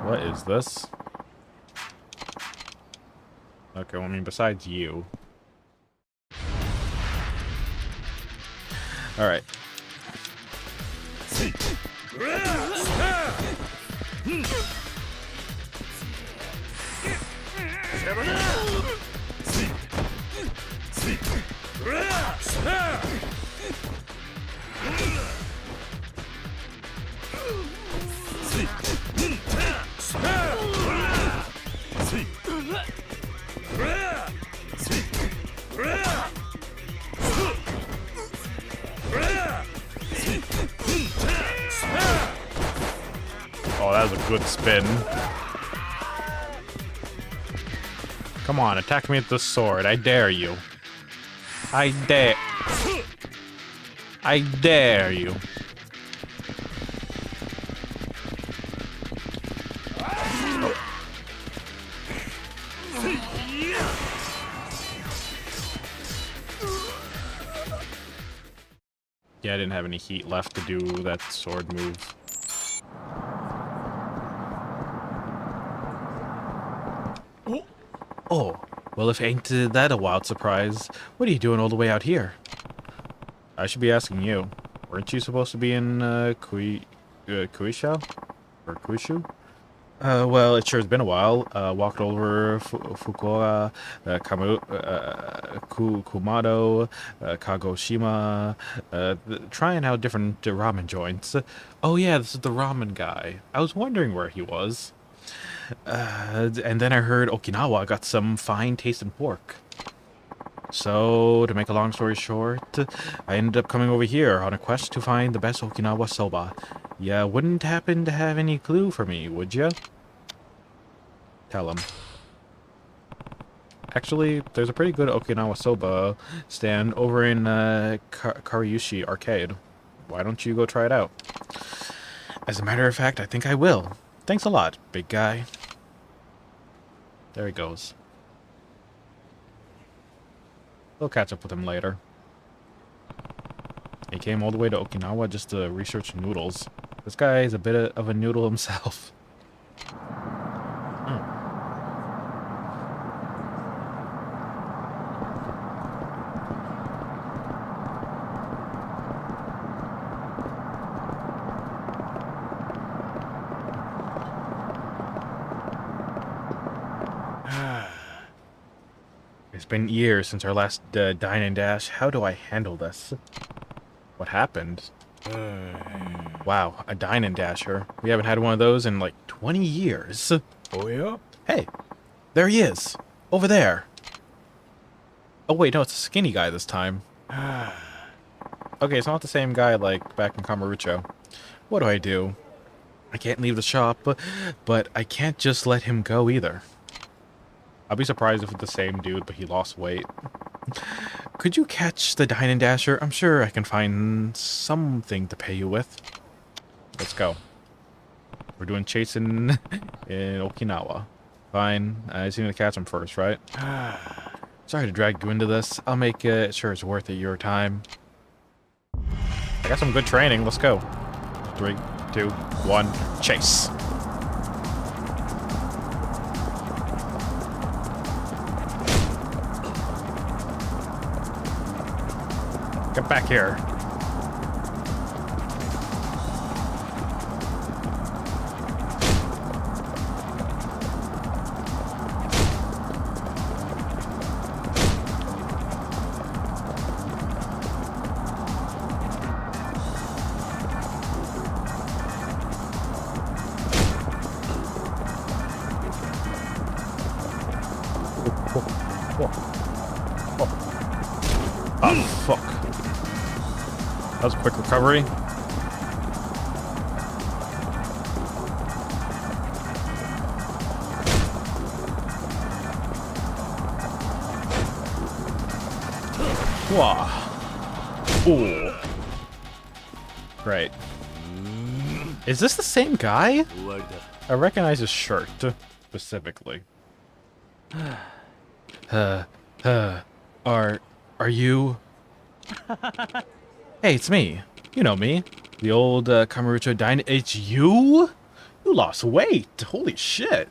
What is this? Okay, well, I mean, besides you. Alright. Oh, that was a good spin. Come on, attack me with the sword. I dare you. I dare. I dare you. Yeah, I didn't have any heat left to do that sword move. Oh, well, if ain't that a wild surprise, what are you doing all the way out here? I should be asking you. Weren't you supposed to be in Kuisha? Or Kuishu? Well, it sure has been a while. Walked over Fukuoka, Kumado, Kagoshima, trying out different ramen joints. Oh yeah, this is the ramen guy. I was wondering where he was. And then I heard Okinawa got some fine tasting pork. So, to make a long story short, I ended up coming over here on a quest to find the best Okinawa soba. Ya wouldn't happen to have any clue for me, would ya? Tell him. Actually, there's a pretty good Okinawa soba stand over in Kariushi Arcade. Why don't you go try it out? As a matter of fact, I think I will. Thanks a lot, big guy. There he goes. We'll catch up with him later. He came all the way to Okinawa just to research noodles. This guy is a bit of a noodle himself. It's been years since our last dine and dash. How do I handle this? What happened? Wow, a dine and dasher. We haven't had one of those in like 20 years. Oh yeah? Hey, there he is. Over there. Oh wait, no, it's a skinny guy this time. Okay, it's not the same guy like back in Kamurocho. What do I do? I can't leave the shop, but I can't just let him go either. I'll be surprised if it's the same dude, but he lost weight. Could you catch the Dine and Dasher? I'm sure I can find something to pay you with. Let's go. We're doing chasing in Okinawa. Fine. I just need to catch him first, right? Sorry to drag you into this. I'll make sure it's worth it your time. I got some good training. Let's go. 3, 2, 1, chase. Get back here. Oh, fuck. That was a quick recovery. Wah. Ooh. Great. Is this the same guy? I recognize his shirt, specifically. Are you? Hey, it's me. You know me. The old Kamurocho Dine. It's you? You lost weight. Holy shit.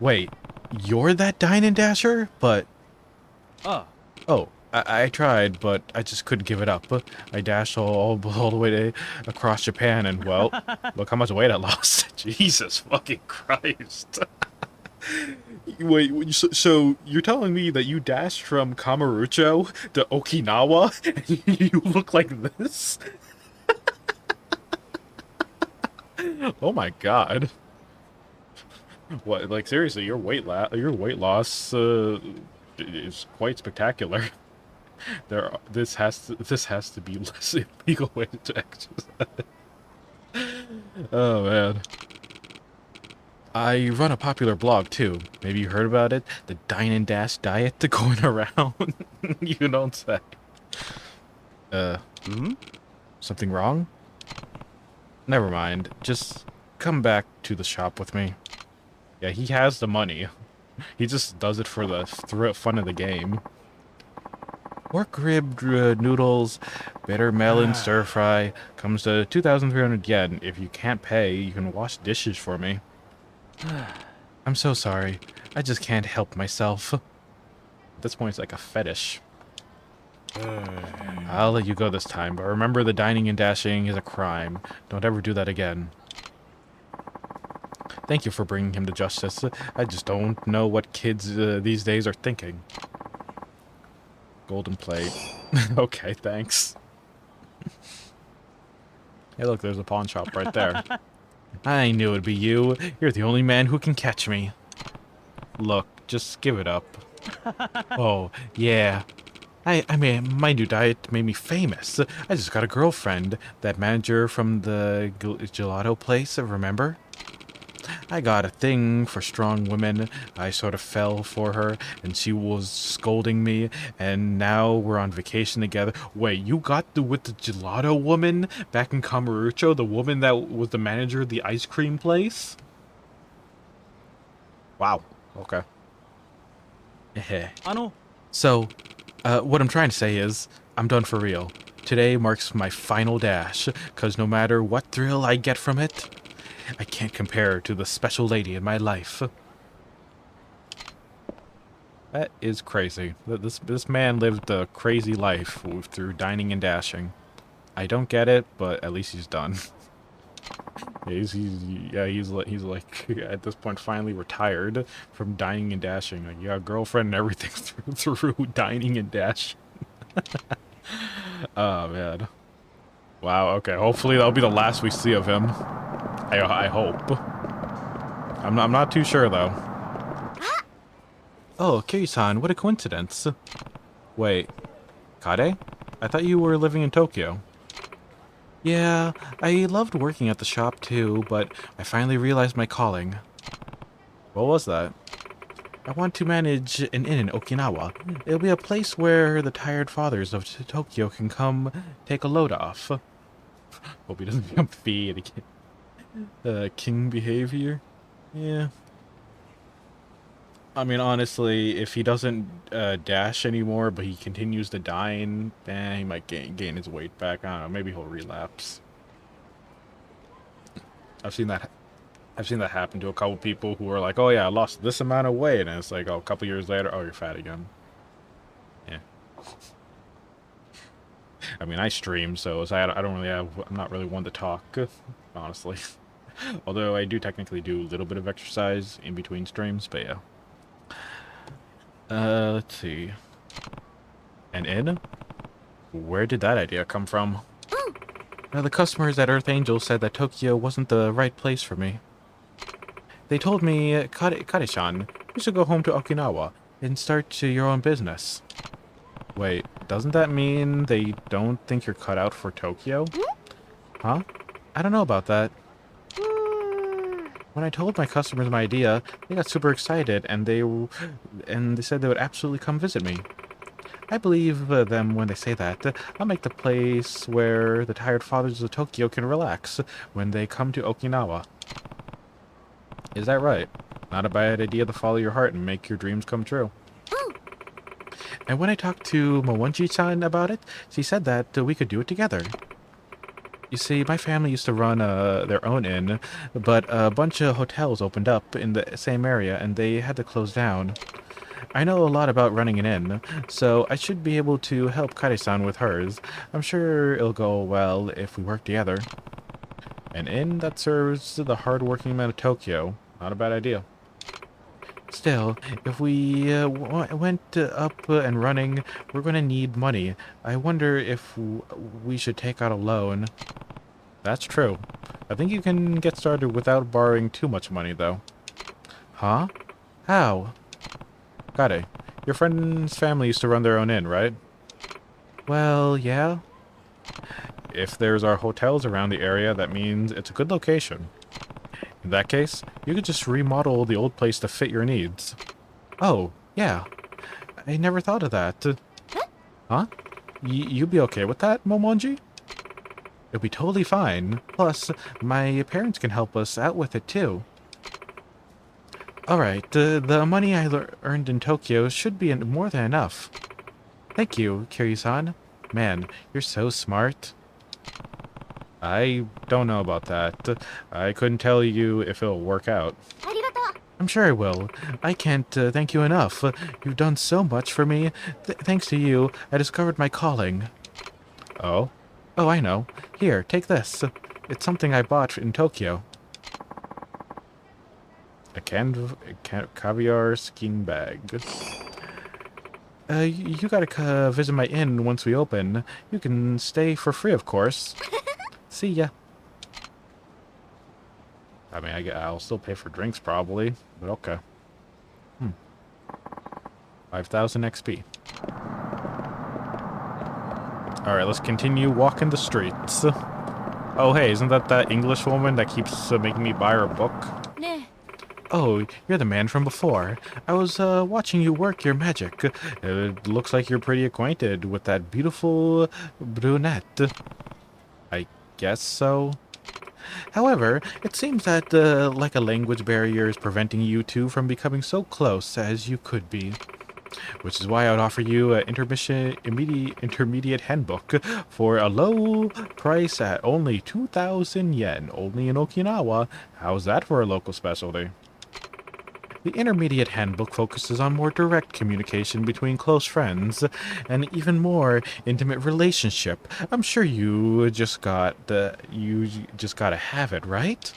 Wait, you're that Dine and Dasher? But... Oh, I tried, but I just couldn't give it up. I dashed all the way across Japan, and well, look how much weight I lost. Jesus fucking Christ. Wait, so you're telling me that you dashed from Kamurocho to Okinawa, and you look like this? Oh my god. What, like seriously, your weight loss is quite spectacular. This has to be less illegal way to exercise. Oh man. I run a popular blog too. Maybe you heard about it? The Dine and Dash diet going around. You don't say. Something wrong? Never mind. Just come back to the shop with me. Yeah, he has the money. He just does it for the fun of the game. Pork rib noodles, bitter melon stir fry comes to 2,300 yen. If you can't pay, you can wash dishes for me. I'm so sorry. I just can't help myself. At this point, it's like a fetish. I'll let you go this time, but remember the dining and dashing is a crime. Don't ever do that again. Thank you for bringing him to justice. I just don't know what kids these days are thinking. Golden plate. Okay, thanks. Hey, look, there's a pawn shop right there. I knew it'd be you. You're the only man who can catch me. Look, just give it up. Oh, yeah. I mean, my new diet made me famous. I just got a girlfriend. That manager from the gelato place, remember? I got a thing for strong women. I sort of fell for her, and she was scolding me, and now we're on vacation together. Wait, you got with the gelato woman back in Kamurocho, the woman that was the manager of the ice cream place? Wow. Okay. So, what I'm trying to say is, I'm done for real. Today marks my final dash, because no matter what thrill I get from it, I can't compare to the special lady in my life. That is crazy. This man lived a crazy life through dining and dashing. I don't get it, but at least he's done. Yeah, he's like at this point finally retired from dining and dashing. Like, yeah, girlfriend and everything through dining and dashing. Oh man. Wow. Okay. Hopefully that'll be the last we see of him. I hope. I'm not too sure though. Oh, Kiryu-san, what a coincidence. Wait, Kade? I thought you were living in Tokyo. Yeah, I loved working at the shop too, but I finally realized my calling. What was that? I want to manage an inn in Okinawa. It'll be a place where the tired fathers of Tokyo can come take a load off. Hope he doesn't become fee king behavior. Yeah. I mean, honestly, if he doesn't dash anymore, but he continues to dine, he might gain his weight back. I don't know. Maybe he'll relapse. I've seen that happen to a couple people who are like, "Oh yeah, I lost this amount of weight," and it's like, oh, a couple years later, oh, you're fat again. Yeah. I mean, I stream, so I don't really have. I'm not really one to talk, honestly. Although I do technically do a little bit of exercise in between streams, but yeah. Let's see. An inn? Where did that idea come from? The customers at Earth Angel said that Tokyo wasn't the right place for me. They told me, Kade-chan, You should go home to Okinawa and start your own business. Wait, doesn't that mean they don't think you're cut out for Tokyo? Huh? I don't know about that. When I told my customers my idea, they got super excited and they said they would absolutely come visit me. I believe them when they say that. I'll make the place where the tired fathers of Tokyo can relax when they come to Okinawa. Is that right? Not a bad idea to follow your heart and make your dreams come true. And when I talked to Momonji-chan about it, she said that we could do it together. You see, my family used to run their own inn, but a bunch of hotels opened up in the same area and they had to close down. I know a lot about running an inn, so I should be able to help Kare-san with hers. I'm sure it'll go well if we work together. An inn that serves the hard-working men of Tokyo. Not a bad idea. Still, if we went up and running, we're going to need money. I wonder if we should take out a loan. That's true. I think you can get started without borrowing too much money, though. Huh? How? Got it. Your friend's family used to run their own inn, right? Well, yeah. If there's our hotels around the area, that means it's a good location. In that case, you could just remodel the old place to fit your needs. Oh, yeah. I never thought of that. Huh? You'd be okay with that, Momonji? It'll be totally fine. Plus, my parents can help us out with it, too. Alright, the money I earned in Tokyo should be more than enough. Thank you, Kiryu-san. Man, you're so smart. I don't know about that. I couldn't tell you if it'll work out. I'm sure I will. I can't thank you enough. You've done so much for me. Thanks to you, I discovered my calling. Oh? Oh, I know. Here, take this. It's something I bought in Tokyo. A caviar skiing bag. You gotta visit my inn once we open. You can stay for free, of course. See ya. I mean, I'll still pay for drinks probably, but okay. 5,000 XP. Alright, let's continue walking the streets. Oh, hey, isn't that English woman that keeps making me buy her book? Ne. Oh, you're the man from before. I was watching you work your magic. It looks like you're pretty acquainted with that beautiful brunette. I guess so. However, it seems that like a language barrier is preventing you two from becoming so close as you could be. Which is why I would offer you an intermediate handbook for a low price at only 2,000 yen, only in Okinawa. How's that for a local specialty? The intermediate handbook focuses on more direct communication between close friends, and even more intimate relationship. I'm sure you just gotta have it, right?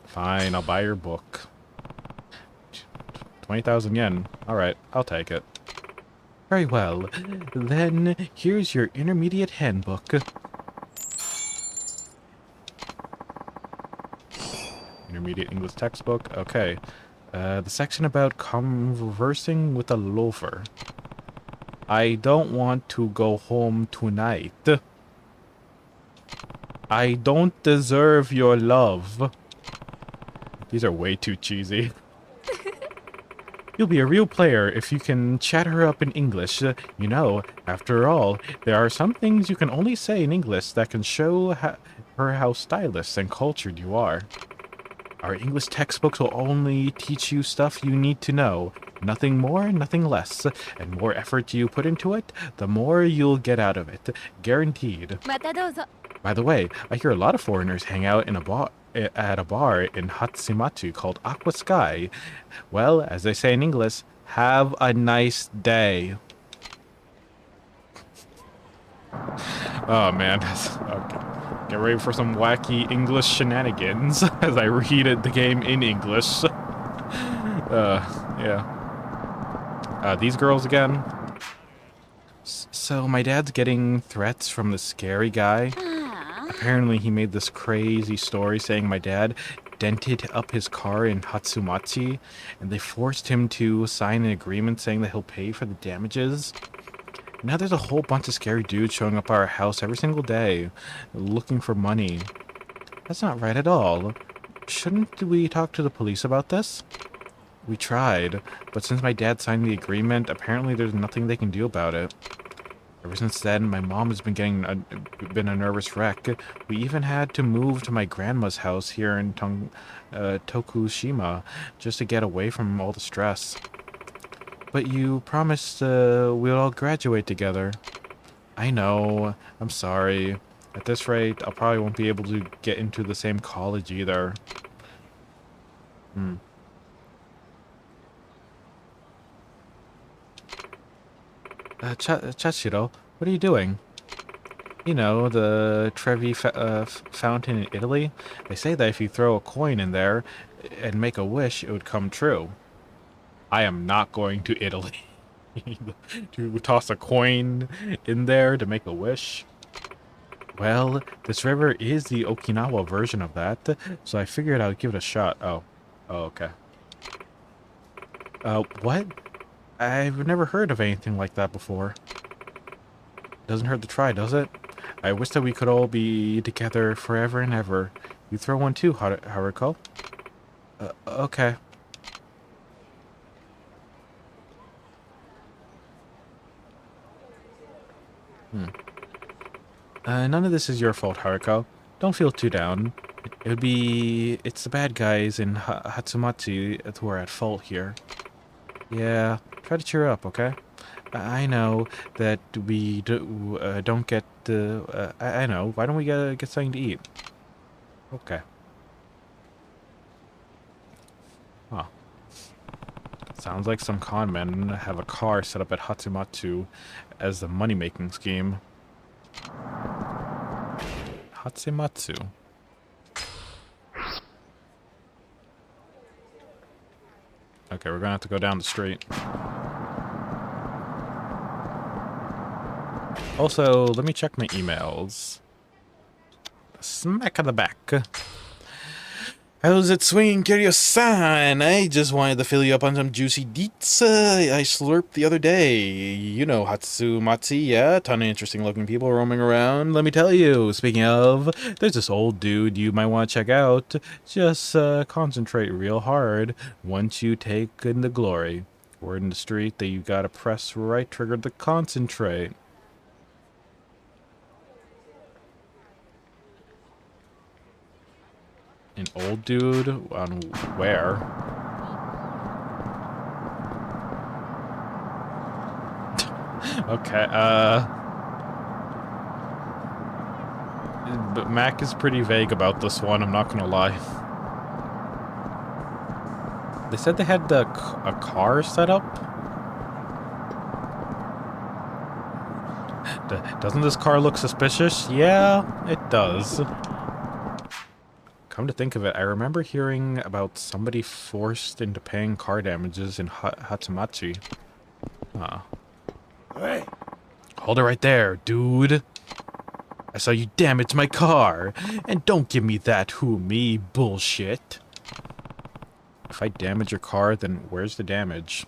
Fine, I'll buy your book. 20,000 yen. Alright, I'll take it. Very well. Then, here's your intermediate handbook. Intermediate English textbook. Okay. The section about conversing with a loafer. I don't want to go home tonight. I don't deserve your love. These are way too cheesy. You'll be a real player if you can chat her up in English. You know, after all, there are some things you can only say in English that can show her how stylish and cultured you are. Our English textbooks will only teach you stuff you need to know. Nothing more, nothing less. And more effort you put into it, the more you'll get out of it. Guaranteed. またどうぞ。 By the way, I hear a lot of foreigners hang out at a bar in Hatsumatu called Aqua Sky. Well, as they say in English, have a nice day. Oh man, okay. Get ready for some wacky English shenanigans as I read the game in English. Yeah. These girls again. So my dad's getting threats from the scary guy. Apparently he made this crazy story saying my dad dented up his car in Hatsumachi, and they forced him to sign an agreement saying that he'll pay for the damages. Now there's a whole bunch of scary dudes showing up at our house every single day, looking for money. That's not right at all. Shouldn't we talk to the police about this? We tried, but since my dad signed the agreement, apparently there's nothing they can do about it. Ever since then, my mom has been a nervous wreck. We even had to move to my grandma's house here in Tokushima just to get away from all the stress. But you promised we'll all graduate together. I know. I'm sorry. At this rate, I probably won't be able to get into the same college either. Chachiro, what are you doing? You know, the Trevi fountain in Italy? They say that if you throw a coin in there and make a wish, it would come true. I am not going to Italy. To toss a coin in there to make a wish. Well, this river is the Okinawa version of that, so I figured I would give it a shot. Oh, okay. What? I've never heard of anything like that before. Doesn't hurt to try, does it? I wish that we could all be together forever and ever. You throw one too, Haruko? Okay. None of this is your fault, Haruko. Don't feel too down. It's the bad guys in Hatsumachi who are at fault here. Yeah, try to cheer up, okay? I know that we don't get the... I know. Why don't we get something to eat? Okay. Huh. Sounds like some con men have a car set up at Hatsumatsu as the money-making scheme. Hatsumatsu. Okay, we're gonna have to go down the street. Also, let me check my emails. Smack of the back. How's it swinging, Kiryu-san? I just wanted to fill you up on some juicy deets I slurped the other day. You know Hatsumachi, yeah? Ton of interesting looking people roaming around. Let me tell you, speaking of, there's this old dude you might want to check out. Just concentrate real hard once you take in the glory. Word in the street that you gotta press right trigger to concentrate. An old dude? On where? Okay, but Mac is pretty vague about this one, I'm not gonna lie. They said they had a car set up? Doesn't this car look suspicious? Yeah, it does. Come to think of it, I remember hearing about somebody forced into paying car damages in Hatsumachi. Hey. Hold it right there, dude. I saw you damage my car, and don't give me that who me bullshit. If I damage your car, then where's the damage?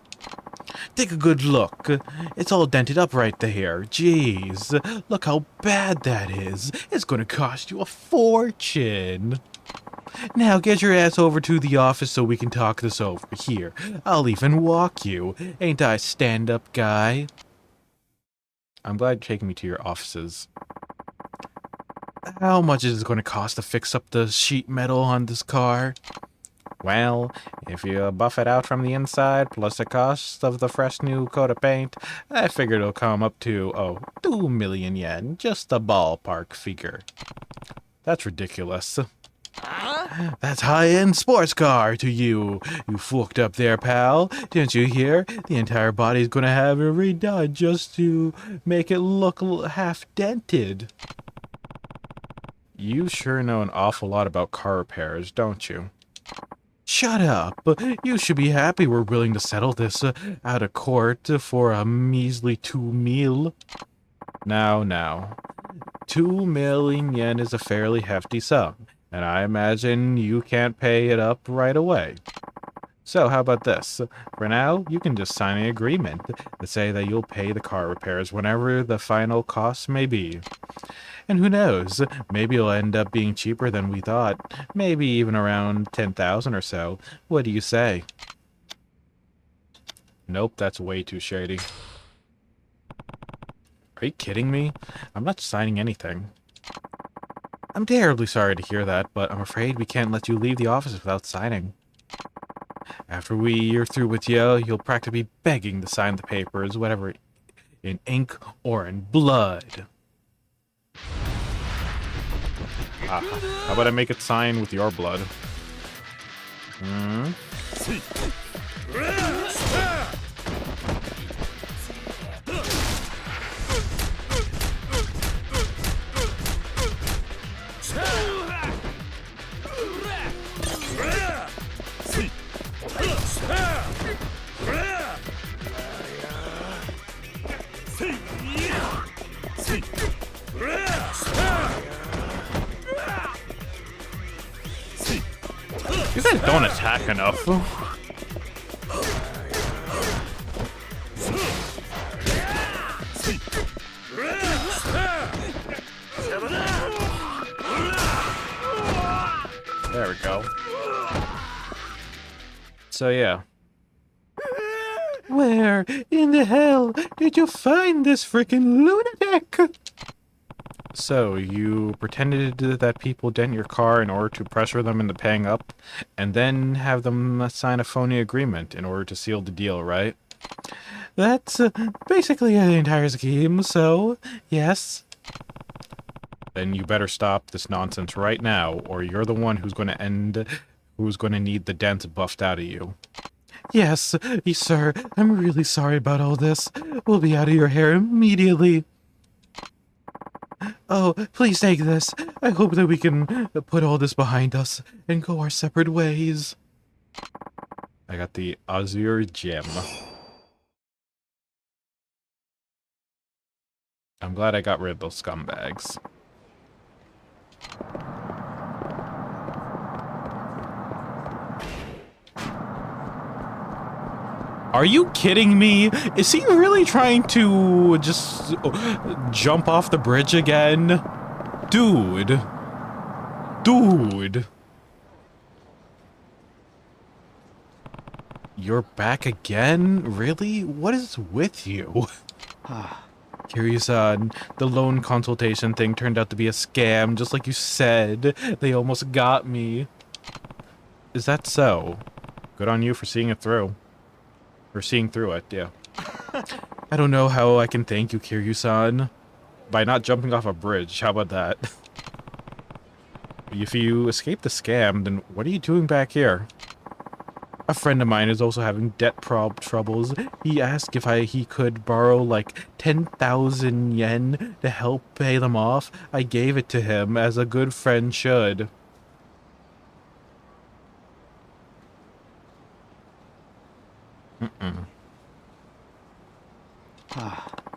Take a good look. It's all dented up right there. Jeez, look how bad that is. It's gonna cost you a fortune. Now get your ass over to the office so we can talk this over. Here, I'll even walk you. Ain't I a stand-up guy? I'm glad you're taking me to your offices. How much is it going to cost to fix up the sheet metal on this car? Well, if you buff it out from the inside, plus the cost of the fresh new coat of paint, I figured it'll come up to, 2 million yen. Just a ballpark figure. That's ridiculous. That's high-end sports car to you. You fucked up there, pal. Didn't you hear? The entire body's gonna have it redone just to make it look half-dented. You sure know an awful lot about car repairs, don't you? Shut up. You should be happy we're willing to settle this out of court for a measly 2 mil. Now. 2 million yen is a fairly hefty sum, and I imagine you can't pay it up right away. So how about this? For now, you can just sign an agreement to say that you'll pay the car repairs whenever the final cost may be. And who knows, maybe it'll end up being cheaper than we thought. Maybe even around 10,000 or so. What do you say? Nope, that's way too shady. Are you kidding me? I'm not signing anything. I'm terribly sorry to hear that, but I'm afraid we can't let you leave the office without signing. After we're through with you, you'll practically be begging to sign the papers, whatever, in ink or in blood. How about I make it sign with your blood? Hmm? You guys don't attack enough. There we go. So yeah. Where in the hell did you find this freaking lunatic? So, you pretended that people dent your car in order to pressure them into paying up, and then have them sign a phony agreement in order to seal the deal, right? That's basically the entire scheme, so, yes. Then you better stop this nonsense right now, or you're the one who's going to need the dents buffed out of you. Yes, sir, I'm really sorry about all this. We'll be out of your hair immediately. Oh, please take this. I hope that we can put all this behind us and go our separate ways. I got the Azure Gem. I'm glad I got rid of those scumbags. Are you kidding me? Is he really trying to just jump off the bridge again? Dude. Dude. You're back again? Really? What is with you? Kiryu-san, the loan consultation thing turned out to be a scam, just like you said. They almost got me. Is that so? Good on you for seeing it through. Or seeing through it, yeah. I don't know how I can thank you, Kiryu-san. By not jumping off a bridge, how about that? If you escape the scam, then what are you doing back here? A friend of mine is also having debt troubles. He asked if he could borrow like 10,000 yen to help pay them off. I gave it to him, as a good friend should.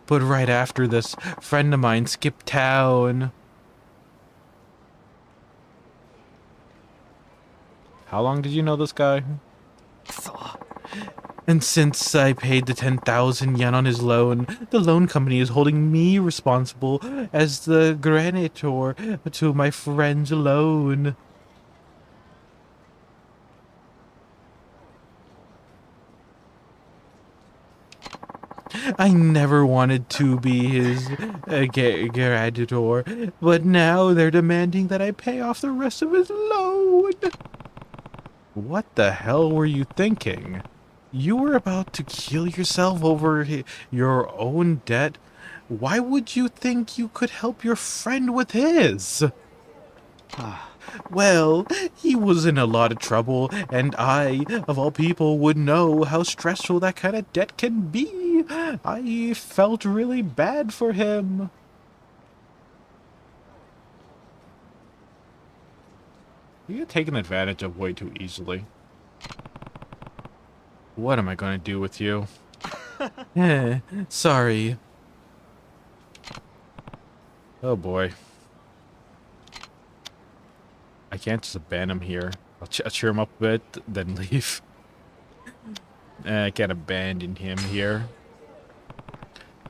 But right after this, friend of mine skipped town. How long did you know this guy? And since I paid the 10,000 yen on his loan, the loan company is holding me responsible as the grantor to my friend's loan. I never wanted to be his grantor, but now they're demanding that I pay off the rest of his loan. What the hell were you thinking? You were about to kill yourself over your own debt? Why would you think you could help your friend with his? Well, he was in a lot of trouble, and I, of all people, would know how stressful that kind of debt can be. I felt really bad for him. You get taken advantage of way too easily. What am I going to do with you? Sorry. Oh boy. I can't just abandon him here. I'll cheer him up a bit, then leave. I can't abandon him here.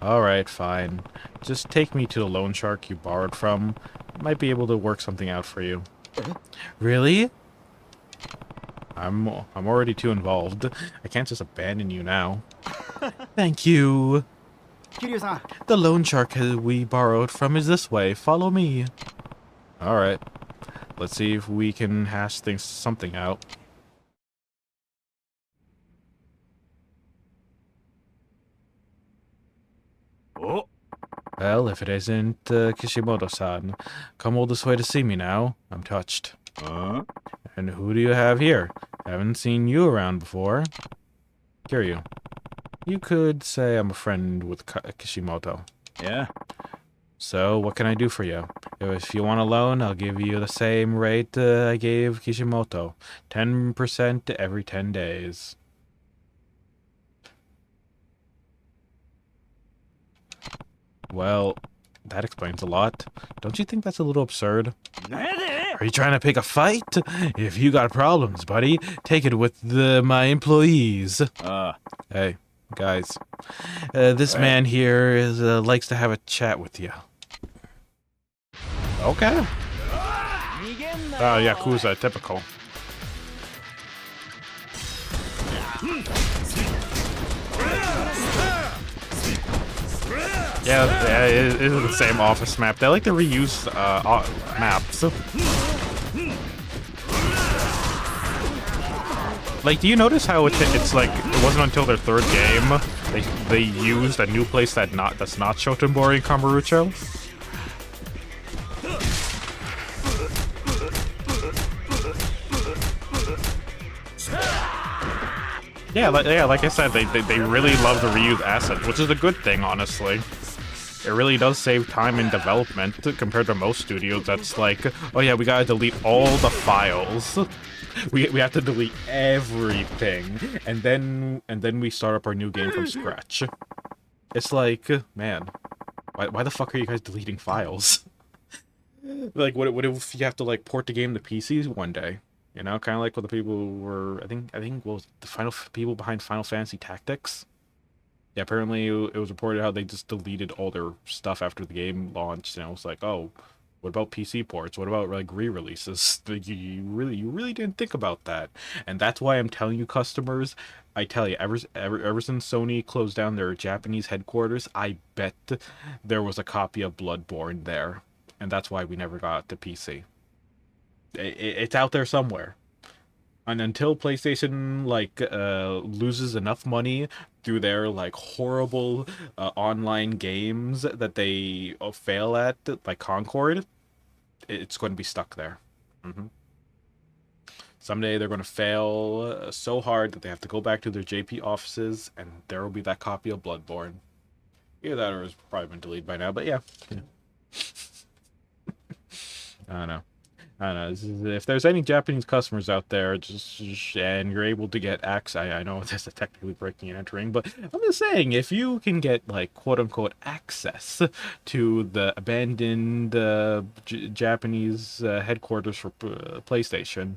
Alright, fine. Just take me to the loan shark you borrowed from. Might be able to work something out for you. Really? I'm already too involved. I can't just abandon you now. Thank you. Kiryu-san. The loan shark we borrowed from is this way. Follow me. Alright. Let's see if we can hash something out. Oh. Well, if it isn't Kishimoto-san, come all this way to see me now. I'm touched. And who do you have here? Haven't seen you around before. Kiryu. You could say I'm a friend with Kishimoto. Yeah. So, what can I do for you? If you want a loan, I'll give you the same rate I gave Kishimoto. 10% every 10 days. Well, that explains a lot. Don't you think that's a little absurd? Are you trying to pick a fight? If you got problems, buddy, take it with my employees. Hey, guys. This man here likes to have a chat with you. Okay. Yakuza, typical. Yeah, it is the same office map. They like to reuse maps. Like, do you notice how it's like it wasn't until their third game they used a new place that's not Shotenbori and Kamurocho? Yeah, like I said, they really love to reuse assets, which is a good thing, honestly. It really does save time in development compared to most studios that's like, oh yeah, we gotta delete all the files. We have to delete everything, and then we start up our new game from scratch. It's like, man, why the fuck are you guys deleting files? Like, what if you have to like port the game to PCs one day? You know, kind of like what the people who were, I think was the people behind Final Fantasy Tactics. Yeah, apparently it was reported how they just deleted all their stuff after the game launched, and I was like, oh, what about PC ports? What about like re-releases? You really didn't think about that, and that's why I'm telling you, customers. I tell you, ever since Sony closed down their Japanese headquarters, I bet there was a copy of Bloodborne there, and that's why we never got it to PC. It's out there somewhere. And until PlayStation like loses enough money through their like horrible online games that they fail at, like Concord, it's going to be stuck there. Someday they're going to fail so hard that they have to go back to their JP offices, and there will be that copy of Bloodborne. Either that or it's probably been deleted by now, but yeah. I don't know. If there's any Japanese customers out there, and you're able to get access, I know this is technically breaking and entering, but I'm just saying, if you can get like quote-unquote access to the abandoned Japanese headquarters for PlayStation,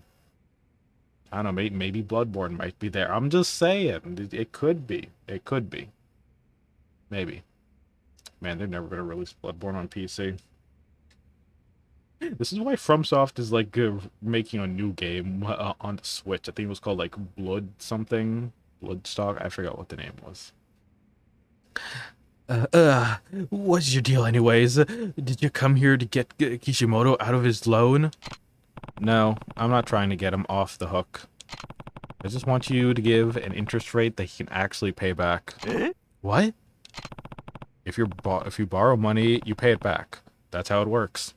I don't know, maybe Bloodborne might be there. I'm just saying, it could be. It could be. Maybe. Man, they're never gonna release Bloodborne on PC. This is why FromSoft is like making a new game on the Switch. I think it was called like Blood something, Bloodstock. I forgot what the name was. What's your deal, anyways? Did you come here to get Kishimoto out of his loan? No, I'm not trying to get him off the hook. I just want you to give an interest rate that he can actually pay back. What? If you borrow money, you pay it back. That's how it works.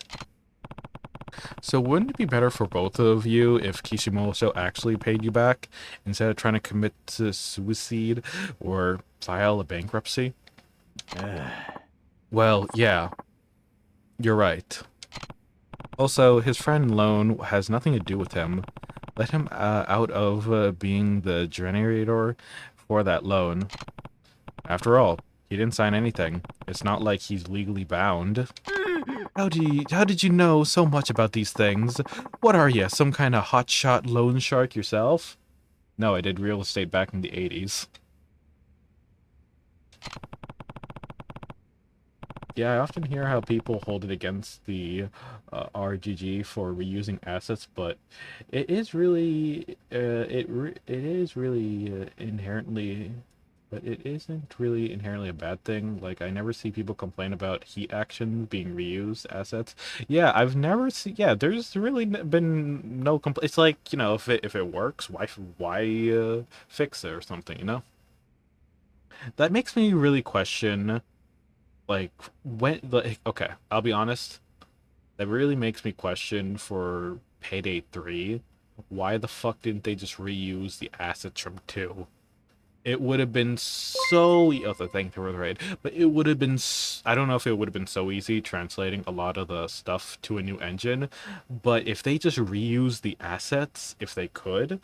So wouldn't it be better for both of you if Kishimoto actually paid you back instead of trying to commit to suicide or file a bankruptcy? Well, yeah. You're right. Also, his friend loan has nothing to do with him. Let him out of being the generator for that loan. After all, he didn't sign anything. It's not like he's legally bound. How did you know so much about these things? What are you, some kind of hotshot loan shark yourself? No, I did real estate back in the 80s. Yeah, I often hear how people hold it against the RGG for reusing assets, but it is really, it is really inherently, but it isn't really inherently a bad thing. Like, I never see people complain about heat action being reused assets. Yeah, I've never seen. Yeah, there's really been no compl. It's like, you know, if it works, why fix it or something, you know? That makes me really question. Like, when, like, okay, I'll be honest, that really makes me question for Payday 3, why the fuck didn't they just reuse the assets from 2? It would have been so, oh, thank you for the raid, but it would have been, I don't know if it would have been so easy translating a lot of the stuff to a new engine, but if they just reuse the assets, if they could,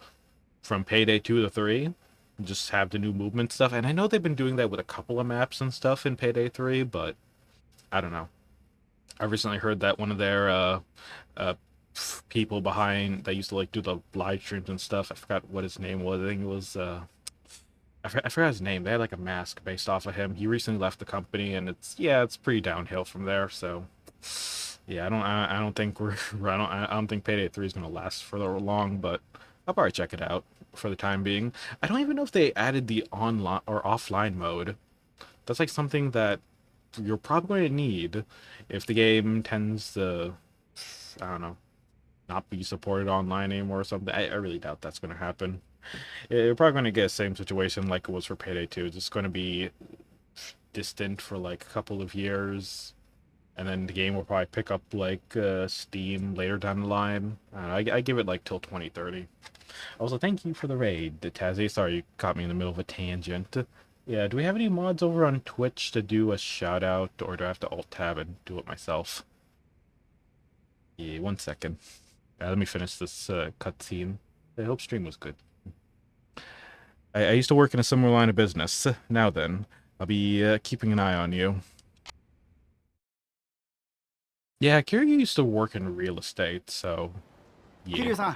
from Payday 2 to 3, just have the new movement stuff, and I know they've been doing that with a couple of maps and stuff in Payday 3, but I don't know. I recently heard that one of their uh, people behind that used to like do the live streams and stuff. I forgot what his name was. I think it was I forgot his name. They had like a mask based off of him. He recently left the company, and it's pretty downhill from there. So yeah, I don't think I don't think Payday 3 is gonna last for long, but I'll probably check it out for the time being. I don't even know if they added the online or offline mode. That's like something that you're probably going to need if the game tends to, I don't know, not be supported online anymore or something. I really doubt that's going to happen. You're probably going to get the same situation like it was for Payday 2. It's just going to be distant for like a couple of years, and then the game will probably pick up like Steam later down the line. I give it like till 2030. Also, thank you for the raid, Tazzy. Sorry you caught me in the middle of a tangent. Yeah, do we have any mods over on Twitch to do a shout out, or do I have to alt tab and do it myself? Yeah, 1 second. Let me finish this cutscene. I hope stream was good. I used to work in a similar line of business. Now then, I'll be keeping an eye on you. Yeah, Kiryu used to work in real estate, so yeah. Kiryu-san,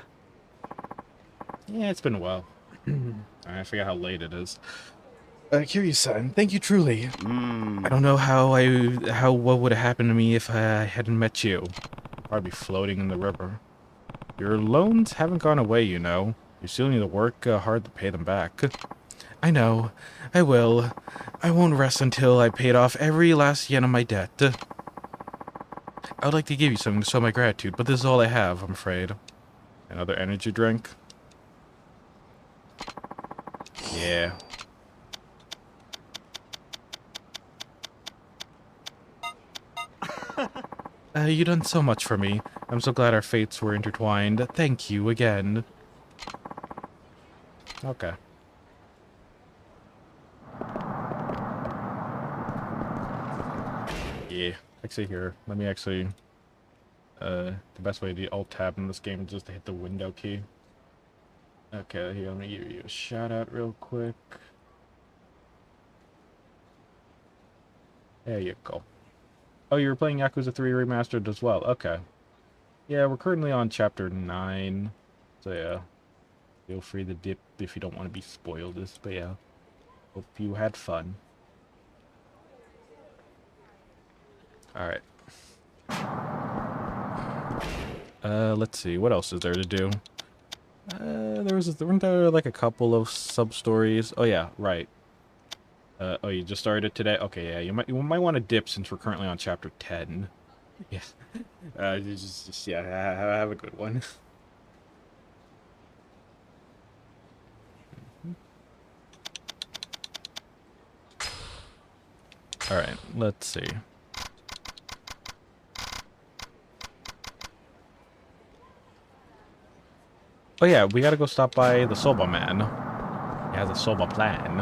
Yeah, it's been a while. I forget how late it is. Kiryu-san, thank you truly. I don't know what would have happened to me if I hadn't met you. I'd probably be floating in the river. Your loans haven't gone away, you know. You still need to work hard to pay them back. I know. I will. I won't rest until I paid off every last yen of my debt. I would like to give you something to show my gratitude, but this is all I have, I'm afraid. Another energy drink? Yeah. You done so much for me. I'm so glad our fates were intertwined. Thank you again. Okay. Yeah. Actually, here. Let me actually... the best way to alt tab in this game is just to hit the window key. Okay, here, let me give you a shout out real quick. There you go. Oh, you were playing Yakuza 3 Remastered as well. Okay. Yeah, we're currently on Chapter 9. So yeah. Feel free to dip if you don't want to be spoiled. But yeah. Hope you had fun. Alright. Let's see. What else is there to do? Weren't there like a couple of sub-stories? Oh yeah, right. Oh, you just started it today? Okay, yeah, you might want to dip since we're currently on chapter 10. Yeah. Yeah, have a good one. Alright, let's see. Oh yeah, we gotta go stop by the Soba man. He has a Soba plan.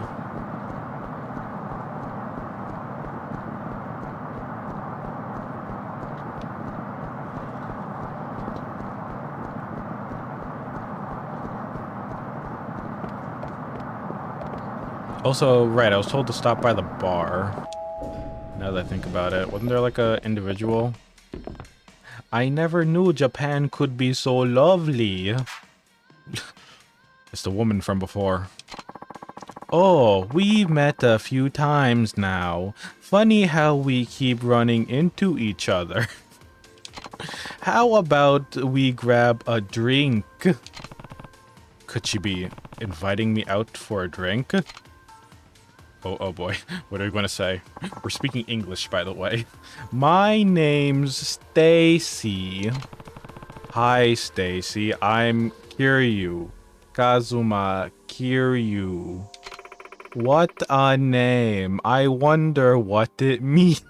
Also, right, I was told to stop by the bar. Now that I think about it. Wasn't there like a individual? I never knew Japan could be so lovely. It's the woman from before. Oh, we've met a few times now. Funny how we keep running into each other. How about we grab a drink? Could she be inviting me out for a drink? Oh boy, what are we going to say? We're speaking English, by the way. My name's Stacy. Hi, Stacy. I'm Kiryu. Kazuma Kiryu. What a name. I wonder what it means.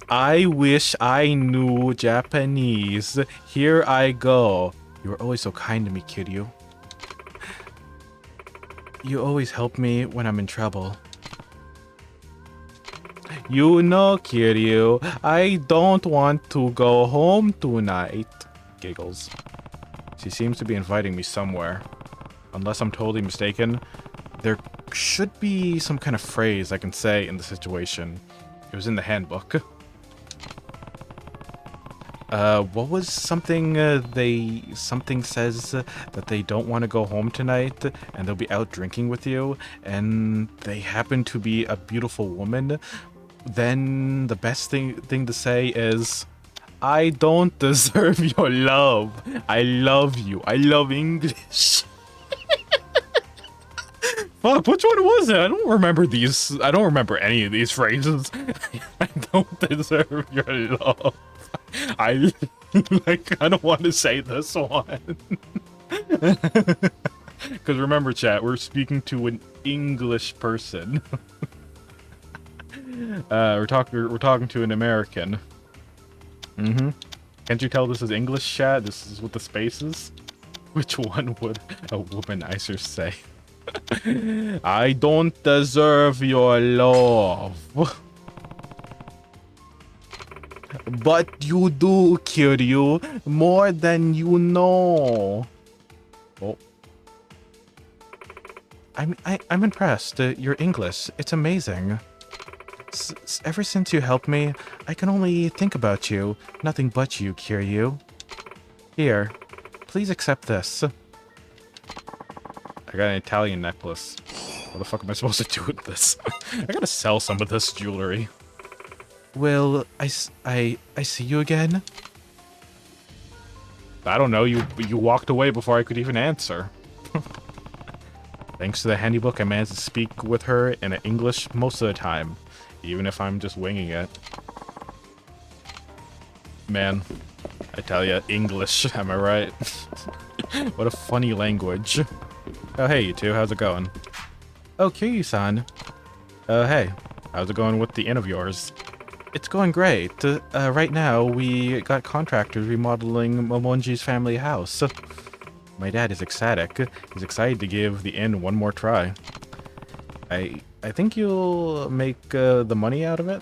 I wish I knew Japanese. Here I go. You were always so kind to me, Kiryu. You always help me when I'm in trouble. You know, Kiryu, I don't want to go home tonight. Giggles. She seems to be inviting me somewhere. Unless I'm totally mistaken, there should be some kind of phrase I can say in the situation. It was in the handbook. What was something, something says that they don't want to go home tonight, and they'll be out drinking with you, and they happen to be a beautiful woman, then the best thing to say is, I don't deserve your love. I love you. I love English. Fuck, which one was it? I don't remember these. I don't remember any of these phrases. I don't deserve your love. I don't want to say this one. Because remember, chat, we're speaking to an English person. We're talking to an American. Can't you tell this is English, chat? This is with the spaces. Which one would a womanizer say? I don't deserve your love. But you do, Kiryu, more than you know. Oh. I'm impressed. Your English, it's amazing. Ever since you helped me, I can only think about you. Nothing but you, Kiryu. Here, please accept this. I got an Italian necklace. What the fuck am I supposed to do with this? I gotta sell some of this jewelry. Will I see you again? I don't know. You walked away before I could even answer. Thanks to the handy book, I managed to speak with her in English most of the time, even if I'm just winging it. Man, I tell ya, English, am I right? What a funny language. Oh, hey, you two, how's it going? Oh, Kiryu-san. Hey, how's it going with the inn of yours? It's going great. Right now, we got contractors remodeling Momonji's family house. My dad is ecstatic. He's excited to give the inn one more try. I think you'll make the money out of it?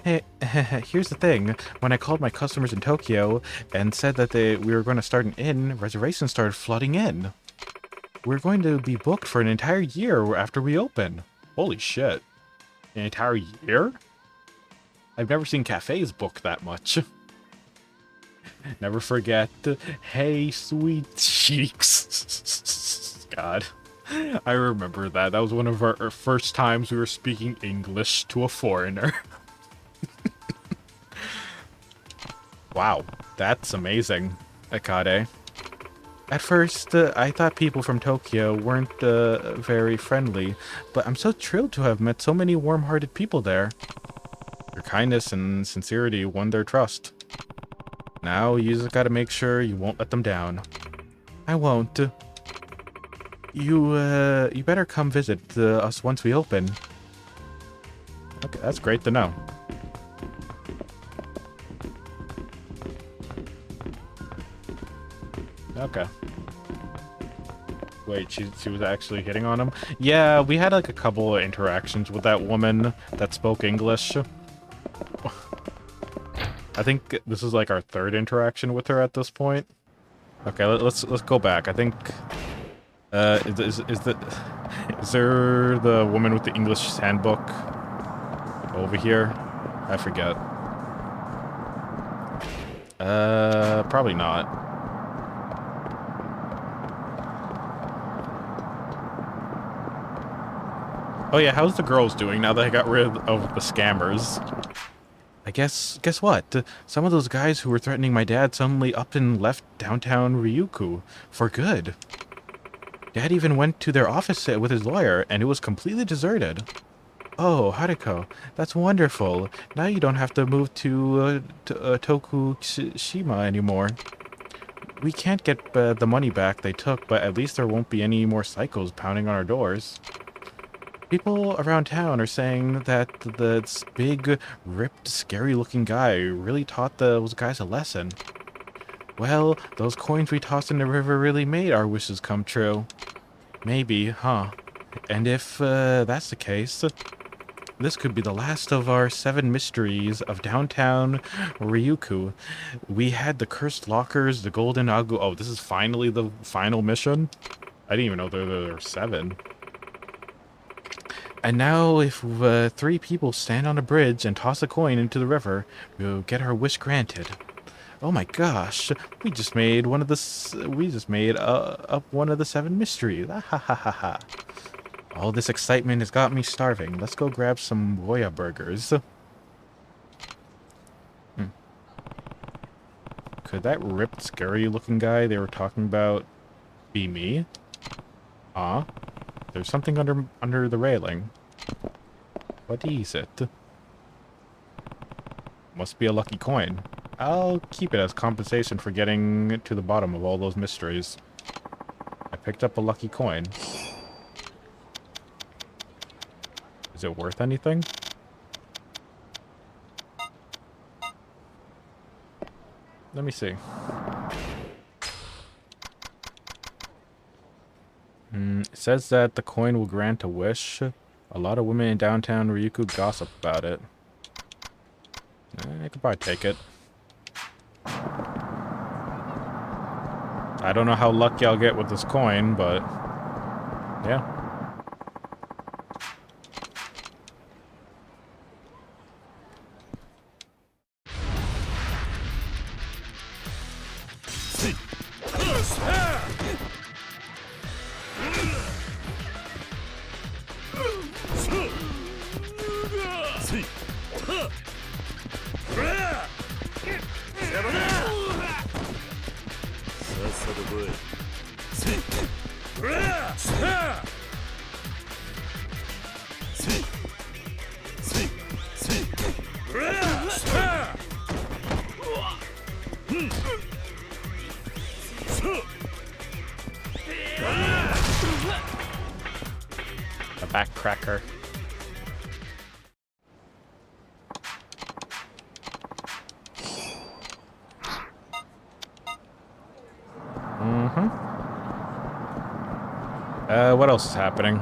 Hey, here's the thing. When I called my customers in Tokyo and said that we were going to start an inn, reservations started flooding in. We're going to be booked for an entire year after we open. Holy shit. An entire year? I've never seen cafes book that much. Never forget, hey, sweet cheeks. God. I remember that. That was one of our first times we were speaking English to a foreigner. Wow, that's amazing, Akade. At first, I thought people from Tokyo weren't very friendly, but I'm so thrilled to have met so many warm-hearted people there. Your kindness and sincerity won their trust. Now, you just gotta make sure you won't let them down. I won't. You better come visit us once we open. Okay, that's great to know. Okay. Wait, she was actually hitting on him? Yeah, we had like a couple of interactions with that woman that spoke English. I think this is like our third interaction with her at this point. Okay, let's go back. I think is there the woman with the English handbook over here? I forget. Probably not. Oh yeah, how's the girls doing now that I got rid of the scammers? I guess what? Some of those guys who were threatening my dad suddenly up and left downtown Ryukyu for good. Dad even went to their office with his lawyer, and it was completely deserted. Oh, Haruko, that's wonderful. Now you don't have to move to Tokushima anymore. We can't get the money back they took, but at least there won't be any more psychos pounding on our doors. People around town are saying that this big, ripped, scary-looking guy really taught those guys a lesson. Well, those coins we tossed in the river really made our wishes come true. Maybe, huh? And if that's the case, this could be the last of our 7 mysteries of downtown Ryukyu. We had the cursed lockers, the golden agu. Oh, this is finally the final mission? I didn't even know there were 7. And now, if 3 people stand on a bridge and toss a coin into the river, we'll get our wish granted. Oh my gosh, we just made one of the up one of the 7 mysteries. Ah, ha ha ha ha. All this excitement has got me starving. Let's go grab some Goya burgers. Could that ripped, scary-looking guy they were talking about be me? There's something under the railing. What is it? Must be a lucky coin. I'll keep it as compensation for getting to the bottom of all those mysteries. I picked up a lucky coin. Is it worth anything? Let me see. It says that the coin will grant a wish. A lot of women in downtown Ryukyu gossip about it. I could probably take it. I don't know how lucky I'll get with this coin, but yeah. A backcracker. What else is happening?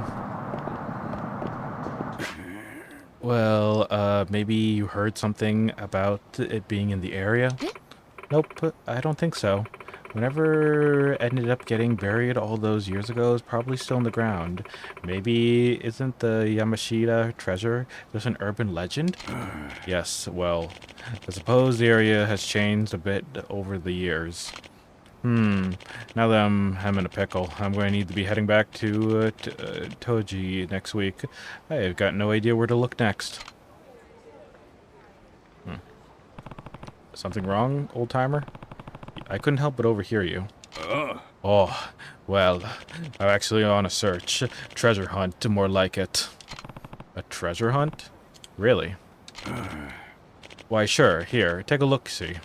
Well, maybe you heard something about it being in the area? Nope, I don't think so. Whatever ended up getting buried all those years ago is probably still in the ground. Maybe isn't the Yamashita treasure just an urban legend? Yes, well, I suppose the area has changed a bit over the years. Now that I'm in a pickle, I'm going to need to be heading back to Toji next week. I've got no idea where to look next. Something wrong, old-timer? I couldn't help but overhear you. Oh, well, I'm actually on a search. Treasure hunt, more like it. A treasure hunt? Really? Why, sure. Here, take a look-see.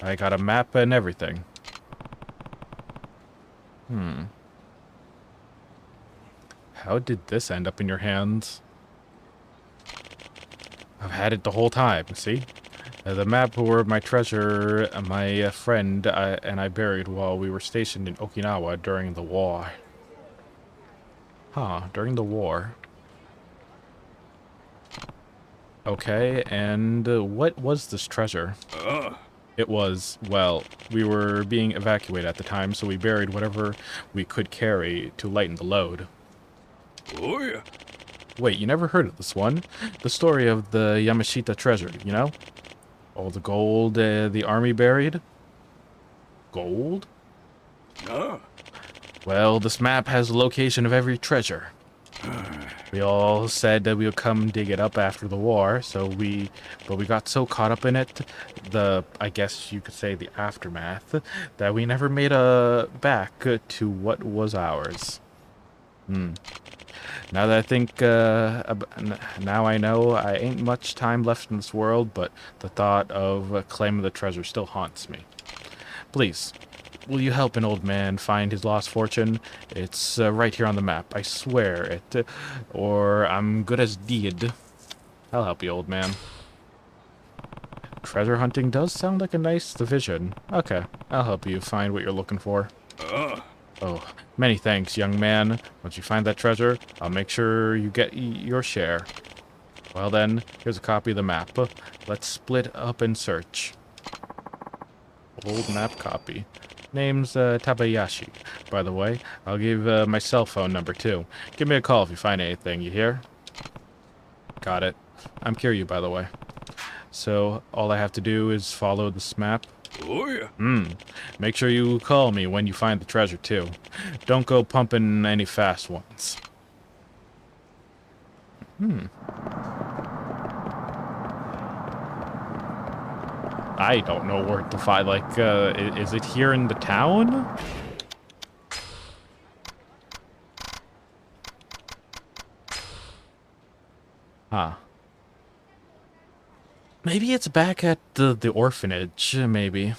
I got a map and everything. How did this end up in your hands? I've had it the whole time, see? The map were my treasure my friend and I buried while we were stationed in Okinawa during the war. Huh, during the war. Okay, and what was this treasure? It was, well, we were being evacuated at the time, so we buried whatever we could carry to lighten the load. Oh yeah. Wait, you never heard of this one? The story of the Yamashita treasure, you know? All the gold the army buried? Gold? Well, this map has the location of every treasure. We all said that we would come dig it up after the war, but we got so caught up in it, I guess you could say the aftermath, that we never made a back to what was ours. Now that I think, now I know I ain't much time left in this world, but the thought of claiming the treasure still haunts me. Please, will you help an old man find his lost fortune? It's right here on the map, I swear it. Or I'm good as deed. I'll help you, old man. Treasure hunting does sound like a nice division. Okay, I'll help you find what you're looking for. Oh, many thanks, young man. Once you find that treasure, I'll make sure you get your share. Well then, here's a copy of the map. Let's split up and search. Old map copy. Name's Tabayashi. By the way, I'll give my cell phone number too. Give me a call if you find anything, you hear? Got it. I'm Kiryu, by the way. So, all I have to do is follow this map. Oh yeah. Make sure you call me when you find the treasure, too. Don't go pumping any fast ones. I don't know where to find, like, is it here in the town? Huh. Maybe it's back at the orphanage, maybe.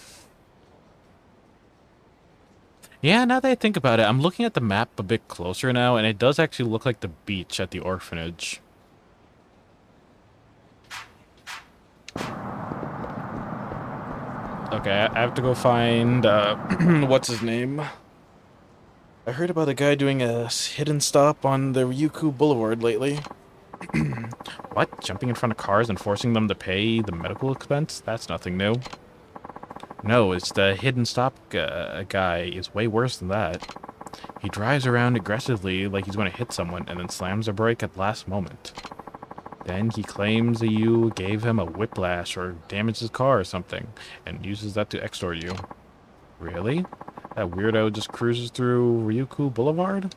Yeah, now that I think about it, I'm looking at the map a bit closer now, and it does actually look like the beach at the orphanage. Okay, I have to go find, what's his name? I heard about a guy doing a hidden stop on the Ryukyu Boulevard lately. What? Jumping in front of cars and forcing them to pay the medical expense? That's nothing new. No, it's the hidden stop guy is way worse than that. He drives around aggressively like he's going to hit someone and then slams a brake at the last moment. Then he claims that you gave him a whiplash or damaged his car or something and uses that to extort you. Really? That weirdo just cruises through Ryukyu Boulevard?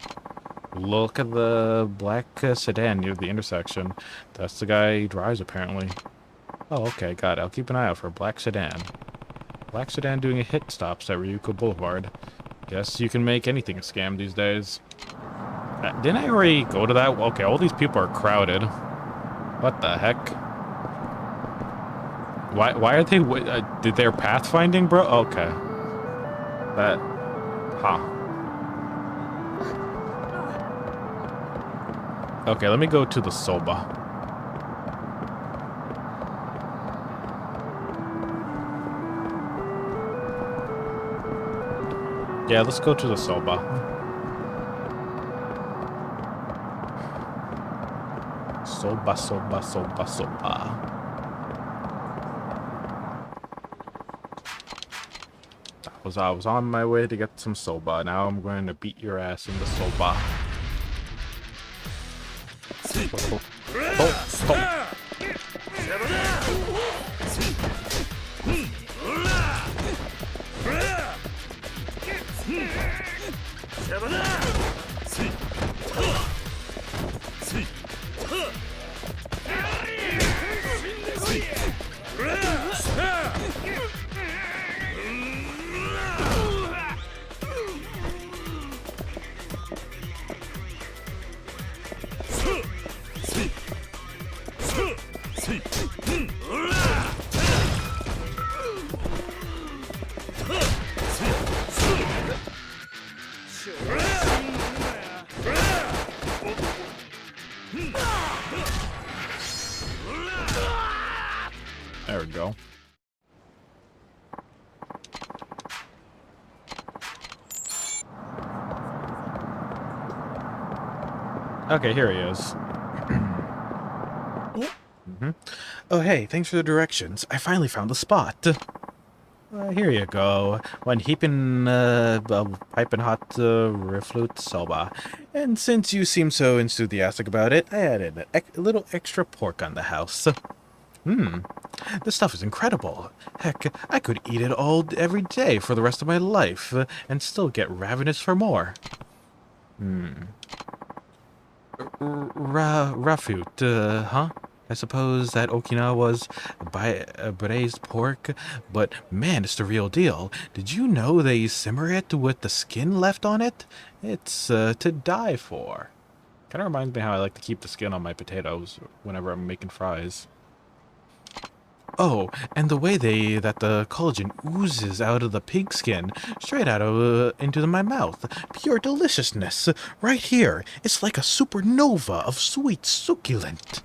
Look at the black sedan near the intersection. That's the guy he drives, apparently. Oh, okay, got it. I'll keep an eye out for a black sedan. Black sedan doing a hit stops at Ryukyu Boulevard. Guess you can make anything a scam these days. Didn't I already go to that? Okay, all these people are crowded. What the heck? Why are they... did their pathfinding, bro? Okay. That... Huh. Okay, let me go to the soba. Yeah, let's go to the soba. Soba, soba, soba, soba. I was on my way to get some soba. Now I'm going to beat your ass in the soba. There we go. Okay, here he is. Oh, hey, thanks for the directions. I finally found the spot. Here you go. One heaping, piping hot reflute soba. And since you seem so enthusiastic about it, I added a little extra pork on the house. This stuff is incredible. Heck, I could eat it all every day for the rest of my life, and still get ravenous for more. Rafute, huh? I suppose that Okinawa was braised pork, but man, it's the real deal. Did you know they simmer it with the skin left on it? It's to die for. Kind of reminds me how I like to keep the skin on my potatoes whenever I'm making fries. Oh, and the way that the collagen oozes out of the pig skin, straight out of into my mouth. Pure deliciousness. Right here. It's like a supernova of sweet succulent.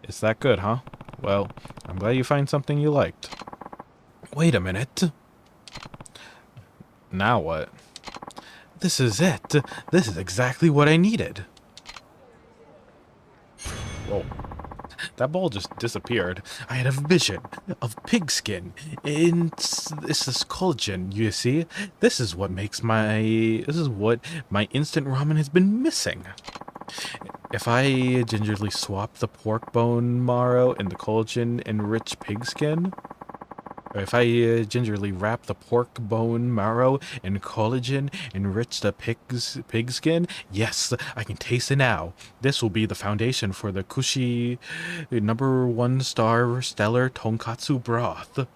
It's that good, huh? Well, I'm glad you find something you liked. Wait a minute. Now what? This is it. This is exactly what I needed. Whoa. That ball just disappeared. I had a vision of pigskin. It's this collagen, you see? This is what my instant ramen has been missing. If I gingerly swap the pork bone marrow and the collagen-enriched pigskin, or if I gingerly wrap the pork bone marrow in collagen-enrich the pigskin, yes, I can taste it now. This will be the foundation for the Kushi #1 star stellar tonkatsu broth.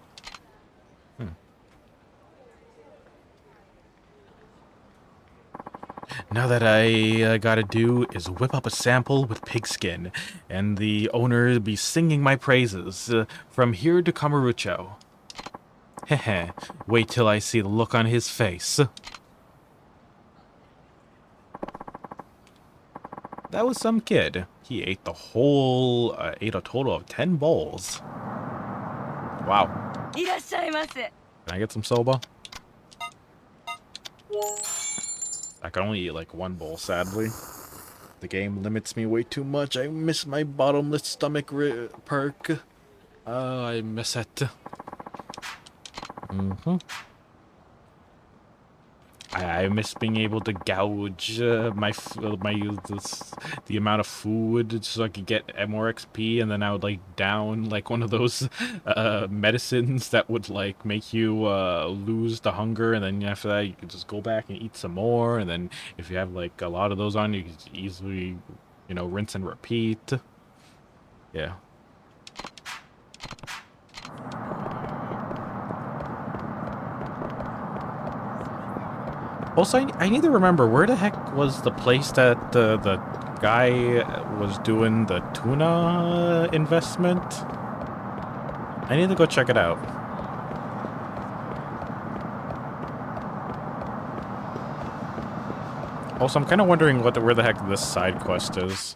Now that I gotta do is whip up a sample with pigskin, and the owner be singing my praises from here to Kamurocho. Heh, wait till I see the look on his face. That was some kid. He ate ate a total of 10 bowls. Wow. いらっしゃいませ。 Can I get some soba? I can only eat like one bowl, sadly. The game limits me way too much. I miss my bottomless stomach perk. Oh, I miss it. I miss being able to gouge the amount of food so I could get more XP, and then I would like down like one of those medicines that would like make you lose the hunger, and then after that you could just go back and eat some more, and then if you have like a lot of those on you, could easily, you know, rinse and repeat. Yeah. Also, I need to remember, where the heck was the place that the guy was doing the tuna investment? I need to go check it out. Also, I'm kind of wondering where the heck this side quest is.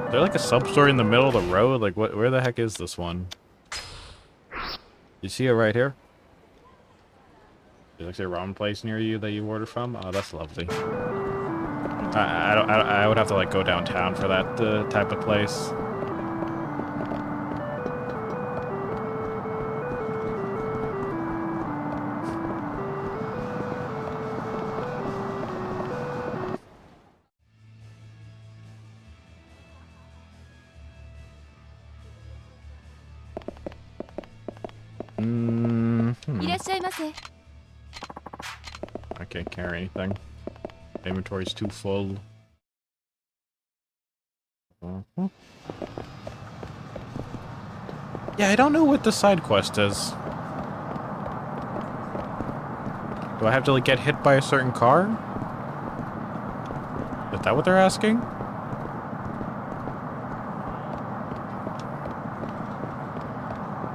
Is there like a sub-story in the middle of the road? Like, where the heck is this one? You see it right here? There's like a ramen place near you that you order from? Oh, that's lovely. I would have to like go downtown for that type of place. I can't carry anything. Inventory's too full. Yeah, I don't know what the side quest is. Do I have to like get hit by a certain car? Is that what they're asking?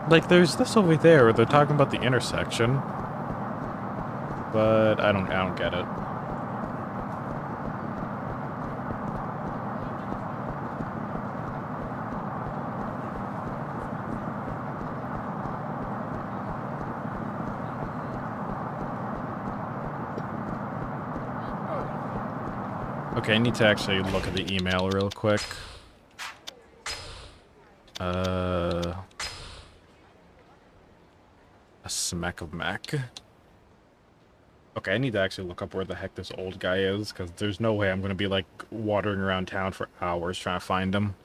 Like, there's this over there where they're talking about the intersection. But I don't get it. Okay, I need to actually look at the email real quick. A smack of Mac. Okay, I need to actually look up where the heck this old guy is, because there's no way I'm going to be, like, wandering around town for hours trying to find him.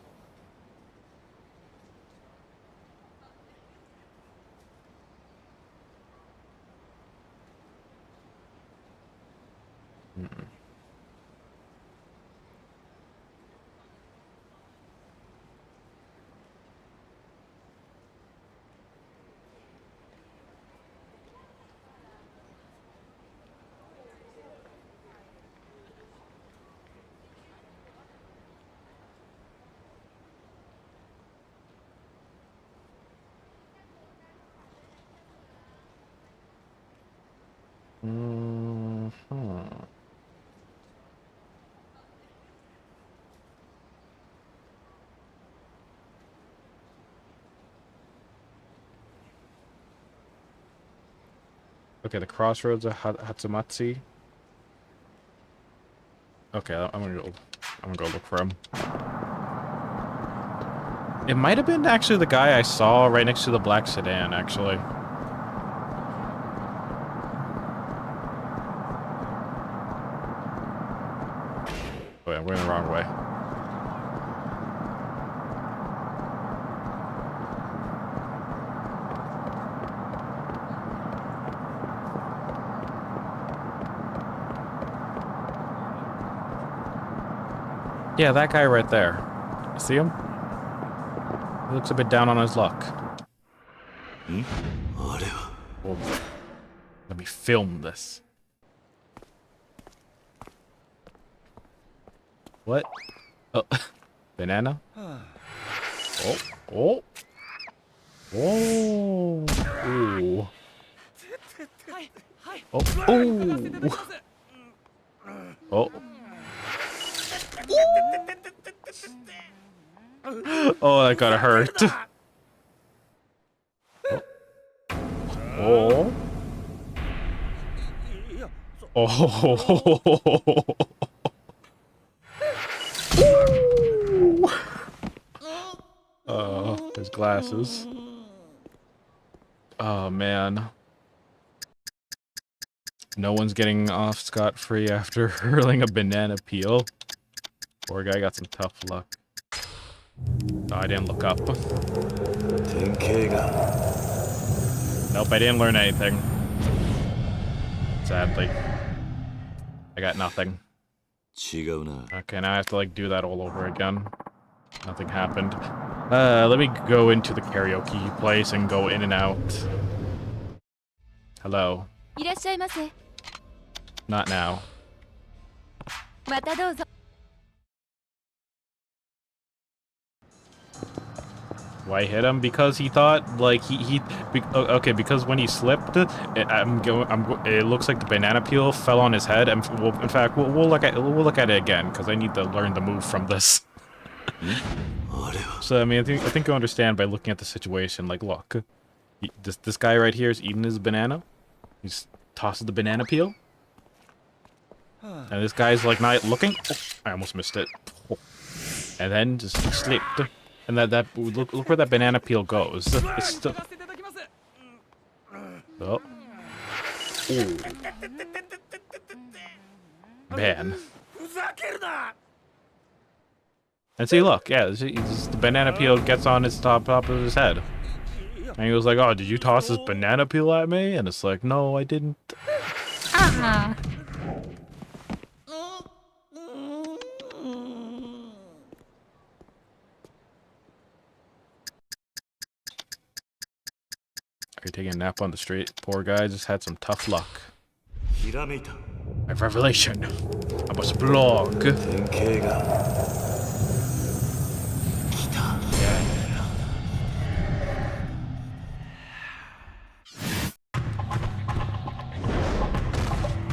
Okay, the crossroads of Hatsumatsu. Okay, I'm gonna go look for him. It might have been actually the guy I saw right next to the black sedan, actually. Oh yeah, we're in the wrong way. Yeah, that guy right there. You see him? He looks a bit down on his luck. Well, let me film this. What? Oh, banana? Oh, oh. Oh. Ooh. Oh. Ooh. Oh. Oh, that gotta hurt. Oh. Oh. Oh, his glasses. Oh, man. No one's getting off scot-free after hurling a banana peel. Poor guy got some tough luck. Oh, I didn't look up. Nope, I didn't learn anything. Sadly. I got nothing. Okay, now I have to, like, do that all over again. Nothing happened. Let me go into the karaoke place and go in and out. Hello. いらっしゃいませ。 Not now. またどうぞ。 Why hit him? Because he thought like okay, because when he slipped, it looks like the banana peel fell on his head, and in fact we'll look at it again because I need to learn the move from this. So I mean, I think you understand by looking at the situation. Like, look, this guy right here is eating his banana. He tosses the banana peel, and this guy's like not looking. Oh, I almost missed it. Oh. And then just slipped. And that look where that banana peel goes. It's still. Oh. Ooh. Man. And see, look, yeah, the banana peel gets on his top of his head. And he was like, "Oh, did you toss this banana peel at me?" And it's like, "No, I didn't." Are you taking a nap on the street? Poor guy just had some tough luck. I have revelation. I must blog.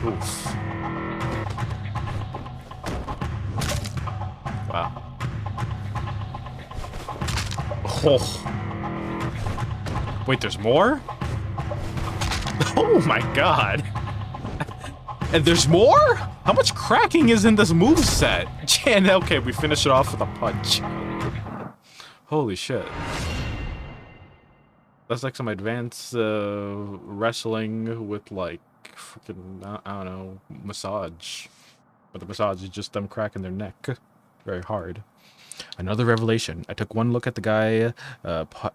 Oof. Wow. Oh. Wait, there's more? Oh my god. And there's more? How much cracking is in this moveset? And okay, we finish it off with a punch. Holy shit. That's like some advanced wrestling with like freaking, I don't know, massage. But the massage is just them cracking their neck very hard. Another revelation. I took one look at the guy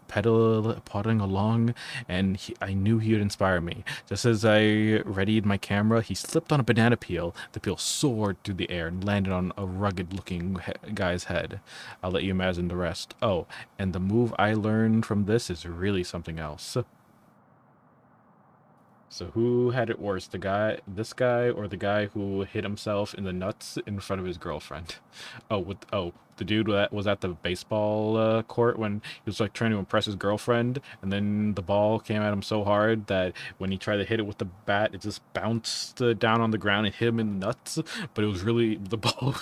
potting along, and I knew he would inspire me. Just as I readied my camera, he slipped on a banana peel. The peel soared through the air and landed on a rugged-looking guy's head. I'll let you imagine the rest. Oh, and the move I learned from this is really something else. So who had it worse, this guy, or the guy who hit himself in the nuts in front of his girlfriend? The dude that was at the baseball court when he was like trying to impress his girlfriend, and then the ball came at him so hard that when he tried to hit it with the bat, it just bounced down on the ground and hit him in the nuts. But it was really the ball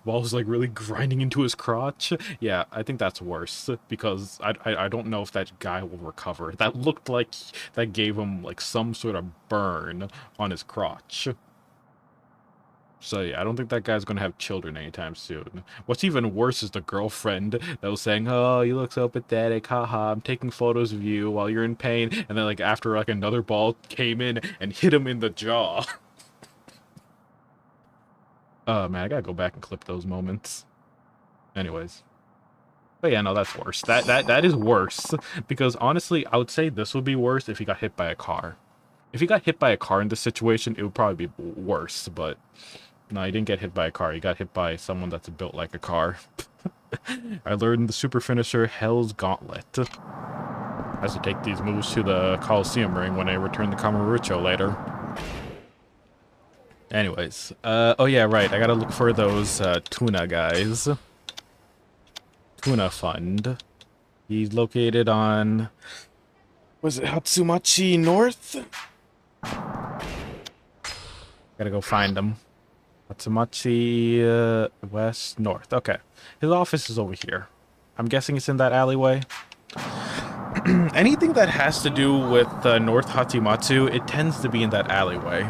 was like really grinding into his crotch. Yeah, I think that's worse because I don't know if that guy will recover. That looked like that gave him like some sort of burn on his crotch. So yeah, I don't think that guy's gonna have children anytime soon. What's even worse is the girlfriend that was saying, "Oh, you look so pathetic, haha, I'm taking photos of you while you're in pain," and then like after like another ball came in and hit him in the jaw. Oh man, I gotta go back and clip those moments. Anyways. But yeah, no, that's worse. That is worse. Because honestly, I would say this would be worse if he got hit by a car. If he got hit by a car in this situation, it would probably be worse, but no, he didn't get hit by a car. He got hit by someone that's built like a car. I learned the super finisher, Hell's Gauntlet. I have to take these moves to the Coliseum ring when I return the Kamurocho later. Anyways, oh yeah, right, I gotta look for those tuna guys. Tuna Fund. He's located on... Was it Hatsumachi North? Gotta go find him. Hatsumachi West North. Okay. His office is over here. I'm guessing it's in that alleyway. Anything that has to do with North Hatsumatsu, it tends to be in that alleyway.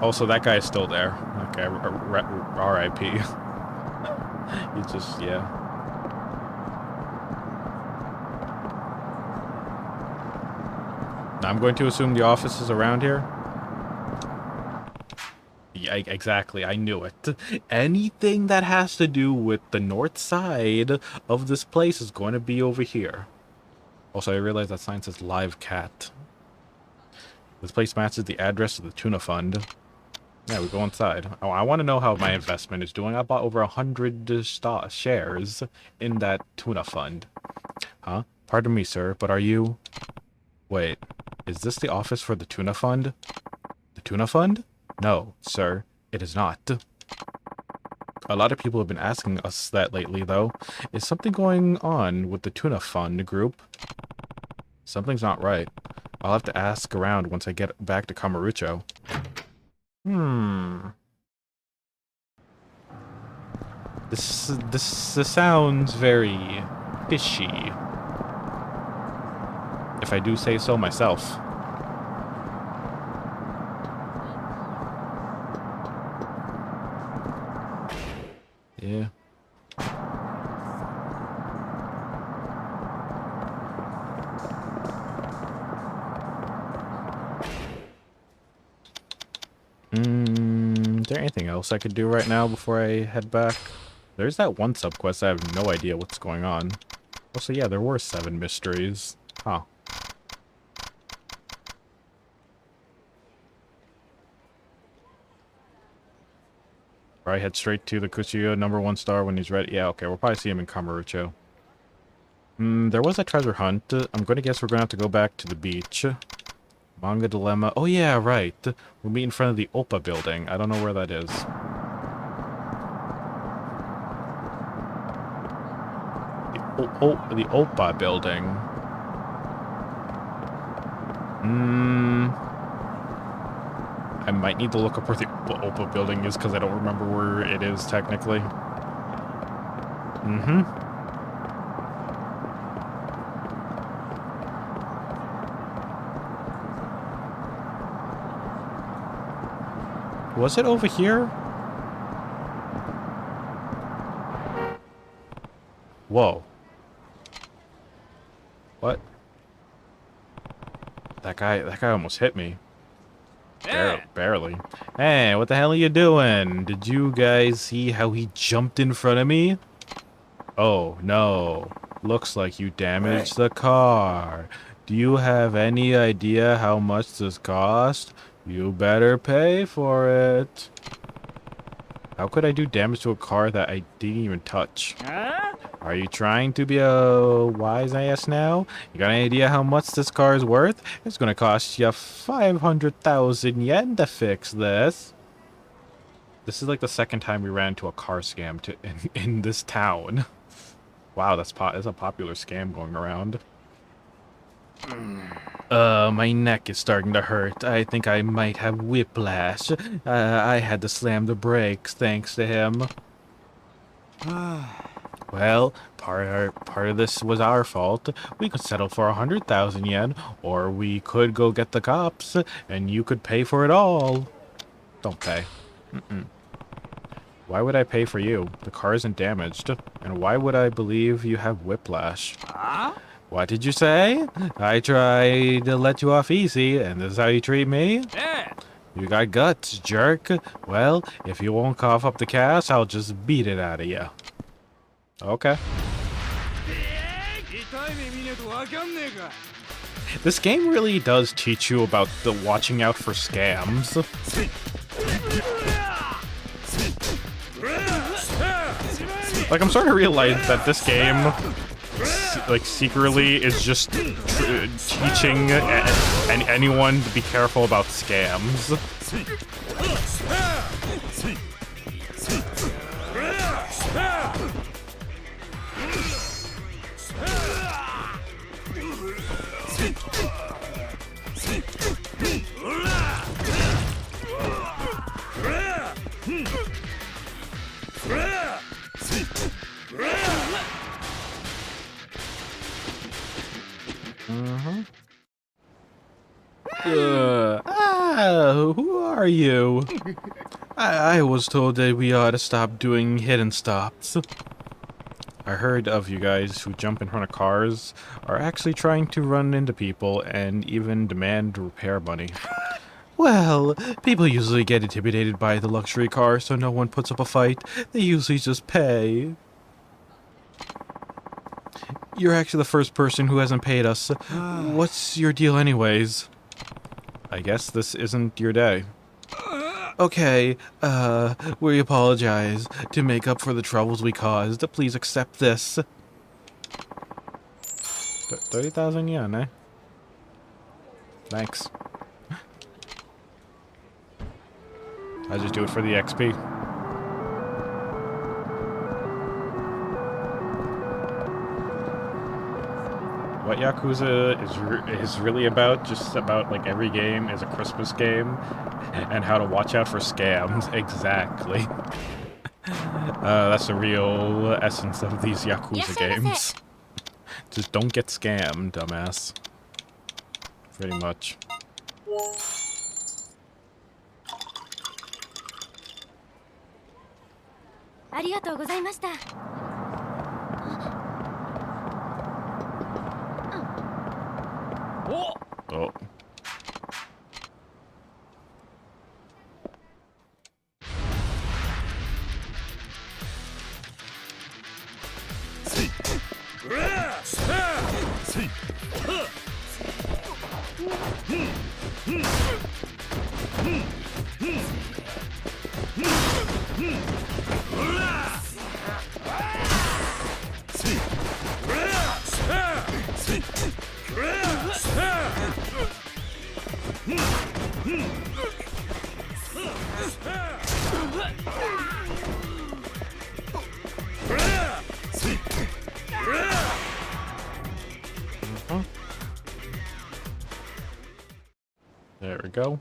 Also, that guy is still there. Okay, R.I.P. He's just, yeah. I'm going to assume the office is around here. Yeah, exactly. I knew it. Anything that has to do with the north side of this place is going to be over here. Also, I realized that sign says Live Cat. This place matches the address of the Tuna Fund. Yeah, we go inside. Oh, I want to know how my investment is doing. I bought over 100 shares in that Tuna Fund. Huh? Pardon me, sir, but are you... Wait, is this the office for the Tuna Fund? The Tuna Fund? No, sir, it is not. A lot of people have been asking us that lately, though. Is something going on with the Tuna Fund group? Something's not right. I'll have to ask around once I get back to Kamurocho. This sounds very fishy. If I do say so myself. Yeah. Is there anything else I could do right now before I head back? There's that one subquest. I have no idea what's going on. Also, yeah, there were 7 mysteries. Huh. Probably head straight to the Kuchiyo #1 star when he's ready. Yeah, okay, we'll probably see him in Kamurocho. There was a treasure hunt. I'm going to guess we're going to have to go back to the beach. Manga Dilemma. Oh, yeah, right. We'll meet in front of the Oppa building. I don't know where that is. The Oppa building. I might need to look up where the Oppa building is because I don't remember where it is technically. Was it over here? Whoa. What? That guy almost hit me. Barely. Hey, what the hell are you doing? Did you guys see how he jumped in front of me? Oh, no. Looks like you damaged the car. Do you have any idea how much this cost? You better pay for it. How could I do damage to a car that I didn't even touch? Are you trying to be a wise ass now? You got any idea how much this car is worth? It's gonna cost you 500,000 yen to fix this. This is like the second time we ran into a car scam in this town. Wow, that's a popular scam going around. My neck is starting to hurt. I think I might have whiplash. I had to slam the brakes thanks to him. Well, part of this was our fault. We could settle for 100,000 yen, or we could go get the cops, and you could pay for it all. Don't pay. Why would I pay for you? The car isn't damaged. And why would I believe you have whiplash? What did you say? I tried to let you off easy, and this is how you treat me? Yeah. You got guts, jerk. Well, if you won't cough up the cash, I'll just beat it out of you. Okay. This game really does teach you about the watching out for scams. Like, I'm starting to realize that this game, like, secretly is just teaching anyone to be careful about scams. Who are you? I was told that we ought to stop doing hidden stops. I heard of you guys who jump in front of cars are actually trying to run into people and even demand repair money. Well, people usually get intimidated by the luxury car, so no one puts up a fight. They usually just pay. You're actually the first person who hasn't paid us. What's your deal anyways? I guess this isn't your day. Okay, we apologize. To make up for the troubles we caused, please accept this. 30,000 yen, eh? Thanks. I just do it for the XP. What Yakuza is really about, just about like every game is a Christmas game, and how to watch out for scams. Exactly. That's the real essence of these Yakuza games. Just don't get scammed, dumbass. Pretty much. Oh. There we go.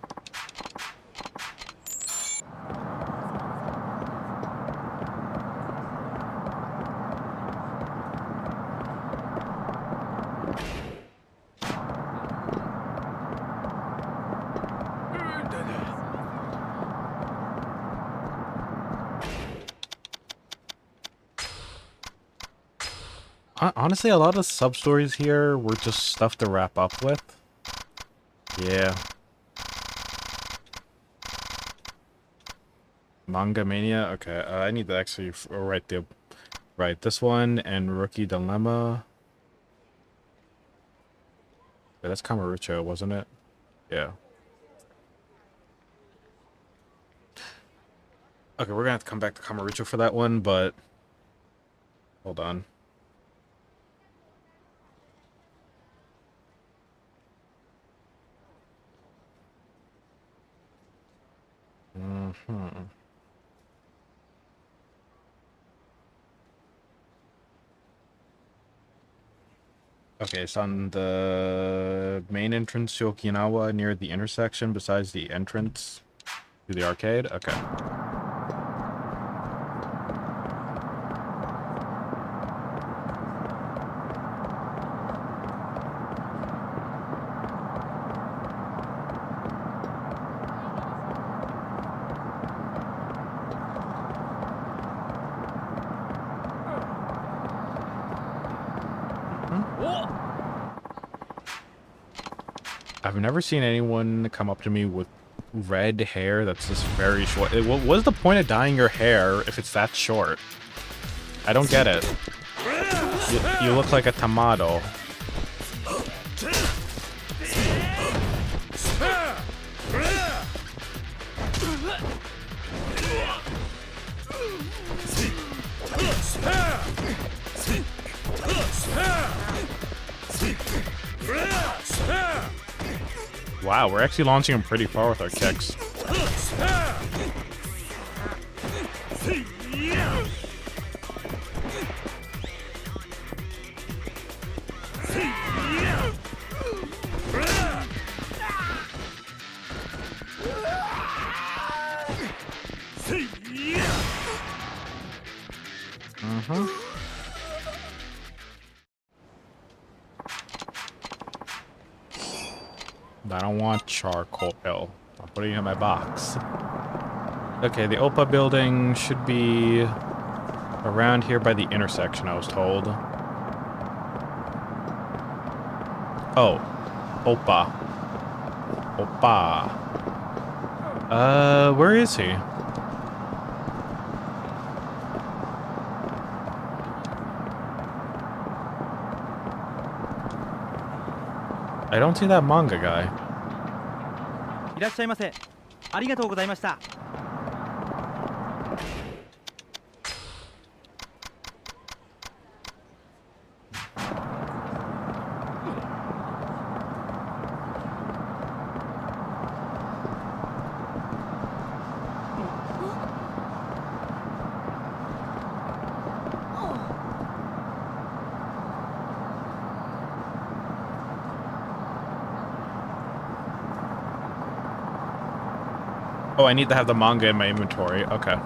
Honestly, a lot of the sub-stories here were just stuff to wrap up with. Yeah. Manga Mania? Okay, I need to actually write this one and Rookie Dilemma. Yeah, that's Kamurocho, wasn't it? Yeah. Okay, we're gonna have to come back to Kamurocho for that one, but hold on. Okay, it's on the main entrance to Okinawa near the intersection besides the entrance to the arcade? Okay. I've never seen anyone come up to me with red hair that's just very short. What's the point of dyeing your hair if it's that short? I don't get it. You look like a tomato. Wow, we're actually launching them pretty far with our kicks. I don't want charcoal. I'm putting it in my box. Okay, the Oppa building should be around here by the intersection, I was told. Oh. Oppa. Oppa. Where is he? I don't see that manga guy. いらっしゃいませ。ありがとうございました。Oh, I need to have the manga in my inventory. Okay.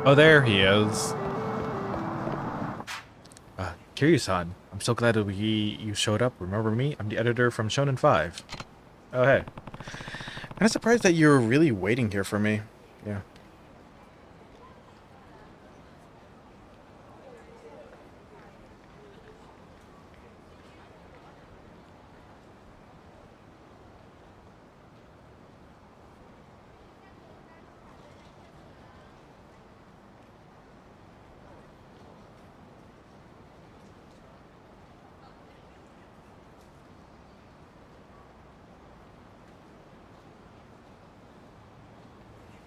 Oh, there he is. Kiryu-san, I'm so glad that you showed up. Remember me? I'm the editor from Shonen 5. Oh, hey. Kind of surprised that you were really waiting here for me. Yeah.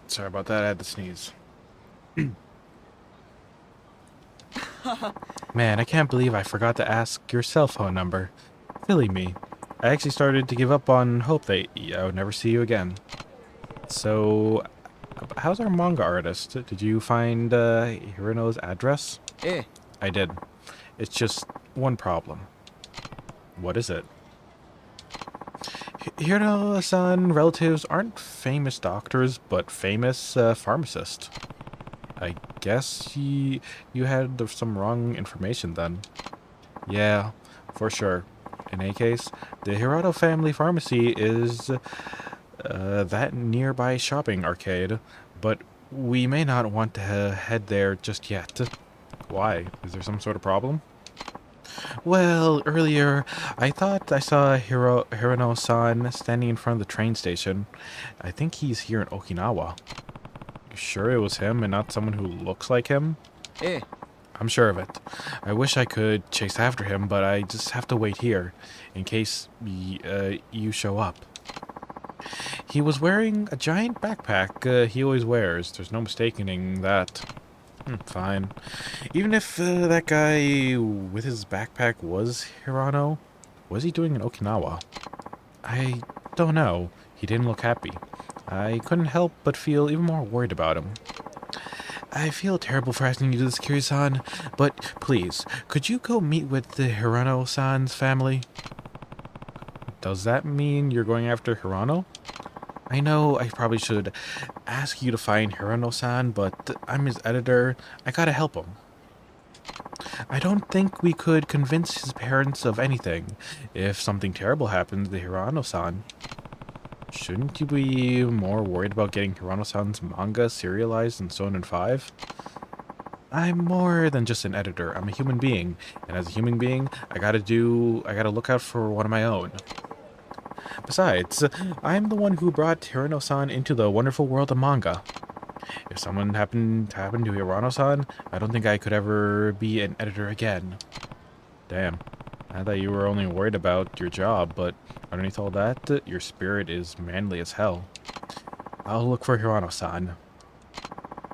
Sorry about that, I had to sneeze. Man, I can't believe I forgot to ask your cell phone number. Silly me. I actually started to give up on hope that I would never see you again. So, How's our manga artist? Did you find Hirano's address? ええ I did. It's just one problem. What is it? Hirano-san relatives aren't famous doctors, but famous pharmacists. I guess you had some wrong information then. Yeah, for sure. In any case, the Hirano family pharmacy is that nearby shopping arcade, but we may not want to head there just yet. Why? Is there some sort of problem? Well, earlier, I thought I saw Hirano-san standing in front of the train station. I think he's here in Okinawa. You sure it was him and not someone who looks like him? ええ I'm sure of it. I wish I could chase after him, but I just have to wait here, in case you show up. He was wearing a giant backpack he always wears. There's no mistaking that. Fine. Even if that guy with his backpack was Hirano, what is he doing in Okinawa? I don't know. He didn't look happy. I couldn't help but feel even more worried about him. I feel terrible for asking you this, Kiri-san, but please, could you go meet with the Hirano-san's family? Does that mean you're going after Hirano? I know I probably should ask you to find Hirano-san, but I'm his editor. I gotta help him. I don't think we could convince his parents of anything if something terrible happens to Hirano-san. Shouldn't you be more worried about getting Hirano-san's manga serialized in Shonen 5? I'm more than just an editor. I'm a human being, and as a human being, I gotta look out for one of my own. Besides, I'm the one who brought Hirano-san into the wonderful world of manga. If someone happened to Hirano-san, I don't think I could ever be an editor again. Damn. I thought you were only worried about your job, but underneath all that, your spirit is manly as hell. I'll look for Hirano-san.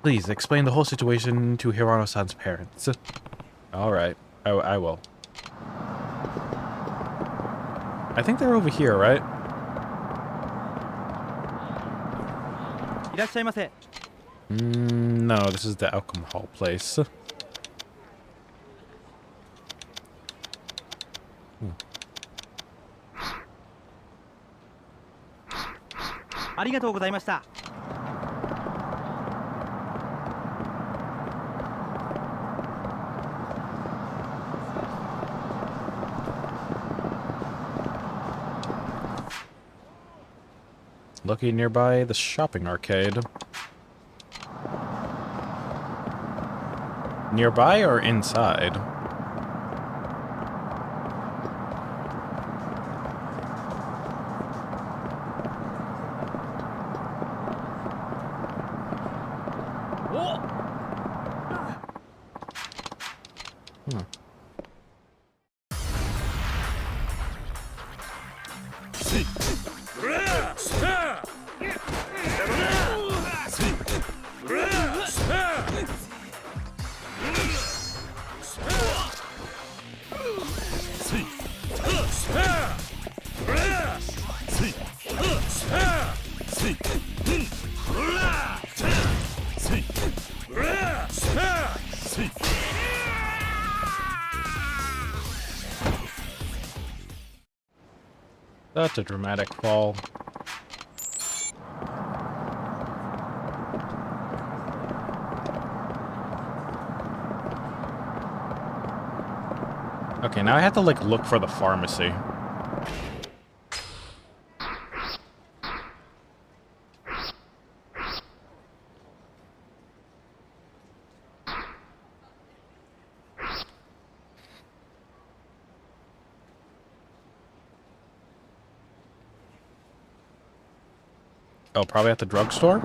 Please, explain the whole situation to Hirano-san's parents. Alright, I will. I think they're over here, right? いらっしゃいませ No, this is the alcohol place. ありがとうございました Looking nearby the shopping arcade. Nearby or inside? That's a dramatic fall. Okay, now I have to, like, look for the pharmacy. Oh, probably at the drugstore?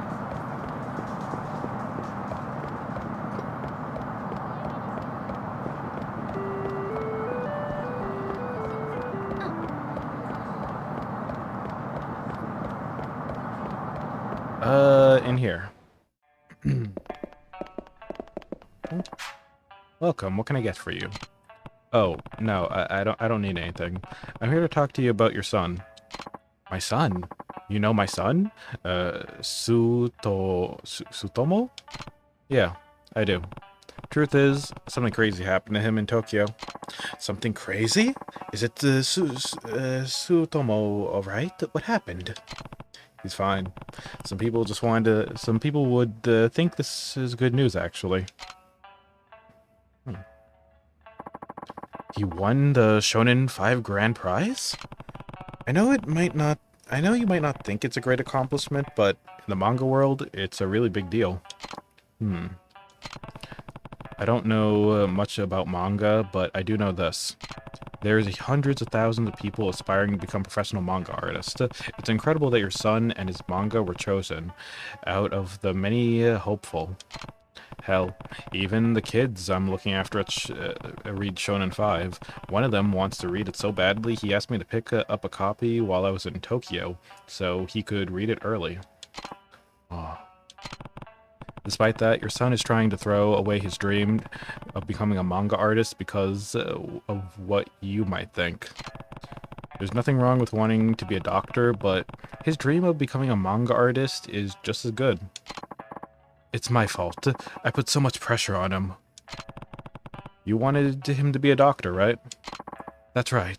In here. Welcome, what can I get for you? Oh, no, I don't need anything. I'm here to talk to you about your son. My son? You know my son? Sutomo? Yeah, I do. Truth is, something crazy happened to him in Tokyo. Something crazy? Is it Sutomo alright? What happened? He's fine. Some people would think this is good news, actually. He won the Shonen 5 grand prize? I know you might not think it's a great accomplishment, but in the manga world, it's a really big deal. I don't know much about manga, but I do know this. There's hundreds of thousands of people aspiring to become professional manga artists. It's incredible that your son and his manga were chosen out of the many hopeful. Hell, even the kids I'm looking after read Shonen 5. One of them wants to read it so badly he asked me to pick up a copy while I was in Tokyo, so he could read it early. Oh. Despite that, your son is trying to throw away his dream of becoming a manga artist because of what you might think. There's nothing wrong with wanting to be a doctor, but his dream of becoming a manga artist is just as good. It's my fault. I put so much pressure on him. You wanted him to be a doctor, right? That's right.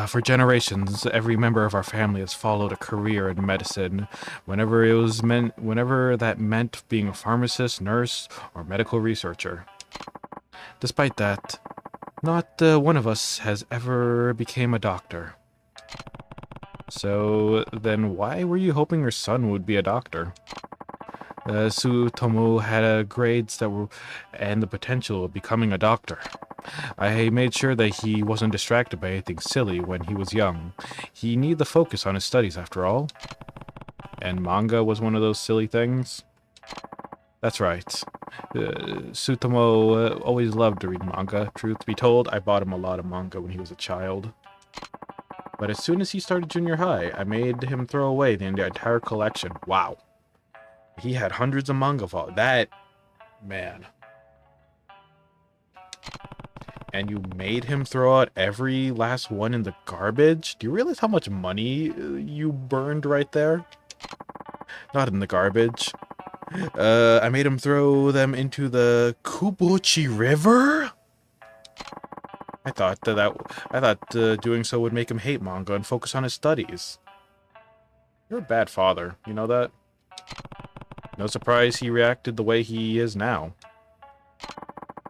For generations, every member of our family has followed a career in medicine, whenever that meant being a pharmacist, nurse, or medical researcher. Despite that, not one of us has ever became a doctor. So then why were you hoping your son would be a doctor? Sutomo had grades that were and the potential of becoming a doctor. I made sure that he wasn't distracted by anything silly when he was young. He needed to focus on his studies after all. And manga was one of those silly things? That's right. Sutomo always loved to read manga. Truth be told, I bought him a lot of manga when he was a child. But as soon as he started junior high, I made him throw away the entire collection. Wow. He had hundreds of manga volumes. That... man. And you made him throw out every last one in the garbage? Do you realize how much money you burned right there? Not in the garbage. I made him throw them into the Kubochi River? I thought doing so would make him hate manga and focus on his studies. You're a bad father, you know that? No surprise he reacted the way he is now.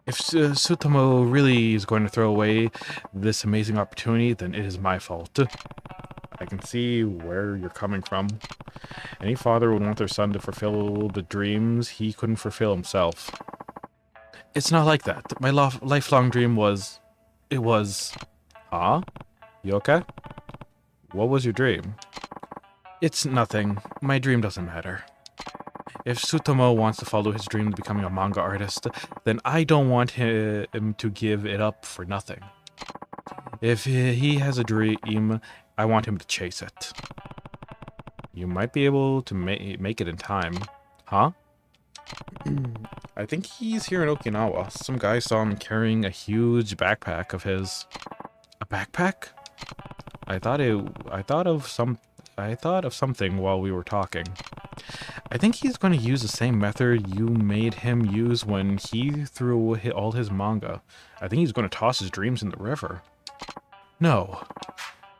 If Sutomo really is going to throw away this amazing opportunity, then it is my fault. I can see where you're coming from. Any father would want their son to fulfill the dreams he couldn't fulfill himself. It's not like that. My lifelong dream was... It was... Huh? You okay? What was your dream? It's nothing. My dream doesn't matter. If Sutomo wants to follow his dream of becoming a manga artist, then I don't want him to give it up for nothing. If he has a dream, I want him to chase it. You might be able to make it in time. Huh? I think he's here in Okinawa. Some guy saw him carrying a huge backpack of his. A backpack? I thought of something while we were talking. I think he's going to use the same method you made him use when he threw all his manga. I think he's going to toss his dreams in the river. No.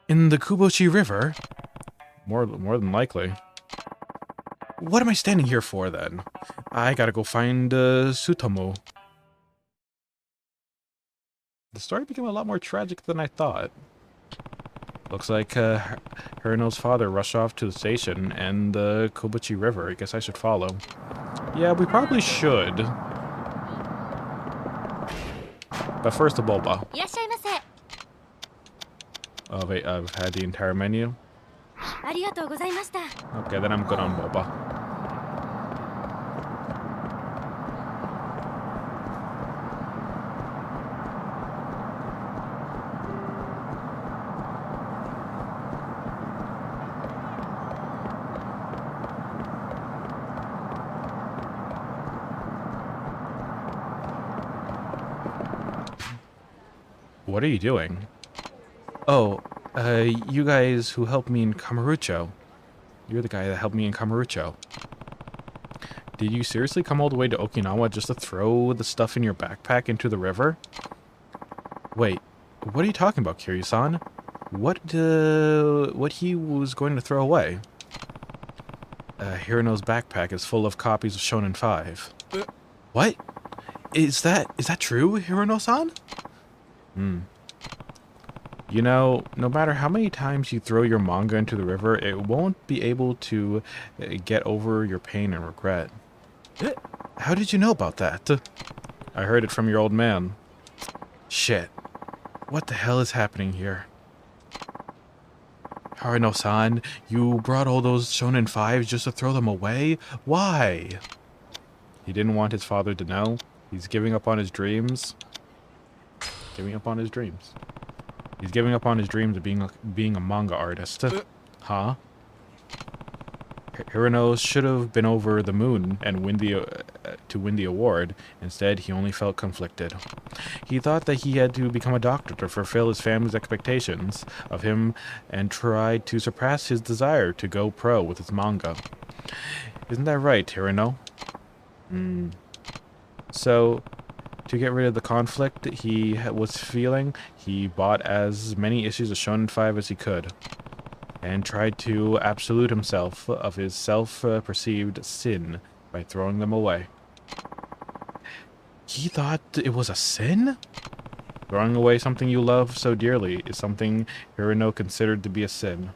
In the Kubochi River? More than likely. What am I standing here for, then? I gotta go find Sutomo. The story became a lot more tragic than I thought. Looks like Hirono's father rushed off to the station and the Kubochi River. I guess I should follow. Yeah, we probably should. But first, a boba. いらっしゃいませ。 Oh wait, I've had the entire menu. ありがとうございました。 Okay, then I'm good on boba. What are you doing? Oh, you guys who helped me in Kamurocho. You're the guy that helped me in Kamurocho. Did you seriously come all the way to Okinawa just to throw the stuff in your backpack into the river? Wait, what are you talking about, Kiryu-san? What he was going to throw away? Hirono's backpack is full of copies of Shonen 5. What? Is that true, Hirono-san? You know, no matter how many times you throw your manga into the river, it won't be able to get over your pain and regret. How did you know about that? I heard it from your old man. Shit. What the hell is happening here? Harino-san, you brought all those Shonen 5s just to throw them away? Why? He didn't want his father to know. He's giving up on his dreams. Giving up on his dreams. He's giving up on his dreams of being a manga artist. Huh? Hirono should have been over the moon and to win the award. Instead, he only felt conflicted. He thought that he had to become a doctor to fulfill his family's expectations of him and tried to surpass his desire to go pro with his manga. Isn't that right, Hirono? So, to get rid of the conflict he was feeling, he bought as many issues of Shonen 5 as he could, and tried to absolve himself of his self-perceived sin by throwing them away. He thought it was a sin? Throwing away something you love so dearly is something Hirono considered to be a sin.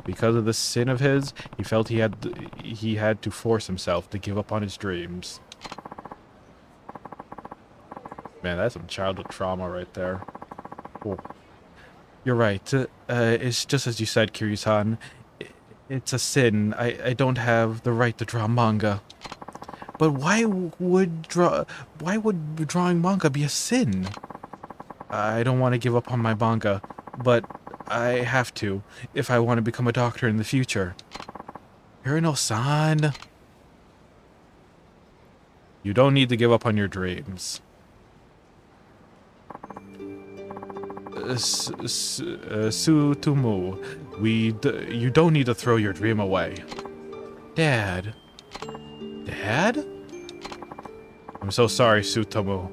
Because of this sin of his, he felt he had to force himself to give up on his dreams. Man, that's some childhood trauma right there. Cool. You're right. It's just as you said, Kiryu-san. It's a sin. I don't have the right to draw manga. But why would drawing manga be a sin? I don't want to give up on my manga, but I have to if I want to become a doctor in the future. Hirono-san. You don't need to give up on your dreams. Sutomu, you don't need to throw your dream away. Dad? Dad? I'm so sorry, Sutomu.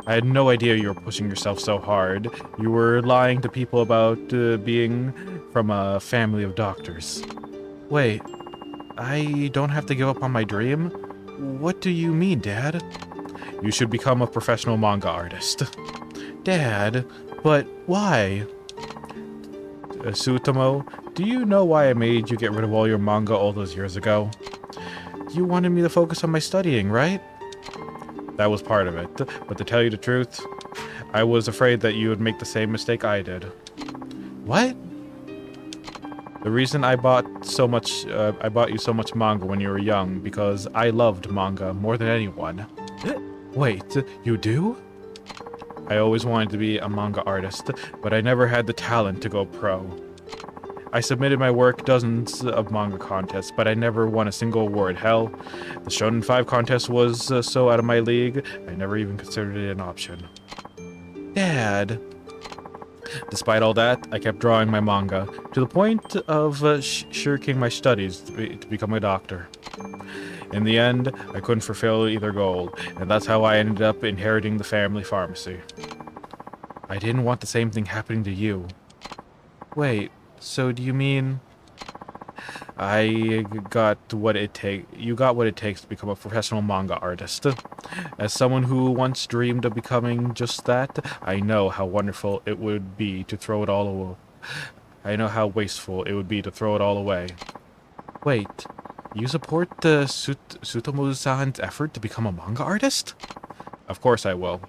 I had no idea you were pushing yourself so hard. You were lying to people about being from a family of doctors. Wait, I don't have to give up on my dream? What do you mean, Dad? You should become a professional manga artist. Dad, but why? Sutomo, do you know why I made you get rid of all your manga all those years ago? You wanted me to focus on my studying, right? That was part of it, but to tell you the truth, I was afraid that you would make the same mistake I did. What? The reason I bought you so much manga when you were young, because I loved manga more than anyone. Wait, you do? I always wanted to be a manga artist, but I never had the talent to go pro. I submitted my work dozens of manga contests, but I never won a single award. Hell, the Shonen 5 contest was so out of my league, I never even considered it an option. Dad. Despite all that, I kept drawing my manga, to the point of shirking my studies to become a doctor. In the end, I couldn't fulfill either goal, and that's how I ended up inheriting the family pharmacy. I didn't want the same thing happening to you. Wait, so do you mean... You got what it takes to become a professional manga artist. As someone who once dreamed of becoming just that, I know how wonderful it would be to throw it all away. I know how wasteful it would be to throw it all away. Wait, you support Sutomu-san's effort to become a manga artist? Of course I will.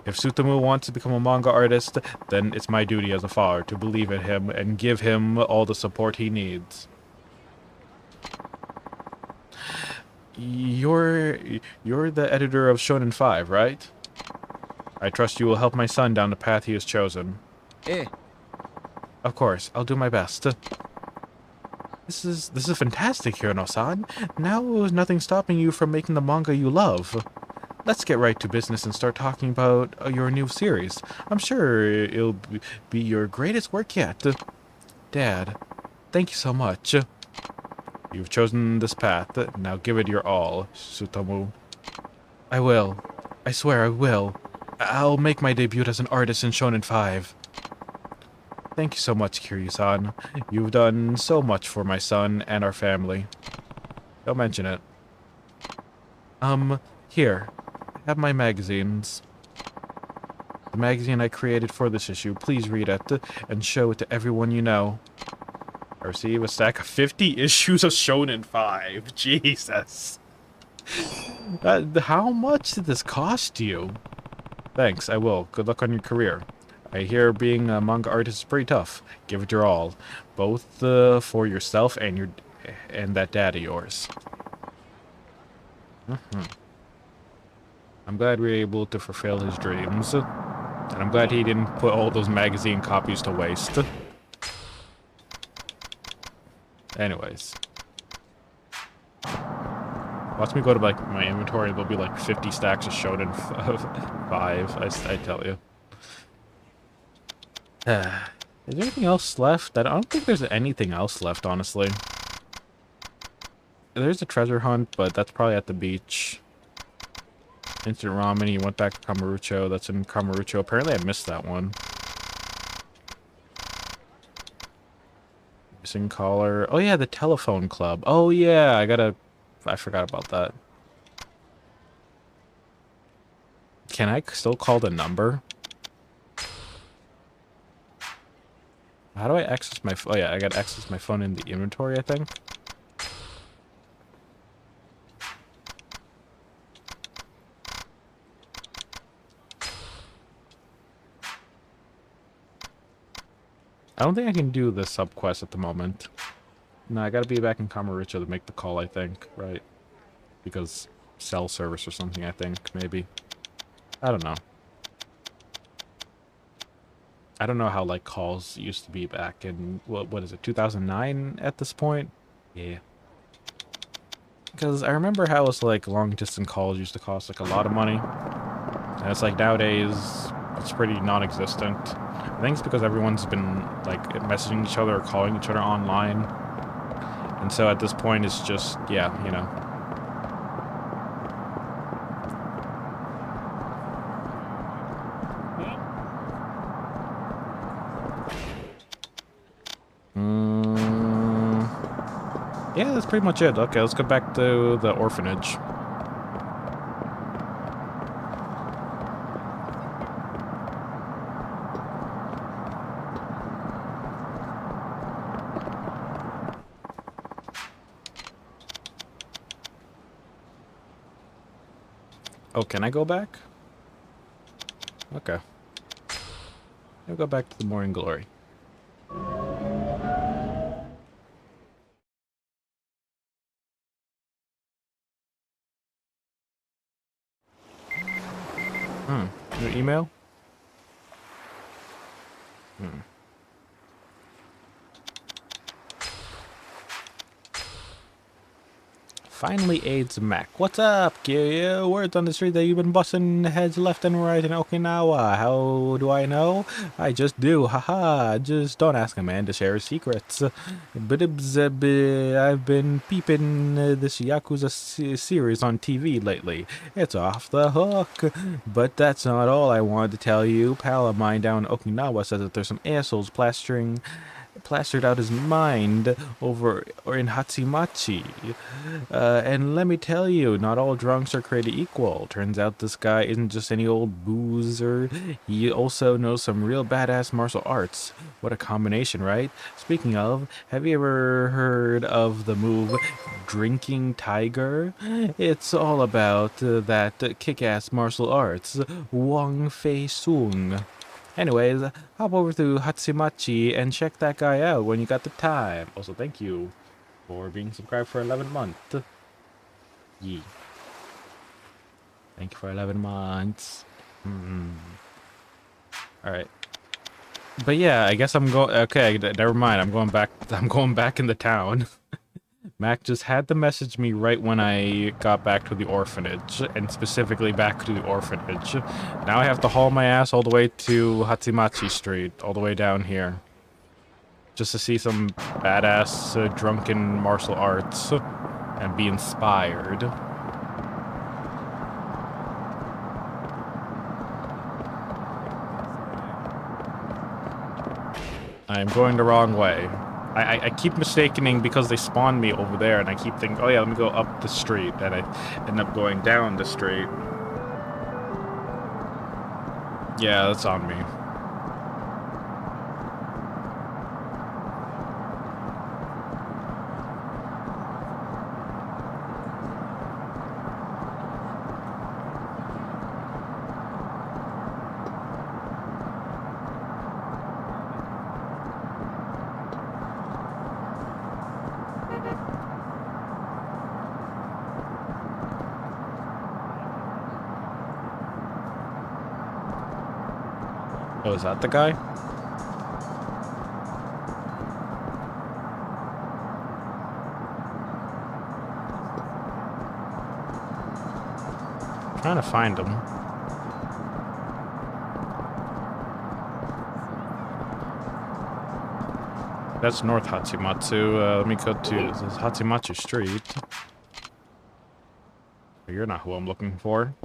If Sutomu wants to become a manga artist, then it's my duty as a father to believe in him and give him all the support he needs. You're the editor of Shonen 5, right? I trust you will help my son down the path he has chosen. Of course, I'll do my best. This is fantastic, Hirono-san. Now there's nothing stopping you from making the manga you love. Let's get right to business and start talking about your new series. I'm sure it'll be your greatest work yet. Dad, thank you so much. You've chosen this path. Now give it your all, Sutomu. I will. I swear I will. I'll make my debut as an artist in Shonen 5. Thank you so much, Kiryu-san. You've done so much for my son and our family. Don't mention it. Here. Have my magazines. The magazine I created for this issue. Please read it and show it to everyone you know. I receive a stack of 50 issues of Shonen 5. Jesus. How much did this cost you? Thanks, I will. Good luck on your career. I hear being a manga artist is pretty tough. Give it your all. Both for yourself and that dad of yours. I'm glad we were able to fulfill his dreams. And I'm glad he didn't put all those magazine copies to waste. Anyways. Watch me go to like my inventory, there'll be like 50 stacks of Shonen 5, I tell you. Is there anything else left? I don't think there's anything else left, honestly. There's a treasure hunt, but that's probably at the beach. Instant ramen, you went back to Kamurocho, that's in Kamurocho. Apparently I missed that one. Missing caller. Oh yeah, the telephone club. Oh yeah, I forgot about that. Can I still call the number? How do I access my phone? Oh yeah, I gotta access my phone in the inventory, I think. I don't think I can do the sub quest at the moment. No, I gotta be back in Kamurocho to make the call, I think, right? Because cell service or something, I think, maybe. I don't know. I don't know how, like, calls used to be back in, what is it, 2009 at this point? Yeah. Because I remember how it was, like, long-distance calls used to cost, like, a lot of money. And it's like, nowadays, it's pretty non-existent. I think it's because everyone's been, like, messaging each other or calling each other online. And so at this point, it's just, yeah, you know. Yeah, that's pretty much it. Okay, let's go back to the orphanage. Oh, can I go back? Okay. I'll go back to the Morning Glory. Your email? Finally aids Mac. What's up, Kiryu? Word on the street that you've been busting heads left and right in Okinawa. How do I know? I just do. Haha. Just don't ask a man to share his secrets. But I've been peeping this Yakuza series on TV lately. It's off the hook. But that's not all I wanted to tell you. Pal of mine down in Okinawa says that there's some assholes plastered out his mind over or in Hatsamachi. And let me tell you, not all drunks are created equal. Turns out this guy isn't just any old boozer. He also knows some real badass martial arts. What a combination, right? Speaking of, have you ever heard of the move Drinking Tiger? It's all about that kick-ass martial arts, Wang Fei Sung. Anyways, hop over to Hatsamachi and check that guy out when you got the time. Also, thank you for being subscribed for 11 months. Yee. Thank you for 11 months. Alright. But yeah, I guess I'm going... Okay, never mind. I'm going back in the town. Mac just had to message me right when I got back to the orphanage, and specifically back to the orphanage. Now I have to haul my ass all the way to Hatsamachi Street, all the way down here. just to see some badass drunken martial arts and be inspired. I am going the wrong way. I keep mistaking because they spawned me over there, and I keep thinking, oh yeah, let me go up the street, and I end up going down the street. Yeah, that's on me. Oh, is that the guy? I'm trying to find him. That's North Hatsumatsu. Let me go to Hatsumatsu Street. You're not who I'm looking for.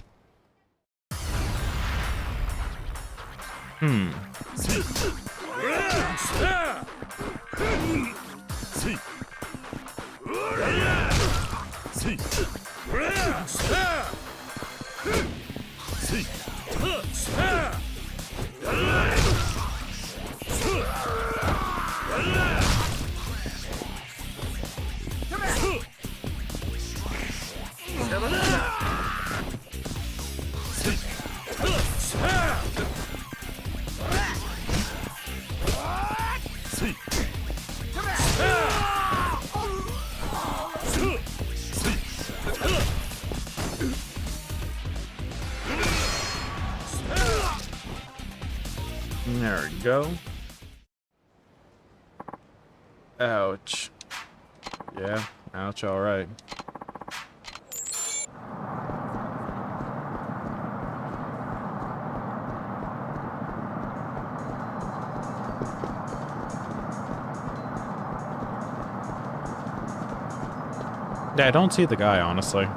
Hmm. There we go. Ouch. Yeah, ouch, alright. Yeah, I don't see the guy, honestly.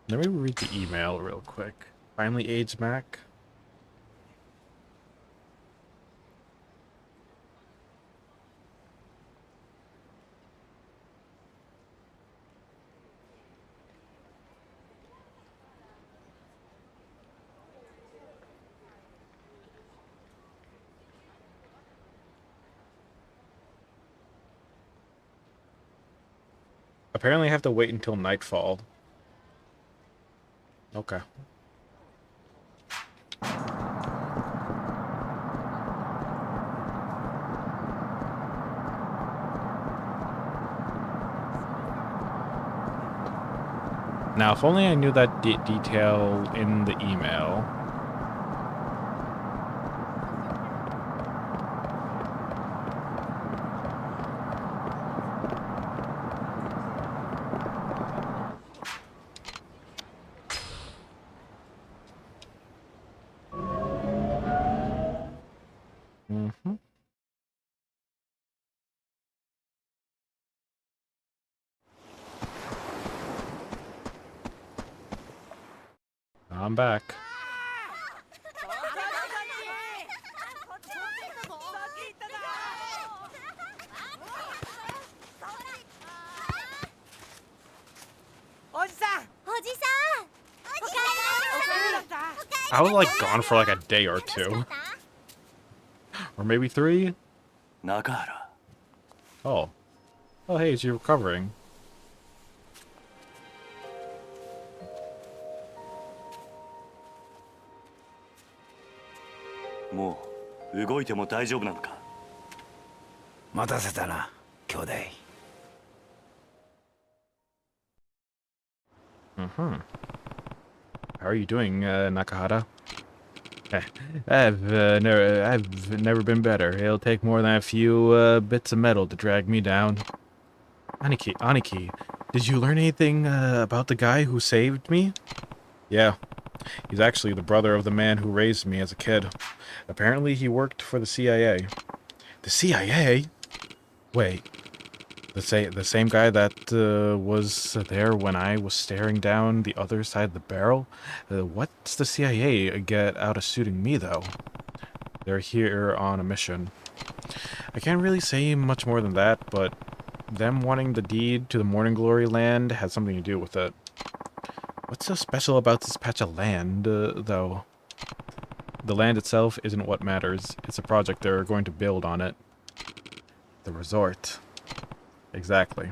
Let me read the email real quick. Finally AIDS Mac. Apparently I have to wait until nightfall. Okay. Now, if only I knew that detail in the email. I'm back. I was like gone for like a day or two. Or maybe 3? Nakahara. Oh. Oh, hey, you're recovering. Mo, 動いても大丈夫なのか? 待たせたな、兄弟。Mm-hmm. How are you doing, Nakahara? I've never been better. It'll take more than a few bits of metal to drag me down. Aniki, did you learn anything about the guy who saved me? Yeah, He's actually the brother of the man who raised me as a kid. Apparently, he worked for the CIA. The CIA? Wait, the same guy that was there when I was staring down the other side of the barrel? What's the CIA get out of shooting me, though? They're here on a mission. I can't really say much more than that, but them wanting the deed to the Morning Glory land has something to do with it. What's so special about this patch of land, though? The land itself isn't what matters. It's a project they're going to build on it. The resort. Exactly.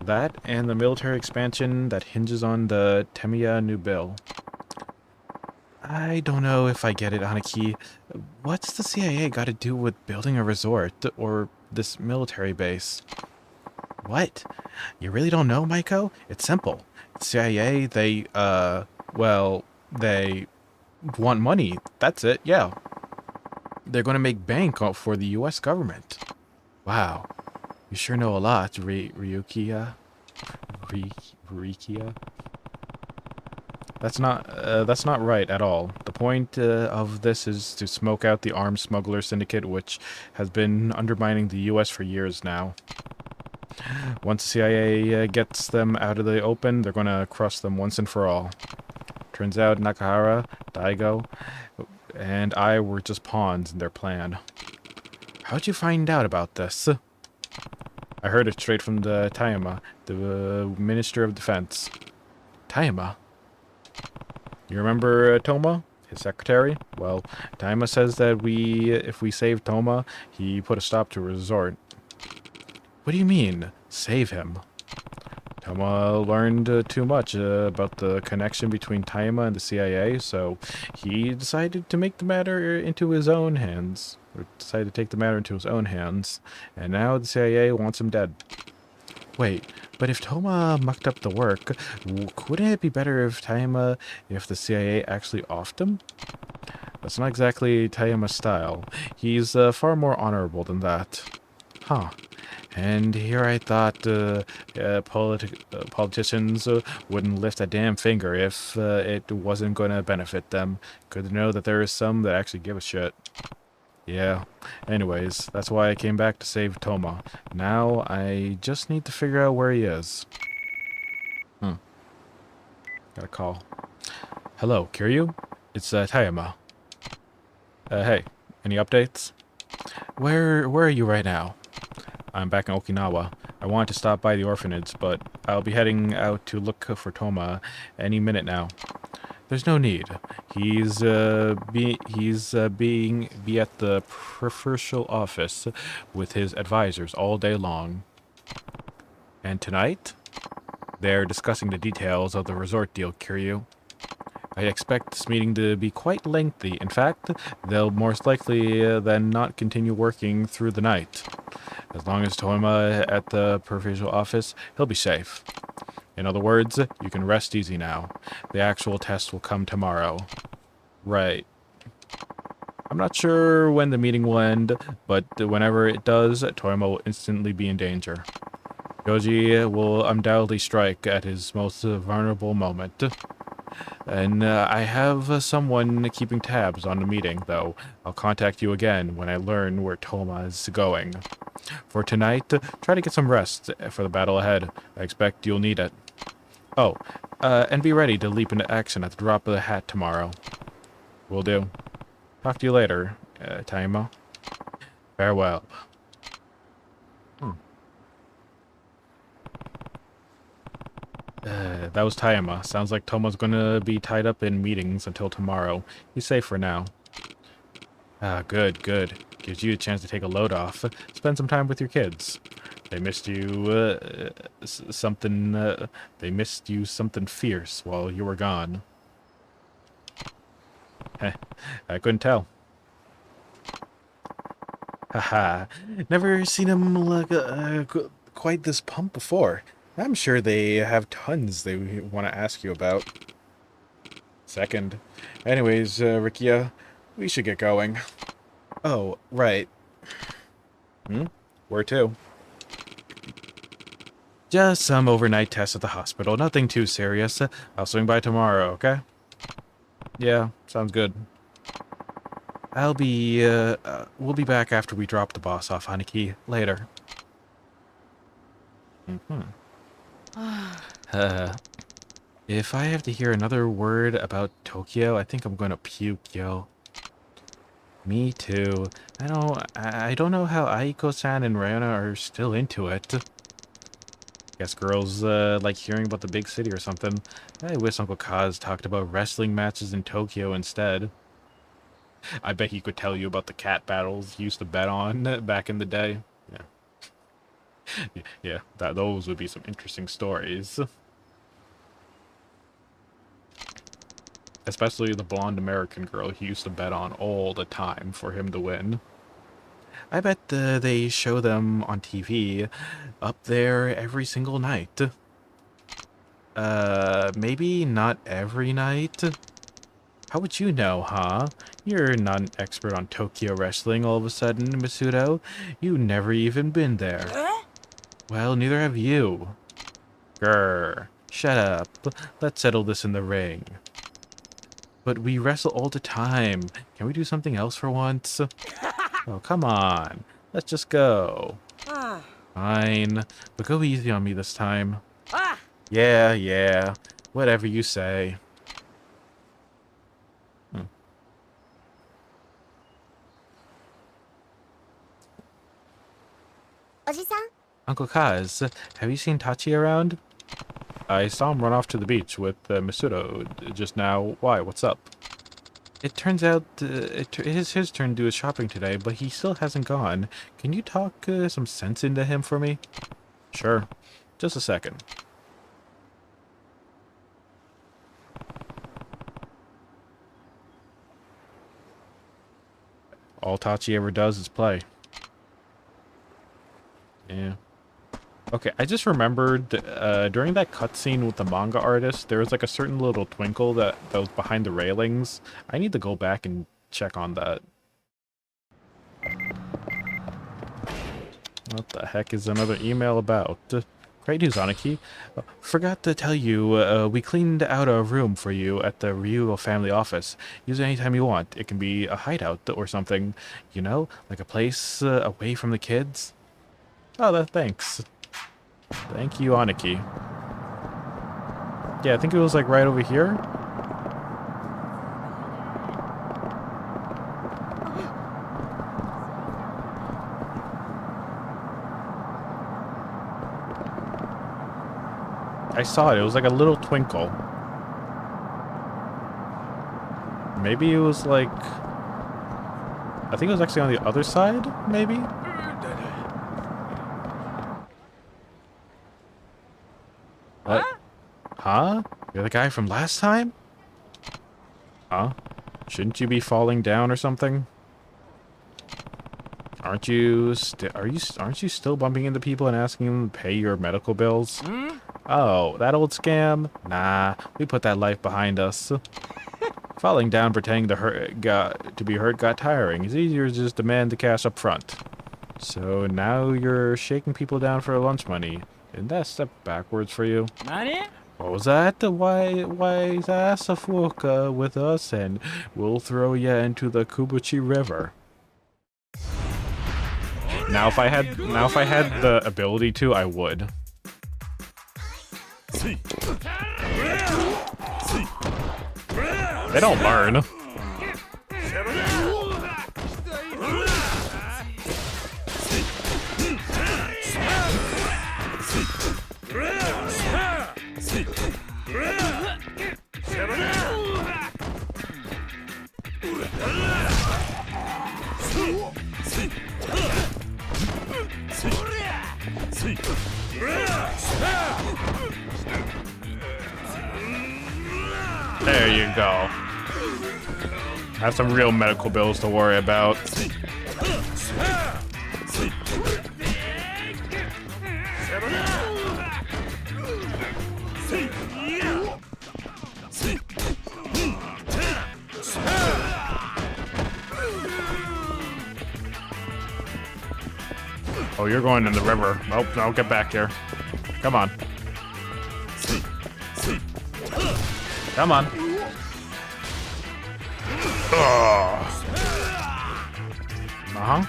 That and the military expansion that hinges on the Temiya new bill. I don't know if I get it, Aniki. What's the CIA got to do with building a resort or this military base? What? You really don't know, Maiko? It's simple. CIA, they want money. That's it, yeah. They're going to make bank for the US government. Wow. You sure know a lot, Ryukiya. Rikia? That's not right at all. The point of this is to smoke out the arms smuggler syndicate, which has been undermining the U.S. for years now. Once the CIA gets them out of the open, they're going to crush them once and for all. Turns out Nakahara, Daigo, and I were just pawns in their plan. How'd you find out about this? I heard it straight from the Taima, the Minister of Defense. Taima? You remember Toma, his secretary? Well, Taima says that if we save Toma, he put a stop to a resort. What do you mean, save him? Toma learned too much about the connection between Taima and the CIA, so he decided to make the matter into his own hands. Or decided to take the matter into his own hands, and now the CIA wants him dead. Wait, but if Toma mucked up the work, wouldn't it be better if the CIA actually offed him? That's not exactly Taima's style. He's far more honorable than that. Huh. And here I thought politicians wouldn't lift a damn finger if it wasn't going to benefit them. Good to know that there is some that actually give a shit. Yeah. Anyways, that's why I came back to save Toma. Now I just need to figure out where he is. Got a call. Hello, Kiryu? It's Tayama. Hey, any updates? Where are you right now? I'm back in Okinawa. I wanted to stop by the orphanage, but I'll be heading out to look for Toma any minute now. There's no need. He's be at the prefectural office with his advisors all day long. And tonight, they're discussing the details of the resort deal, Kiryu. I expect this meeting to be quite lengthy. In fact, they'll most likely than not continue working through the night. As long as Toma at the prefectural office, he'll be safe. In other words, you can rest easy now. The actual test will come tomorrow. Right. I'm not sure when the meeting will end, but whenever it does, Toyama will instantly be in danger. Yoji will undoubtedly strike at his most vulnerable moment. And I have someone keeping tabs on the meeting, though. I'll contact you again when I learn where Toma is going. For tonight, try to get some rest for the battle ahead. I expect you'll need it. Oh, and be ready to leap into action at the drop of the hat tomorrow. Will do. Talk to you later, Taima. Farewell. That was Taima. Sounds like Toma's gonna be tied up in meetings until tomorrow. He's safe for now. Good. Gives you a chance to take a load off. Spend some time with your kids. They missed you, they missed you something fierce while you were gone. Heh, I couldn't tell. Haha, never seen him look quite this pumped before. I'm sure they have tons they want to ask you about. Second. Anyways, Rikia, we should get going. Oh, right. Where to? Just some overnight tests at the hospital. Nothing too serious. I'll swing by tomorrow, okay? Yeah, sounds good. We'll be back after we drop the boss off, Haniki. Later. If I have to hear another word about Tokyo, I think I'm gonna puke, yo. Me too. I don't know how Aiko-san and Ryona are still into it. Guess girls like hearing about the big city or something. I wish Uncle Kaz talked about wrestling matches in Tokyo instead. I bet he could tell you about the cat battles he used to bet on back in the day. Yeah, those would be some interesting stories. Especially the blonde American girl he used to bet on all the time for him to win. I bet they show them on TV up there every single night. Maybe not every night? How would you know, huh? You're not an expert on Tokyo wrestling all of a sudden, Masudo. You never even been there. Well, neither have you. Grr. Shut up. Let's settle this in the ring. But we wrestle all the time. Can we do something else for once? Oh, come on. Let's just go. Fine. But go easy on me this time. Yeah. Whatever you say. Oji-san? Uncle Kaz, have you seen Tachi around? I saw him run off to the beach with Masudo just now. Why? What's up? It turns out it is his turn to do his shopping today, but he still hasn't gone. Can you talk some sense into him for me? Sure. Just a second. All Tachi ever does is play. Yeah. Okay, I just remembered during that cutscene with the manga artist, there was like a certain little twinkle that was behind the railings. I need to go back and check on that. What the heck is another email about? Great news, Aniki. Forgot to tell you, we cleaned out a room for you at the Ryu family office. Use it anytime you want. It can be a hideout or something, you know, like a place away from the kids. Oh, thanks. Thank you, Aniki. Yeah, I think it was like right over here. I saw it. It was like a little twinkle. Maybe it was like... I think it was actually on the other side, maybe? What? Huh? You're the guy from last time? Huh? Shouldn't you be falling down or something? Aren't you still bumping into people and asking them to pay your medical bills? Oh, that old scam? Nah, we put that life behind us. Falling down pretending to be hurt got tiring. It's easier to just demand the cash up front. So now you're shaking people down for lunch money. Isn't that a step backwards for you? What was that? Why ask a Fuka with us and we'll throw you into the Kubuchi River. Now if I had the ability to, I would. They don't learn. There you go. Have some real medical bills to worry about. Oh, you're going in the river. Oh, no, get back here. Come on. Come on. Uh-huh.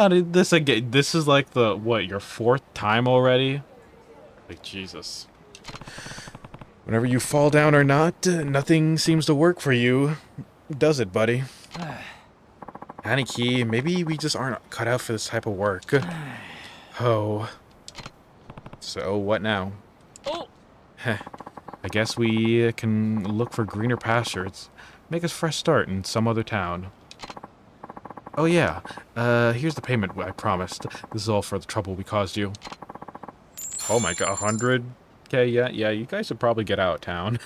This again. This is like your fourth time already? Like, Jesus. Whenever you fall down or not, nothing seems to work for you. Does it, buddy? Aniki, maybe we just aren't cut out for this type of work. Oh. So, what now? Oh. Heh. I guess we can look for greener pastures. Make a fresh start in some other town. Oh yeah, here's the payment I promised. This is all for the trouble we caused you. Oh my god, 100? Okay, yeah, you guys should probably get out of town.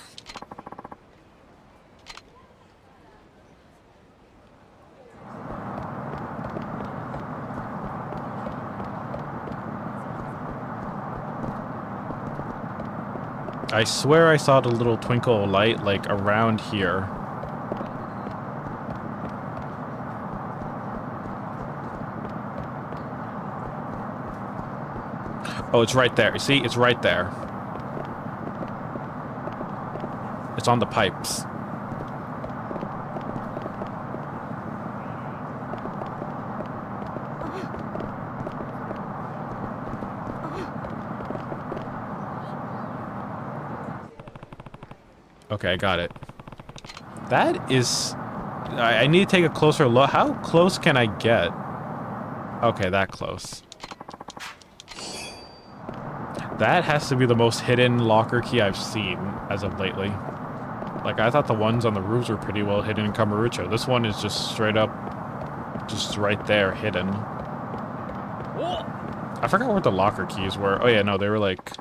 I swear I saw the little twinkle of light, like, around here. Oh, it's right there. You see? It's right there. It's on the pipes. Okay, I got it. That is... I need to take a closer look. How close can I get? Okay, that close. That has to be the most hidden locker key I've seen as of lately. Like, I thought the ones on the roofs were pretty well hidden in Kamurocho. This one is just straight up, just right there, hidden. I forgot where the locker keys were. Oh yeah, no, they were like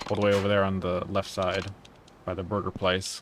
all the way over there on the left side by the burger place.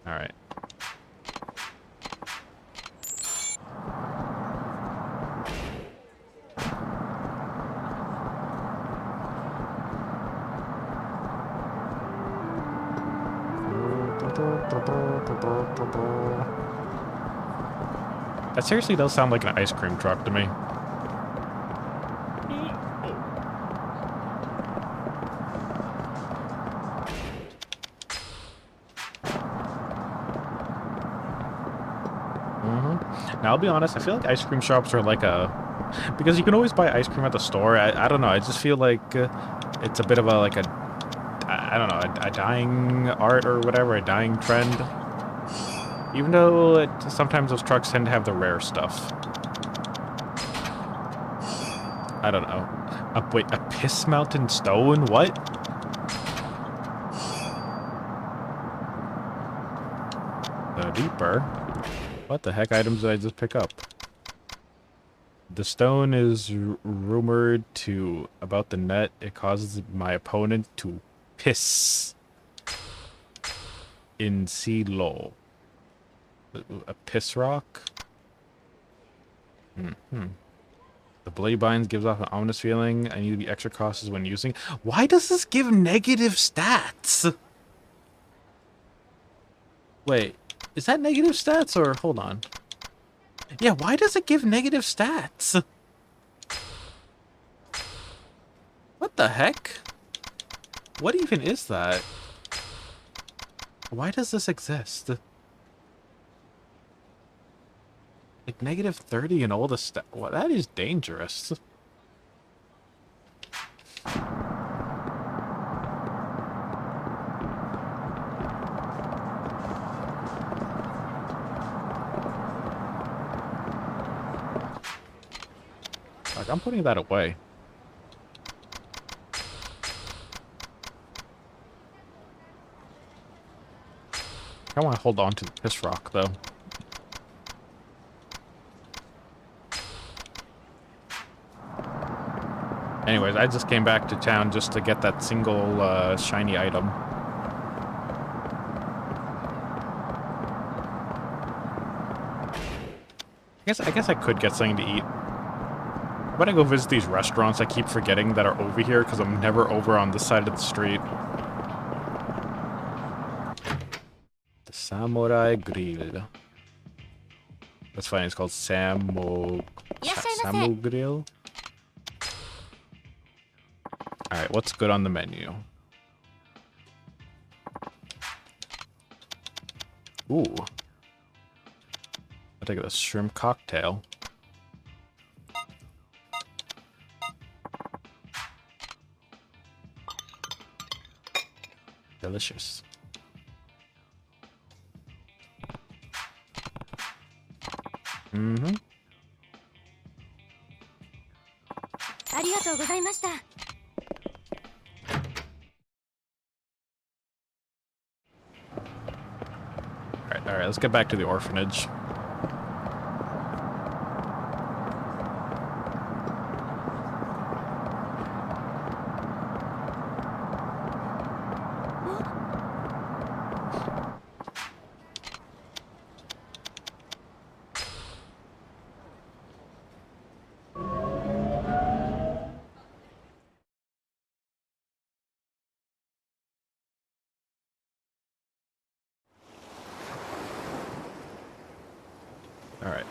Alright. That seriously does sound like an ice cream truck to me. Now, I'll be honest, I feel like ice cream shops are like a... Because you can always buy ice cream at the store. I don't know, I just feel like it's a bit of a, like a... I don't know, a dying art or whatever, a dying trend. Even though sometimes those trucks tend to have the rare stuff. I don't know. Wait, a piss mountain stone? What? The Reaper? What the heck items did I just pick up? The stone is rumored to... About the net, it causes my opponent to piss in Silo. A piss rock? The blade binds gives off an ominous feeling. I need to be extra cautious when using. Why does this give negative stats? Wait, is that negative stats or hold on? Yeah, why does it give negative stats? What the heck? What even is that? Why does this exist? Like negative 30 and all the stuff. Well, that is dangerous. Like, I'm putting that away. I want to hold on to the piss rock, though. Anyways, I just came back to town just to get that single shiny item. I guess I could get something to eat. When I go visit these restaurants, I keep forgetting that are over here because I'm never over on this side of the street. The Samurai Grill. That's funny, it's called Samu Grill. Alright, what's good on the menu? Ooh. I'll take this shrimp cocktail. Delicious. Mm-hmm. ありがとうございました。 Alright, let's get back to the orphanage. Alright.